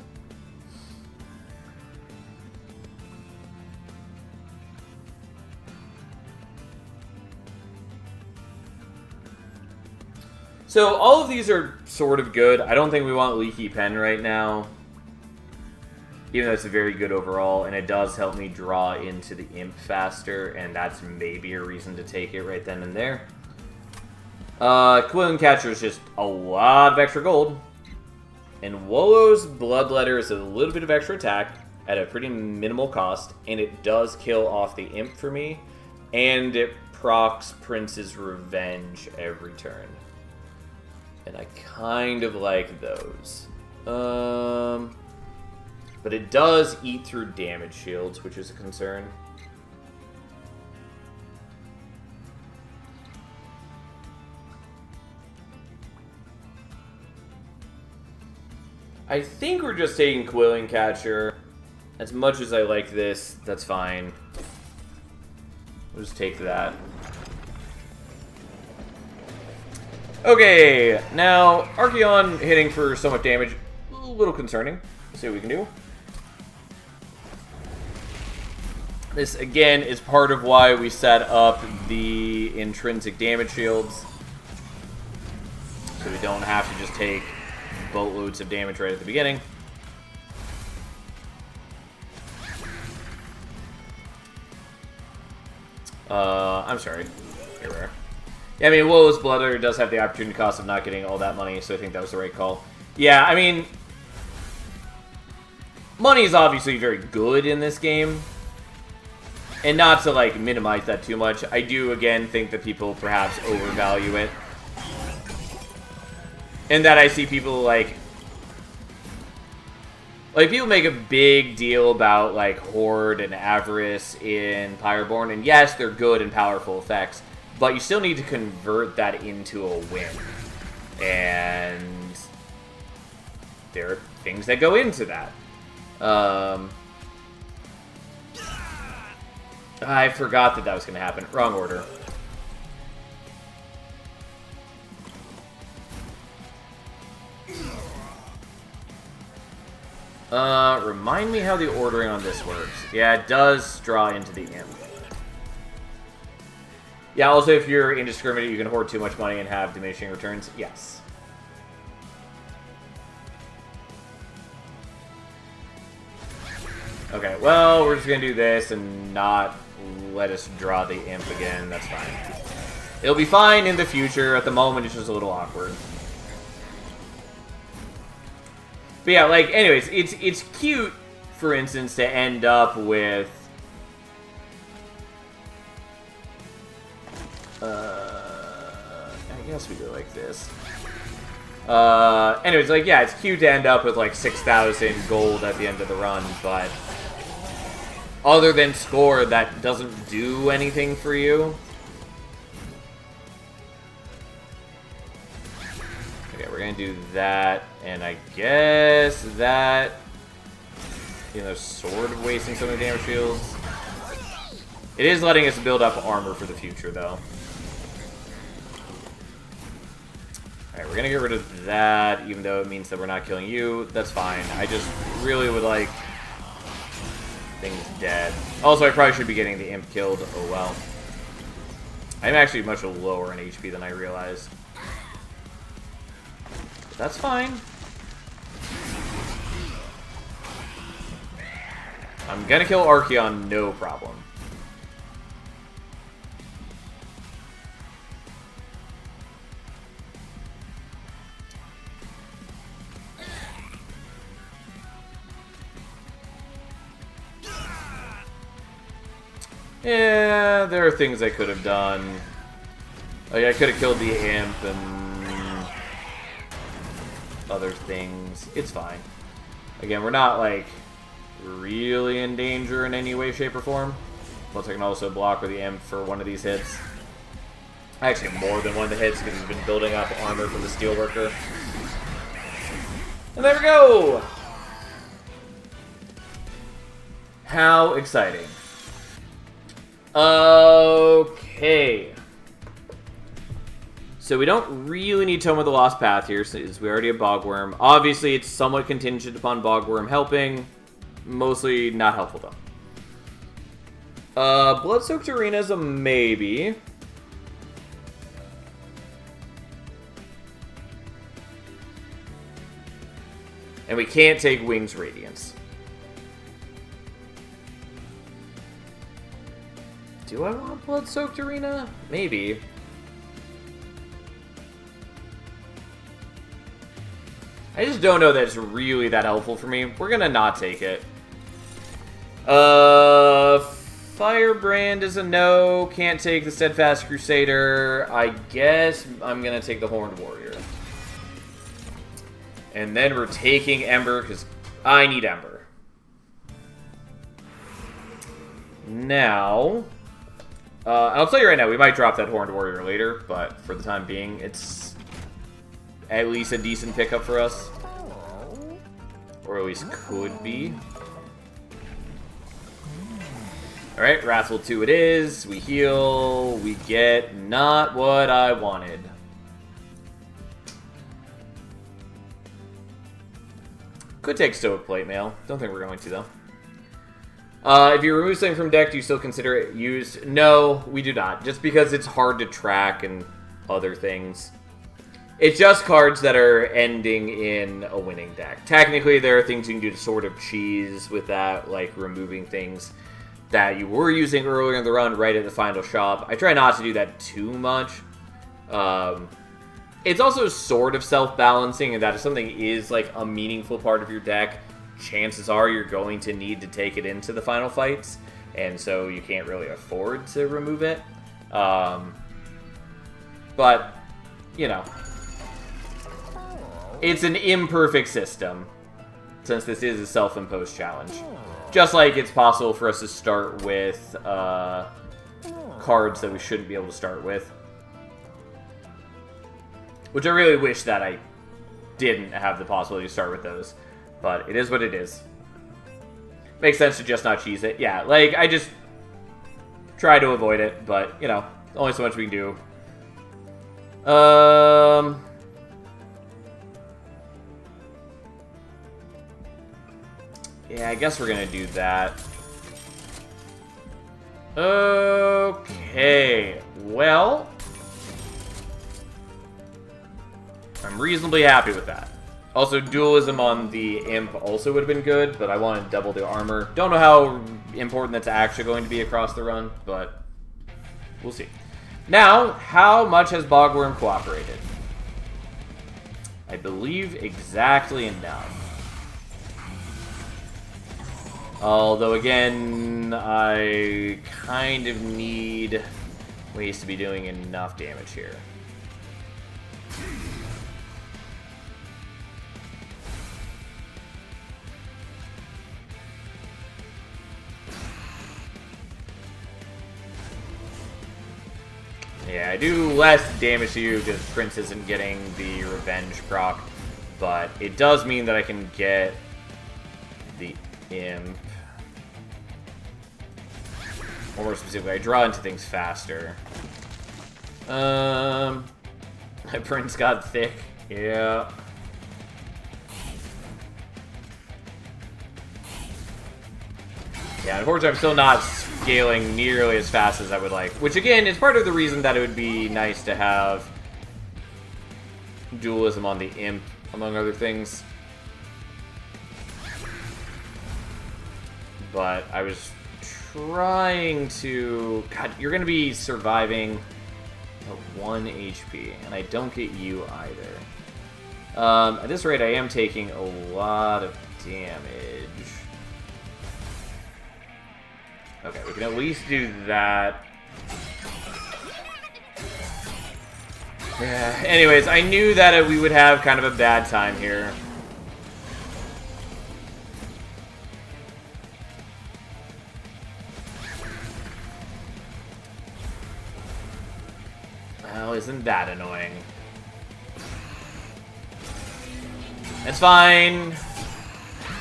S1: So all of these are sort of good. I don't think we want Leaky Pen right now. Even though it's a very good overall, and it does help me draw into the Imp faster, and that's maybe a reason to take it right then and there. Quilling Catcher is just a lot of extra gold. And Woe's Bloodletter is a little bit of extra attack at a pretty minimal cost, and it does kill off the Imp for me, and it procs Prince's Revenge every turn. And I kind of like those. But it does eat through damage shields, which is a concern. I think we're just taking Quilling Catcher. As much as I like this, that's fine. We'll just take that. Okay, now Archeon hitting for so much damage, a little concerning. Let's see what we can do. This, again, is part of why we set up the intrinsic damage shields. So we don't have to just take boatloads of damage right at the beginning. I'm sorry. Here we are. Yeah, I mean, Wolos Bloodletter does have the opportunity cost of not getting all that money, so I think that was the right call. Yeah, I mean, money is obviously very good in this game. And not to, like, minimize that too much, I do, again, think that people perhaps overvalue it. And that I see people, like, people make a big deal about, like, Horde and Avarice in Pyreborn, and yes, they're good and powerful effects, but you still need to convert that into a win. And there are things that go into that. I forgot that was going to happen. Wrong order. Remind me how the ordering on this works. Yeah, it does draw into the imp. Yeah, also if you're indiscriminate, you can hoard too much money and have diminishing returns. Yes. Okay, well, we're just gonna do this and not let us draw the imp again. That's fine. It'll be fine in the future. At the moment, it's just a little awkward. But yeah, like, anyways, it's cute, for instance, to end up with... I guess we do it like this. Anyways, like, yeah, it's cute to end up with, like, 6,000 gold at the end of the run, but... other than score, that doesn't do anything for you. Okay, we're gonna do that, and I guess that, you know, sort of wasting some of the damage shields. It is letting us build up armor for the future, though. Alright, we're gonna get rid of that, even though it means that we're not killing you. That's fine. I just really would like things dead. Also, I probably should be getting the imp killed. Oh well. I'm actually much lower in HP than I realized. But that's fine. I'm gonna kill Archeon, no problem. Yeah, there are things I could have done. Like, I could have killed the imp and other things. It's fine. Again, we're not, like, really in danger in any way, shape, or form. Plus, I can also block with the imp for one of these hits. Actually, more than one of the hits because he's been building up armor from the Steelworker. And there we go! How exciting. Okay. So we don't really need Tome of the Lost Path here, since we already have Bogworm. Obviously, it's somewhat contingent upon Bogworm helping. Mostly not helpful, though. Blood-Soaked Arena is a maybe. And we can't take Wings Radiance. Do I want Blood-Soaked Arena? Maybe. I just don't know that it's really that helpful for me. We're gonna not take it. Firebrand is a no. Can't take the Steadfast Crusader. I guess I'm gonna take the Horned Warrior. And then we're taking Ember, because I need Ember. Now... I'll tell you right now, we might drop that Horned Warrior later, but for the time being, it's at least a decent pickup for us. Or at least could be. Alright, Wrathful 2 it is. We heal. We get not what I wanted. Could take Stoic Plate Mail. Don't think we're going to, though. If you remove something from deck, do you still consider it used? No, we do not. Just because it's hard to track and other things. It's just cards that are ending in a winning deck. Technically, there are things you can do to sort of cheese with that, like removing things that you were using earlier in the run right at the final shop. I try not to do that too much. It's also sort of self-balancing, and that if something is like a meaningful part of your deck, chances are you're going to need to take it into the final fights, and so you can't really afford to remove it. But, you know, it's an imperfect system, since this is a self-imposed challenge. Just like it's possible for us to start with cards that we shouldn't be able to start with. Which I really wish that I didn't have the possibility to start with those. But it is what it is. Makes sense to just not cheese it. Yeah, like, I just try to avoid it, but, you know, only so much we can do. Yeah, I guess we're gonna do that. Okay, well, I'm reasonably happy with that. Also, dualism on the Imp also would have been good, but I wanted to double the armor. Don't know how important that's actually going to be across the run, but we'll see. Now, how much has Bogworm cooperated? I believe exactly enough. Although, again, I kind of need ways to be doing enough damage here. Yeah, I do less damage to you because Prince isn't getting the Revenge proc, but it does mean that I can get the Imp. Or more specifically, I draw into things faster. My Prince got thick. Yeah. Yeah, unfortunately, I'm still not scaling nearly as fast as I would like. Which, again, is part of the reason that it would be nice to have dualism on the Imp, among other things. But I was trying to... God, you're going to be surviving at 1 HP, and I don't get you either. At this rate, I am taking a lot of damage. Okay, we can at least do that. Yeah, anyways, I knew that we would have kind of a bad time here. Well, isn't that annoying? It's fine.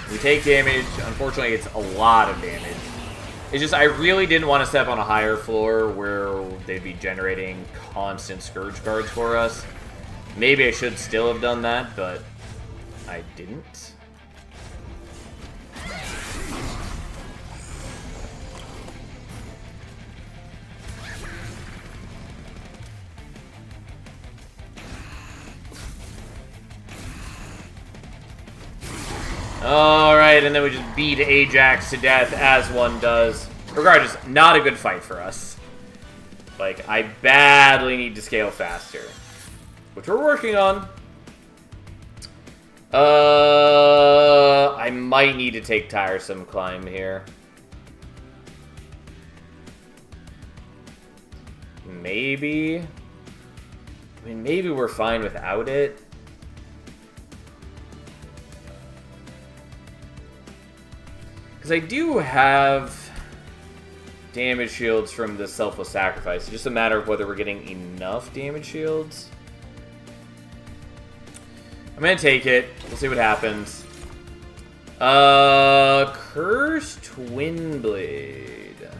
S1: We take damage. Unfortunately, it's a lot of damage. It's just, I really didn't want to step on a higher floor where they'd be generating constant Scourge cards for us. Maybe I should still have done that, but I didn't. Alright, and then we just beat Ajax to death, as one does. Regardless, not a good fight for us. Like, I badly need to scale faster. Which we're working on. I might need to take Tiresome Climb here. Maybe. I mean, maybe we're fine without it. Because I do have damage shields from the Selfless Sacrifice. It's just a matter of whether we're getting enough damage shields. I'm going to take it. We'll see what happens. Cursed Twinblade.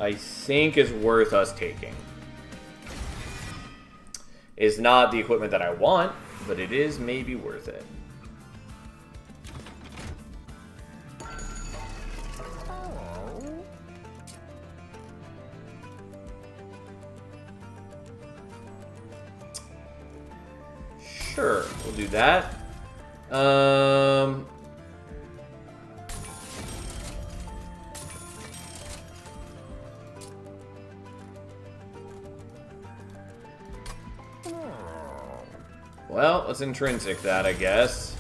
S1: I think is worth us taking. It's not the equipment that I want, but it is maybe worth it. Sure, we'll do that. Well, let's intrinsic that, I guess.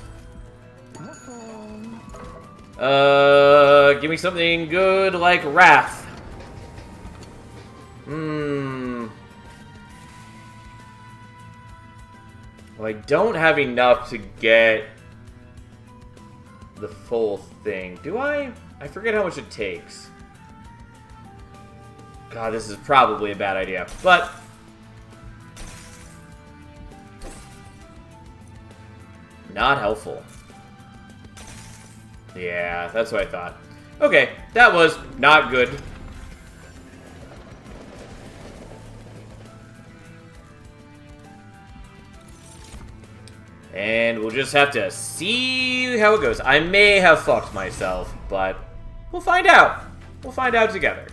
S1: Give me something good like Wrath. Well, I don't have enough to get the full thing. Do I? I forget how much it takes. God, this is probably a bad idea, but... not helpful. Yeah, that's what I thought. Okay, that was not good. And we'll just have to see how it goes. I may have fucked myself, but we'll find out. We'll find out together.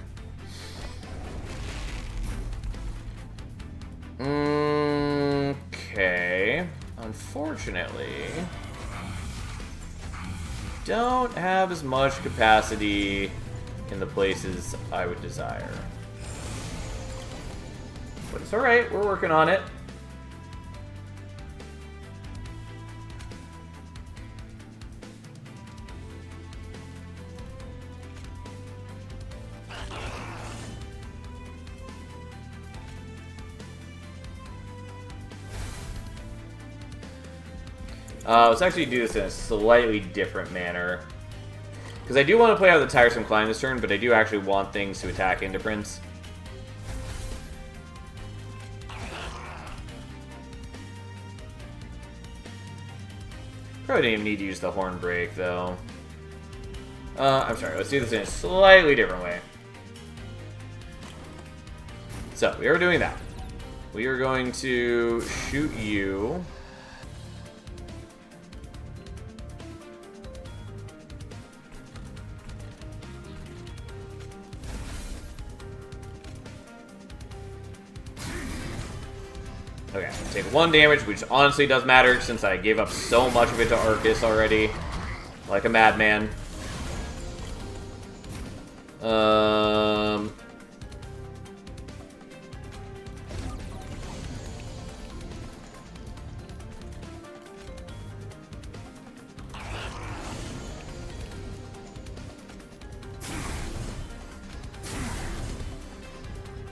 S1: Okay. Unfortunately, don't have as much capacity in the places I would desire. But it's alright, we're working on it. Let's actually do this in a slightly different manner. Because I do want to play out the Tiresome Climb this turn, but I do actually want things to attack into Prince. Probably didn't even need to use the Horn Break, though. I'm sorry, let's do this in a slightly different way. So, we are doing that. We are going to shoot you. Okay, take 1 damage, which honestly does matter since I gave up so much of it to Arcus already. Like a madman.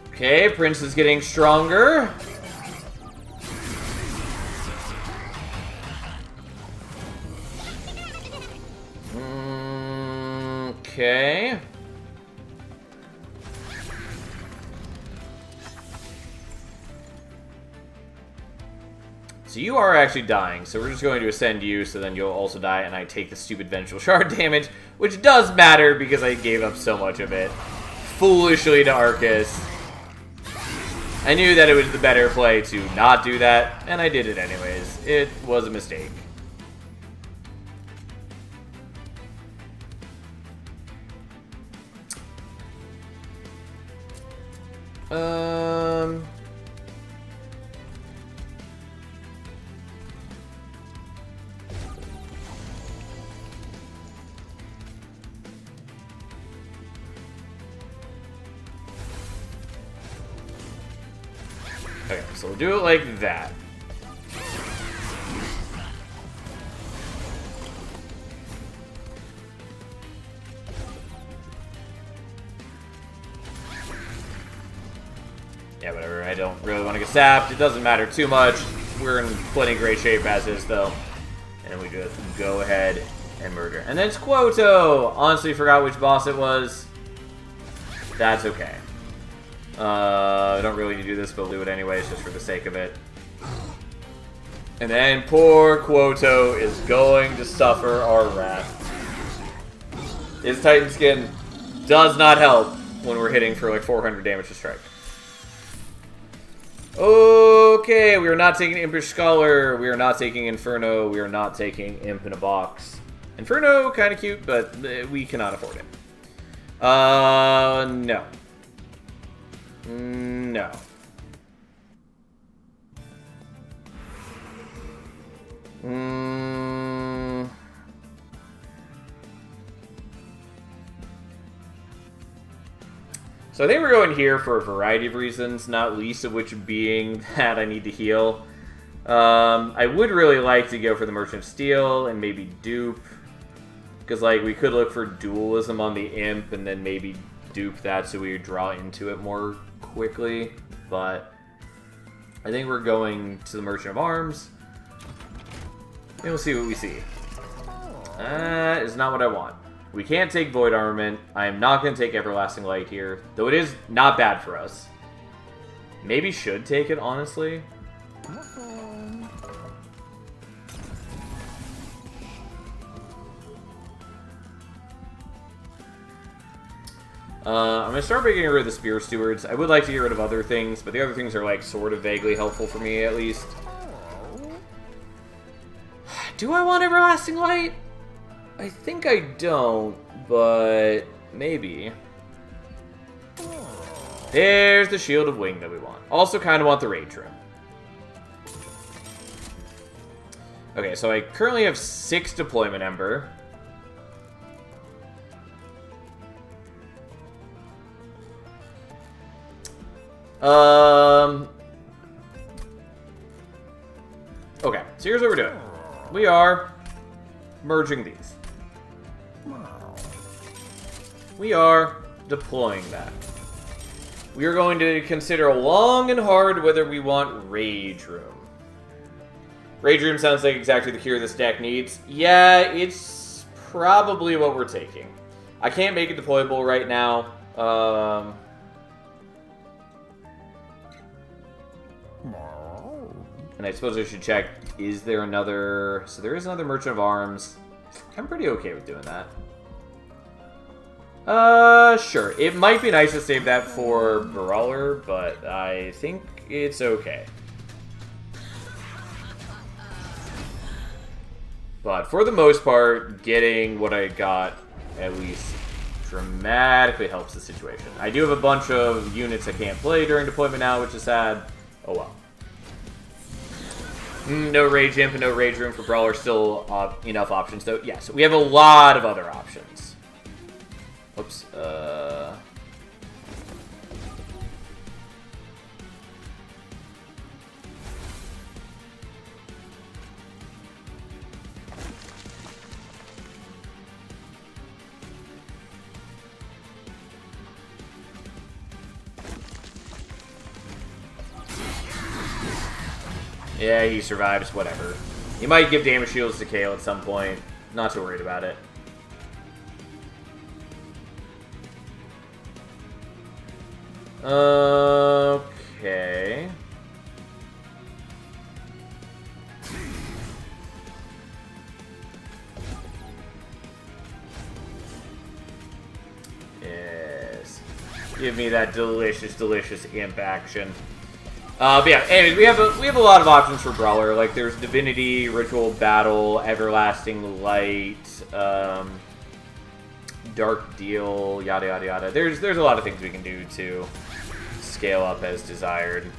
S1: Okay, Prince is getting stronger. Okay. So you are actually dying, so we're just going to ascend you, so then you'll also die, and I take the stupid Vengeful Shard damage, which does matter because I gave up so much of it. Foolishly to Arcus. I knew that it was the better play to not do that, and I did it anyways. It was a mistake. Okay, so we'll do it like that. Yeah, whatever. I don't really want to get sapped. It doesn't matter too much. We're in plenty great shape as is, though. And we just go ahead and murder. And then it's Quoto! Honestly, forgot which boss it was. That's okay. I don't really need to do this, but we'll do it anyways, just for the sake of it. And then poor Quoto is going to suffer our wrath. His Titan skin does not help when we're hitting for like 400 damage to strike. Okay, we are not taking Impish Scholar. We are not taking Inferno. We are not taking Imp in a Box. Inferno, kind of cute, but we cannot afford it. No. No. So I think we're going here for a variety of reasons, not least of which being that I need to heal. I would really like to go for the Merchant of Steel and maybe dupe. Because, like, we could look for dualism on the Imp and then maybe dupe that so we draw into it more quickly. But I think we're going to the Merchant of Arms. And we'll see what we see. That is not what I want. We can't take Void Armament. I am not going to take Everlasting Light here. Though it is not bad for us. Maybe should take it, honestly. I'm going to start by getting rid of the Spear Stewards. I would like to get rid of other things, but the other things are, like, sort of vaguely helpful for me, at least. Do I want Everlasting Light? I think I don't, but maybe. There's the Shield of Wing that we want. Also kind of want the Rage Room. Okay, so I currently have 6 Deployment Ember. Okay, so here's what we're doing. We are merging these. We are deploying that. We are going to consider long and hard whether we want Rage Room. Rage Room sounds like exactly the cure this deck needs. Yeah, it's probably what we're taking. I can't make it deployable right now. And I suppose I should check, is there another... So there is another Merchant of Arms. I'm pretty okay with doing that. Sure. It might be nice to save that for Brawler, but I think it's okay. But for the most part, getting what I got at least dramatically helps the situation. I do have a bunch of units I can't play during deployment now, which is sad. Oh well. No Rage Imp and no Rage Room for Brawler. Still enough options, though. Yeah, so we have a lot of other options. Oops. Yeah, he survives, whatever. He might give damage shields to Kayle at some point. Not too worried about it. Okay. Yes. Give me that delicious, delicious imp action. But yeah, anyways, we have a lot of options for Brawler. Like, there's Divinity, Ritual Battle, Everlasting Light, Dark Deal, yada yada yada. There's a lot of things we can do to scale up as desired.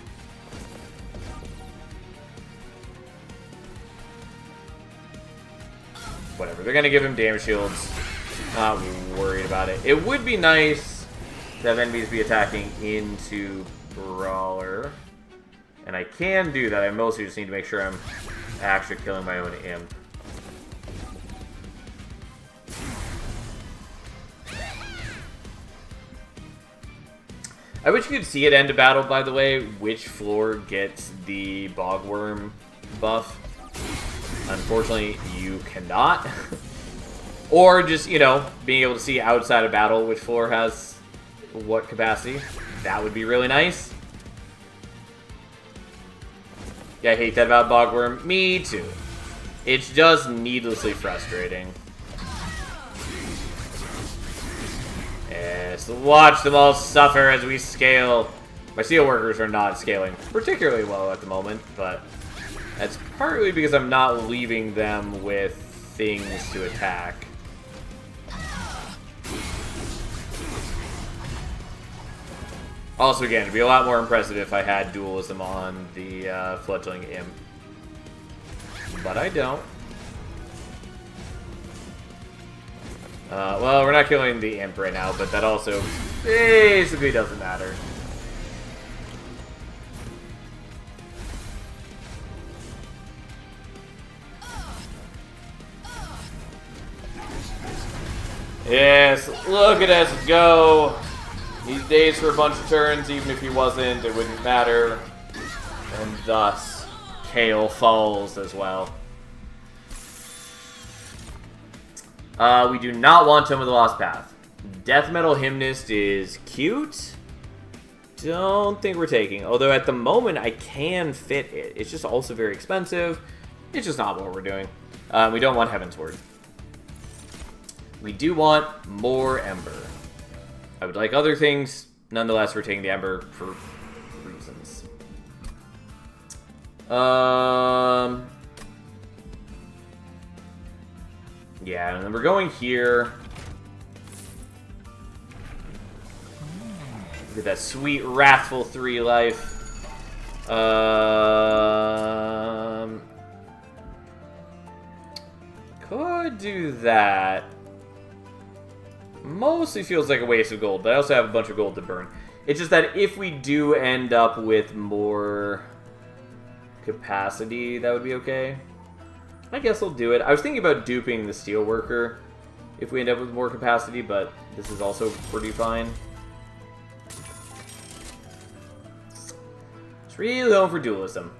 S1: Whatever, they're gonna give him damage shields. Not worried about it. It would be nice to have enemies be attacking into Brawler. And I can do that. I mostly just need to make sure I'm actually killing my own imp. I wish you could see at end of battle, by the way, which floor gets the Bogworm buff. Unfortunately, you cannot. Or just, you know, being able to see outside of battle which floor has what capacity. That would be really nice. Yeah, I hate that about Bogworm. Me too. It's just needlessly frustrating. And Yes, watch them all suffer as we scale. My steel workers are not scaling particularly well at the moment, but that's partly because I'm not leaving them with things to attack. Also, again, it'd be a lot more impressive if I had dualism on the fledgling imp. But I don't. Well, we're not killing the imp right now, but that also basically doesn't matter. Yes, look at us go. These days for a bunch of turns, even if he wasn't, it wouldn't matter. And thus, Kale falls as well. We do not want Tome of the Lost Path. Death Metal Hymnist is cute. Don't think we're taking. Although at the moment, I can fit it. It's just also very expensive. It's just not what we're doing. We don't want Heavensward. We do want more Ember. I would like other things. Nonetheless, we're taking the Ember for reasons. Yeah, and then we're going here. Look at that sweet Wrathful 3 life. Could do that. Mostly feels like a waste of gold, but I also have a bunch of gold to burn. It's just that if we do end up with more capacity, that would be okay. I guess I'll do it. I was thinking about duping the Steelworker if we end up with more capacity, but this is also pretty fine. Just really going for dualism.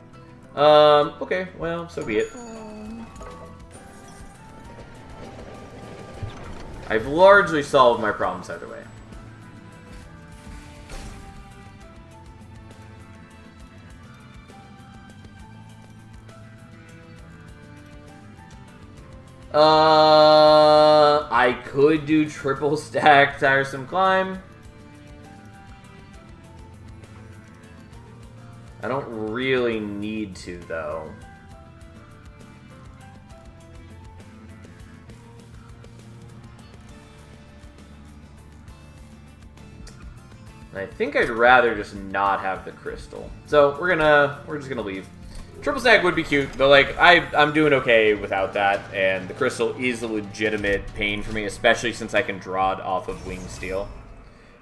S1: Okay, well, so be it. I've largely solved my problems either way. I could do triple stack Tiresome Climb. I don't really need to, though. I think I'd rather just not have the crystal. So we're just gonna leave. Triple stack would be cute, but like I'm doing okay without that, and the crystal is a legitimate pain for me, especially since I can draw it off of Winged Steel.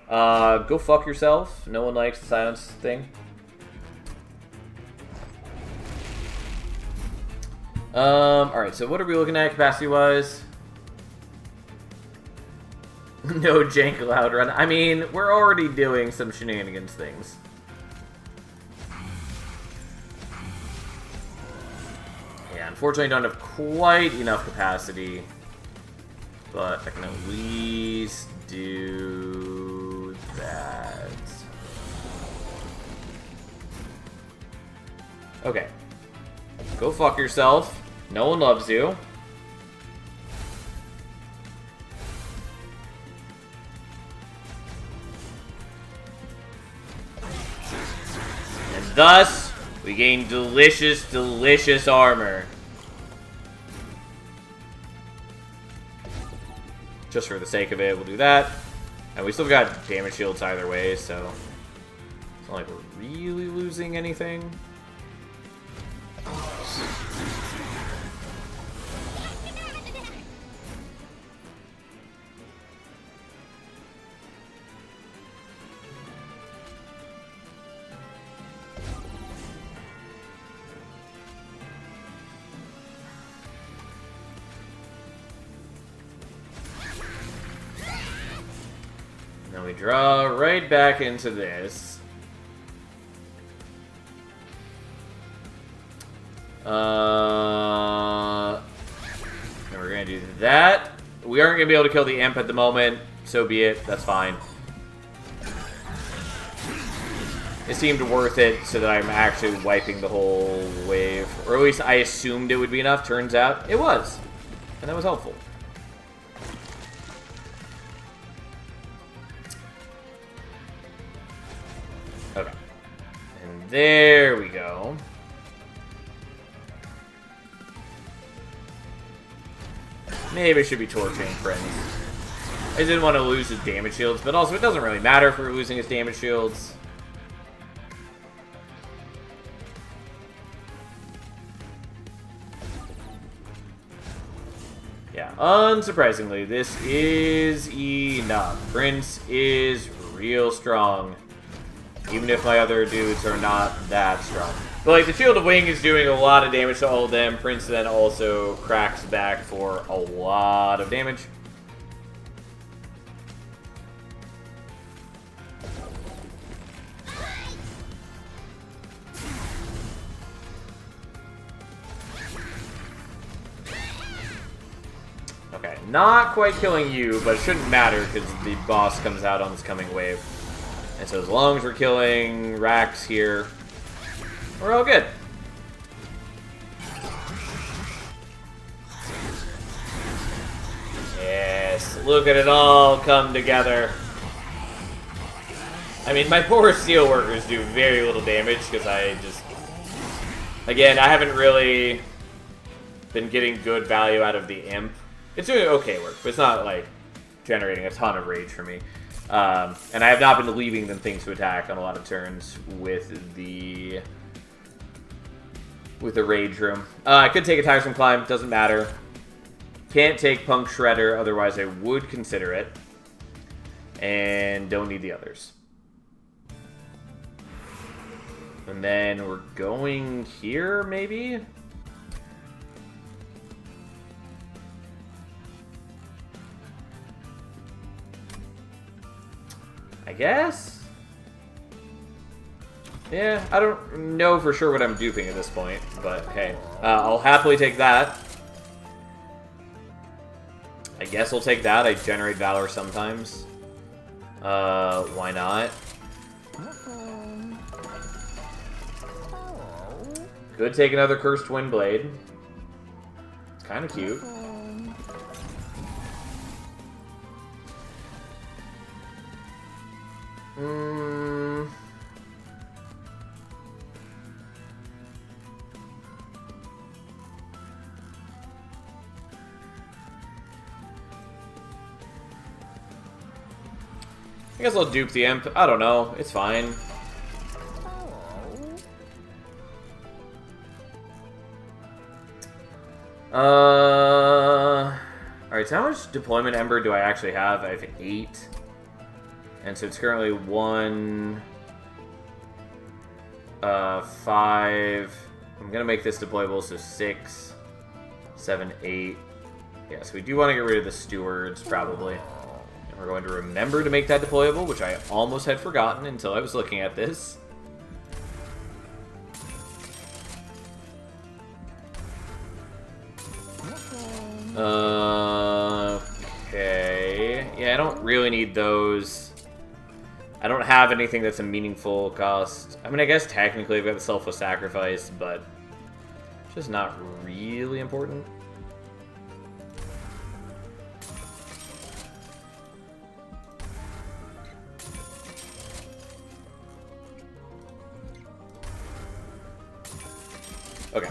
S1: Go fuck yourself. No one likes the silence thing. Alright, so what are we looking at capacity-wise? No jank allowed run. I mean, we're already doing some shenanigans things. Yeah, unfortunately I don't have quite enough capacity. But I can at least do that. Okay. Go fuck yourself. No one loves you. And thus, we gain delicious, delicious armor. Just for the sake of it, we'll do that. And we still got damage shields either way, so it's not like we're really losing anything. Now we draw right back into this. And we're gonna do that. We aren't gonna be able to kill the imp at the moment. So be it. That's fine. It seemed worth it so that I'm actually wiping the whole wave. Or at least I assumed it would be enough. Turns out it was. And that was helpful. There we go. Maybe it should be torching Prince. I just didn't want to lose his damage shields, but also it doesn't really matter if we're losing his damage shields. Yeah, unsurprisingly, this is enough. Prince is real strong. Even if my other dudes are not that strong. But like, the Shield of Wing is doing a lot of damage to all of them. Prince then also cracks back for a lot of damage. Okay, not quite killing you, but it shouldn't matter because the boss comes out on this coming wave. And so as long as we're killing Rax here, we're all good. Yes, look at it all come together. I mean, my poor Steelworkers do very little damage because I just... Again, I haven't really been getting good value out of the Imp. It's doing okay work, but it's not, like, generating a ton of rage for me. And I have not been leaving them things to attack on a lot of turns with the Rage Room. I could take a Tiresome Climb, doesn't matter. Can't take Punk Shredder, otherwise I would consider it. And don't need the others. And then we're going here, maybe? I guess? Yeah, I don't know for sure what I'm duping at this point, but hey. I'll happily take that. I guess I'll take that. I generate Valor sometimes. Why not? Could take another Cursed Windblade. It's kind of cute. I guess I'll dupe the Imp. I don't know. It's fine. Alright, so how much Deployment Ember do I actually have? I have 8. And so it's currently 1, 5. I'm gonna make this deployable, so 6, 7, 8. Yeah, so we do want to get rid of the Stewards, probably. And we're going to remember to make that deployable, which I almost had forgotten until I was looking at this. Okay. Yeah, I don't really need those. I don't have anything that's a meaningful cost. I mean, I guess technically I've got the Selfless Sacrifice, but it's just not really important. Okay.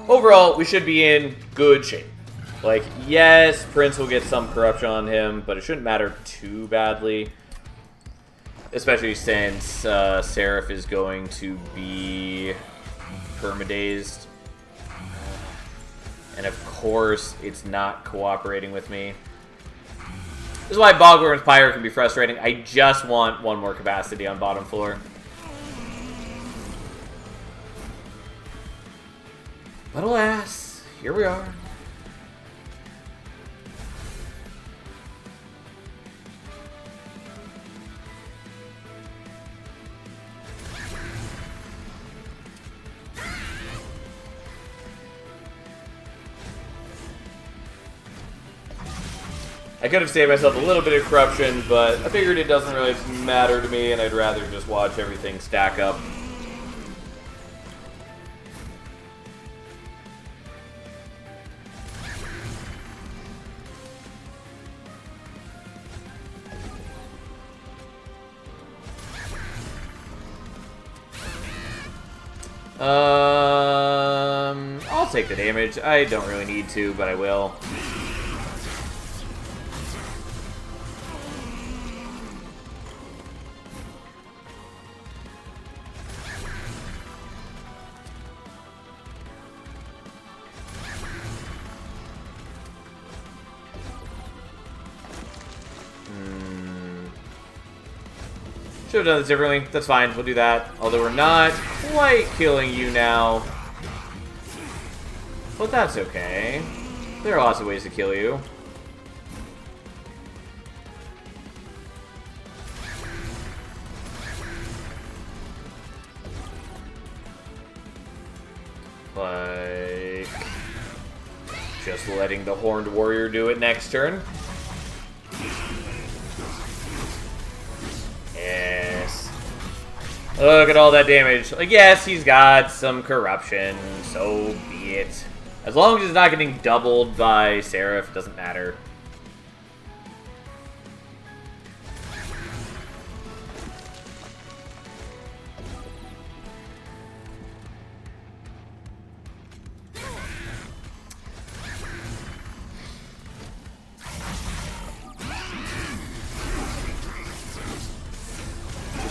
S1: Overall, we should be in good shape. Like, yes, Prince will get some corruption on him, but it shouldn't matter too badly. Especially since Seraph is going to be permadazed. And of course, it's not cooperating with me. This is why Bogworm's Pyre can be frustrating. I just want one more capacity on bottom floor. But alas, here we are. I could have saved myself a little bit of corruption, but I figured it doesn't really matter to me, and I'd rather just watch everything stack up. I'll take the damage. I don't really need to, but I will. Should have done this differently. That's fine. We'll do that. Although we're not quite killing you now. But that's okay. There are lots of ways to kill you. Like... just letting the Horned Warrior do it next turn. Yes. Look at all that damage. Like, yes, he's got some corruption. So be it. As long as it's not getting doubled by Seraph, it doesn't matter.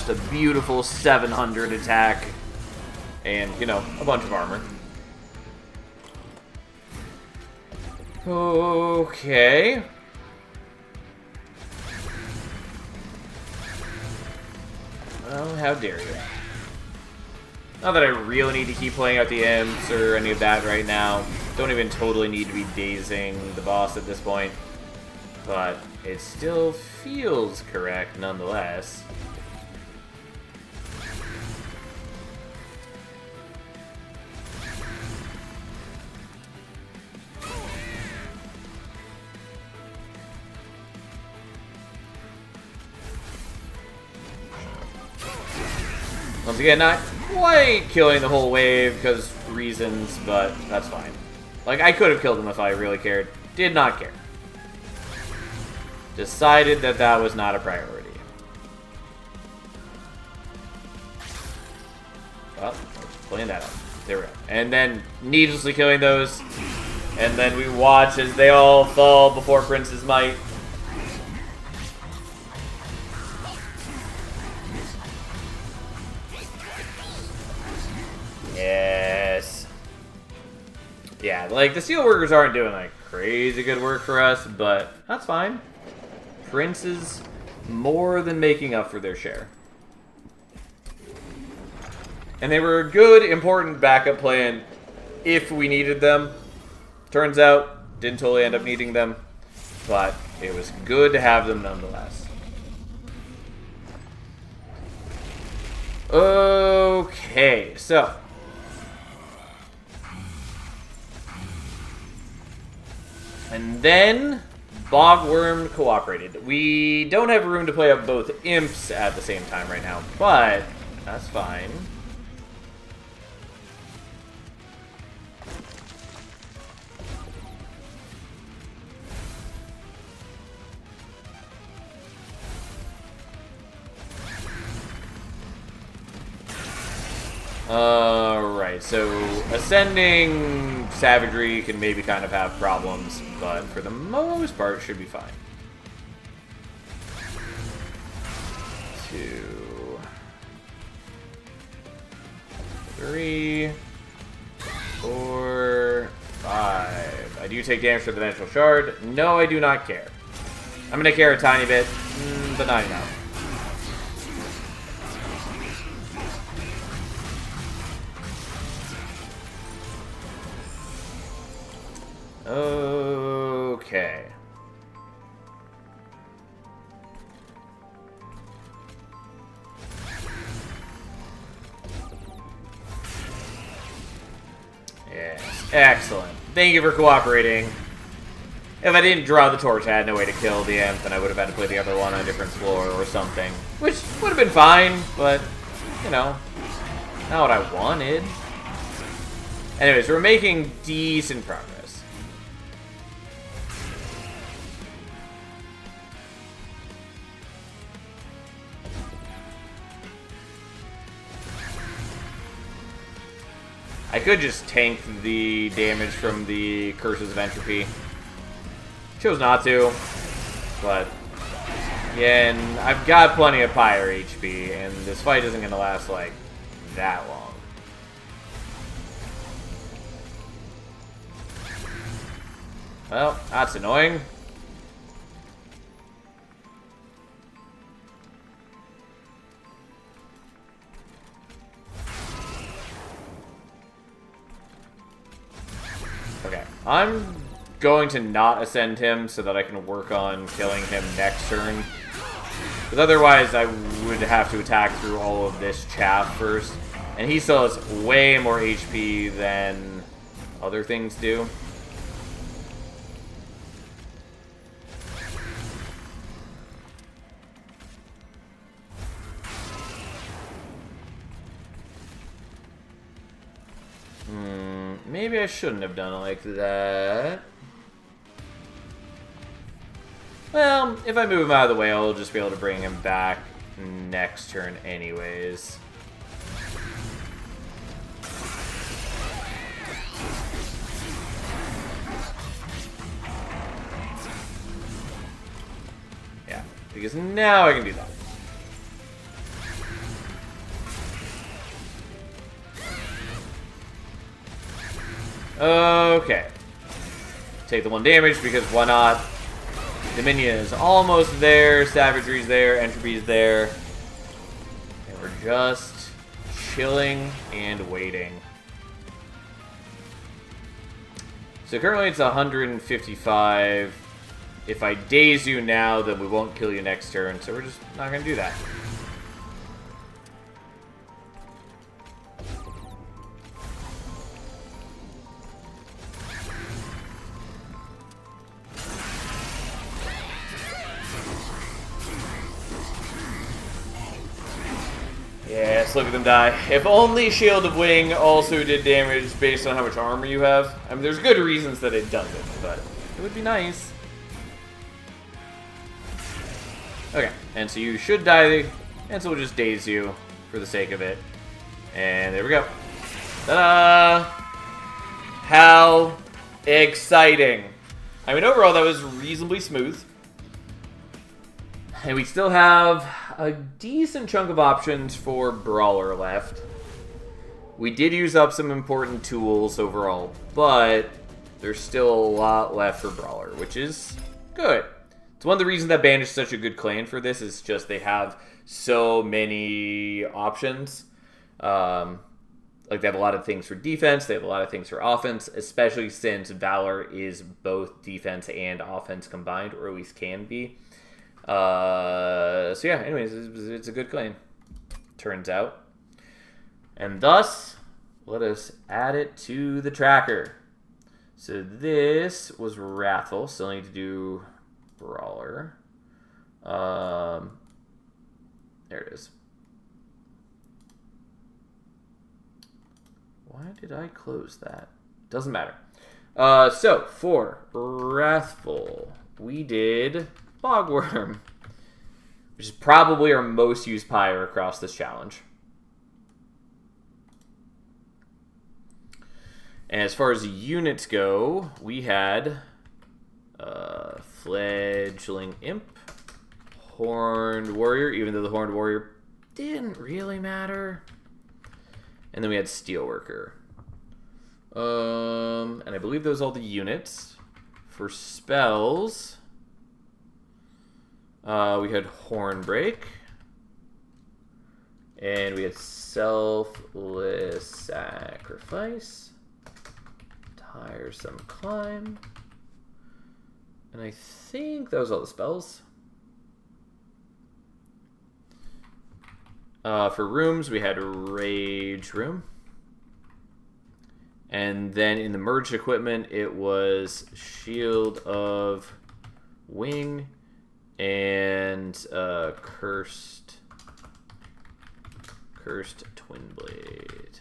S1: A beautiful 700 attack and, you know, a bunch of armor. Okay. Well, how dare you. Not that I really need to keep playing out the imps or any of that right now. Don't even totally need to be dazing the boss at this point. But it still feels correct nonetheless. Once again, not quite killing the whole wave because reasons, but that's fine. Like, I could have killed him if I really cared. Did not care. Decided that that was not a priority. Well, playing that up. There we go. And then needlessly killing those. And then we watch as they all fall before Prince's might. Yes. Yeah, like, the Steelworkers aren't doing, like, crazy good work for us, but that's fine. Prince is more than making up for their share. And they were a good, important backup plan if we needed them. Turns out, didn't totally end up needing them, but it was good to have them nonetheless. Okay, so... and then, Bogworm cooperated. We don't have room to play up both imps at the same time right now, but that's fine. Alright, so ascending savagery can maybe kind of have problems, but for the most part, should be fine. 2, 3, 4, 5. I do take damage for the Vengeful Shard. No, I do not care. I'm gonna care a tiny bit, but not enough. Okay. Yes, excellent. Thank you for cooperating. If I didn't draw the torch, I had no way to kill the imp, then I would have had to play the other one on a different floor or something. Which would have been fine, but, you know, not what I wanted. Anyways, we're making decent progress. I could just tank the damage from the Curses of Entropy. Chose not to, but again, I've got plenty of Pyre HP, and this fight isn't going to last, like, that long. Well, that's annoying. Okay, I'm going to not ascend him so that I can work on killing him next turn. Because otherwise I would have to attack through all of this chaff first. And he still has way more HP than other things do. Maybe I shouldn't have done it like that. Well, if I move him out of the way, I'll just be able to bring him back next turn anyways. Yeah, because now I can do that. Okay. Take the 1 damage because why not? Dominion is almost there, Savagery's there, Entropy's there. And we're just chilling and waiting. So currently it's 155. If I daze you now, then we won't kill you next turn, so we're just not going to do that. Yes, look at them die. If only Shield of Wing also did damage based on how much armor you have. I mean, there's good reasons that it doesn't, but it would be nice. Okay, and so you should die, and so we'll just daze you for the sake of it. And there we go. Ta-da! How exciting. I mean, overall, that was reasonably smooth. And we still have a decent chunk of options for Brawler left. We did use up some important tools overall, but there's still a lot left for Brawler, which is good. It's one of the reasons that Band is such a good clan for this, is just they have so many options. Like, they have a lot of things for defense, they have a lot of things for offense, especially since Valor is both defense and offense combined, or at least can be. So yeah, anyways, it's a good clan, turns out. And thus, let us add it to the tracker. So this was Wrathful, still need to do Brawler. There it is. Why did I close that? Doesn't matter. So, for Wrathful, we did Bogworm, which is probably our most used pyre across this challenge. And as far as units go, we had Fledgling Imp, Horned Warrior, even though the Horned Warrior didn't really matter. And then we had Steelworker. And I believe those are all the units. For spells, we had Hornbreak. And we had Selfless Sacrifice. Tiresome Climb. And I think that was all the spells. For rooms, we had Rage Room. And then in the merged equipment, it was Shield of Wing and Cursed Twin Blade.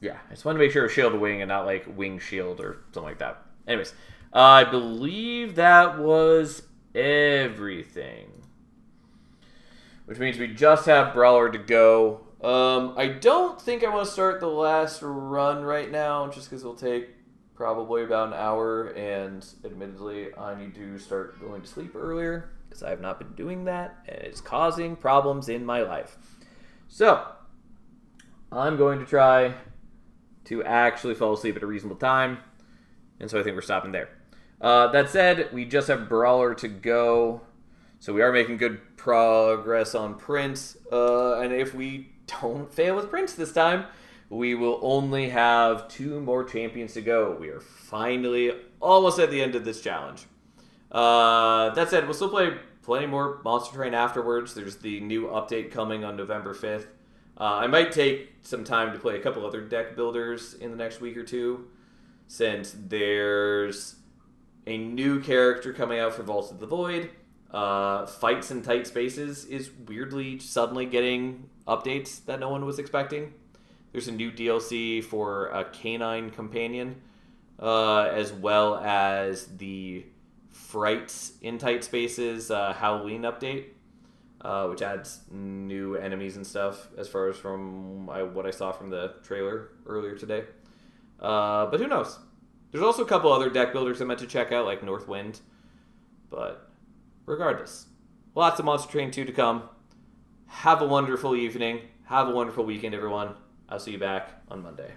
S1: Yeah, I just wanted to make sure it was Shield of Wing and not like Wing Shield or something like that. Anyways, I believe that was everything. Which means we just have Brawler to go. I don't think I want to start the last run right now, just because it'll take probably about an hour, and admittedly, I need to start going to sleep earlier, because I have not been doing that, and it's causing problems in my life. So, I'm going to try to actually fall asleep at a reasonable time, and so I think we're stopping there. That said, we just have Brawler to go, so we are making good progress on Prince, and if we don't fail with Prince this time, we will only have 2 more champions to go. We are finally almost at the end of this challenge. That said, we'll still play plenty more Monster Train afterwards. There's the new update coming on November 5th. I might take some time to play a couple other deck builders in the next week or two, since there's a new character coming out for Vault of the Void. Fights in Tight Spaces is weirdly suddenly getting updates that no one was expecting. There's a new DLC for a canine companion, as well as the Frights in Tight Spaces Halloween update, which adds new enemies and stuff as far as from what I saw from the trailer earlier today. But who knows? There's also a couple other deck builders I meant to check out, like Northwind. But regardless, lots of Monster Train 2 to come. Have a wonderful evening. Have a wonderful weekend, everyone. I'll see you back on Monday.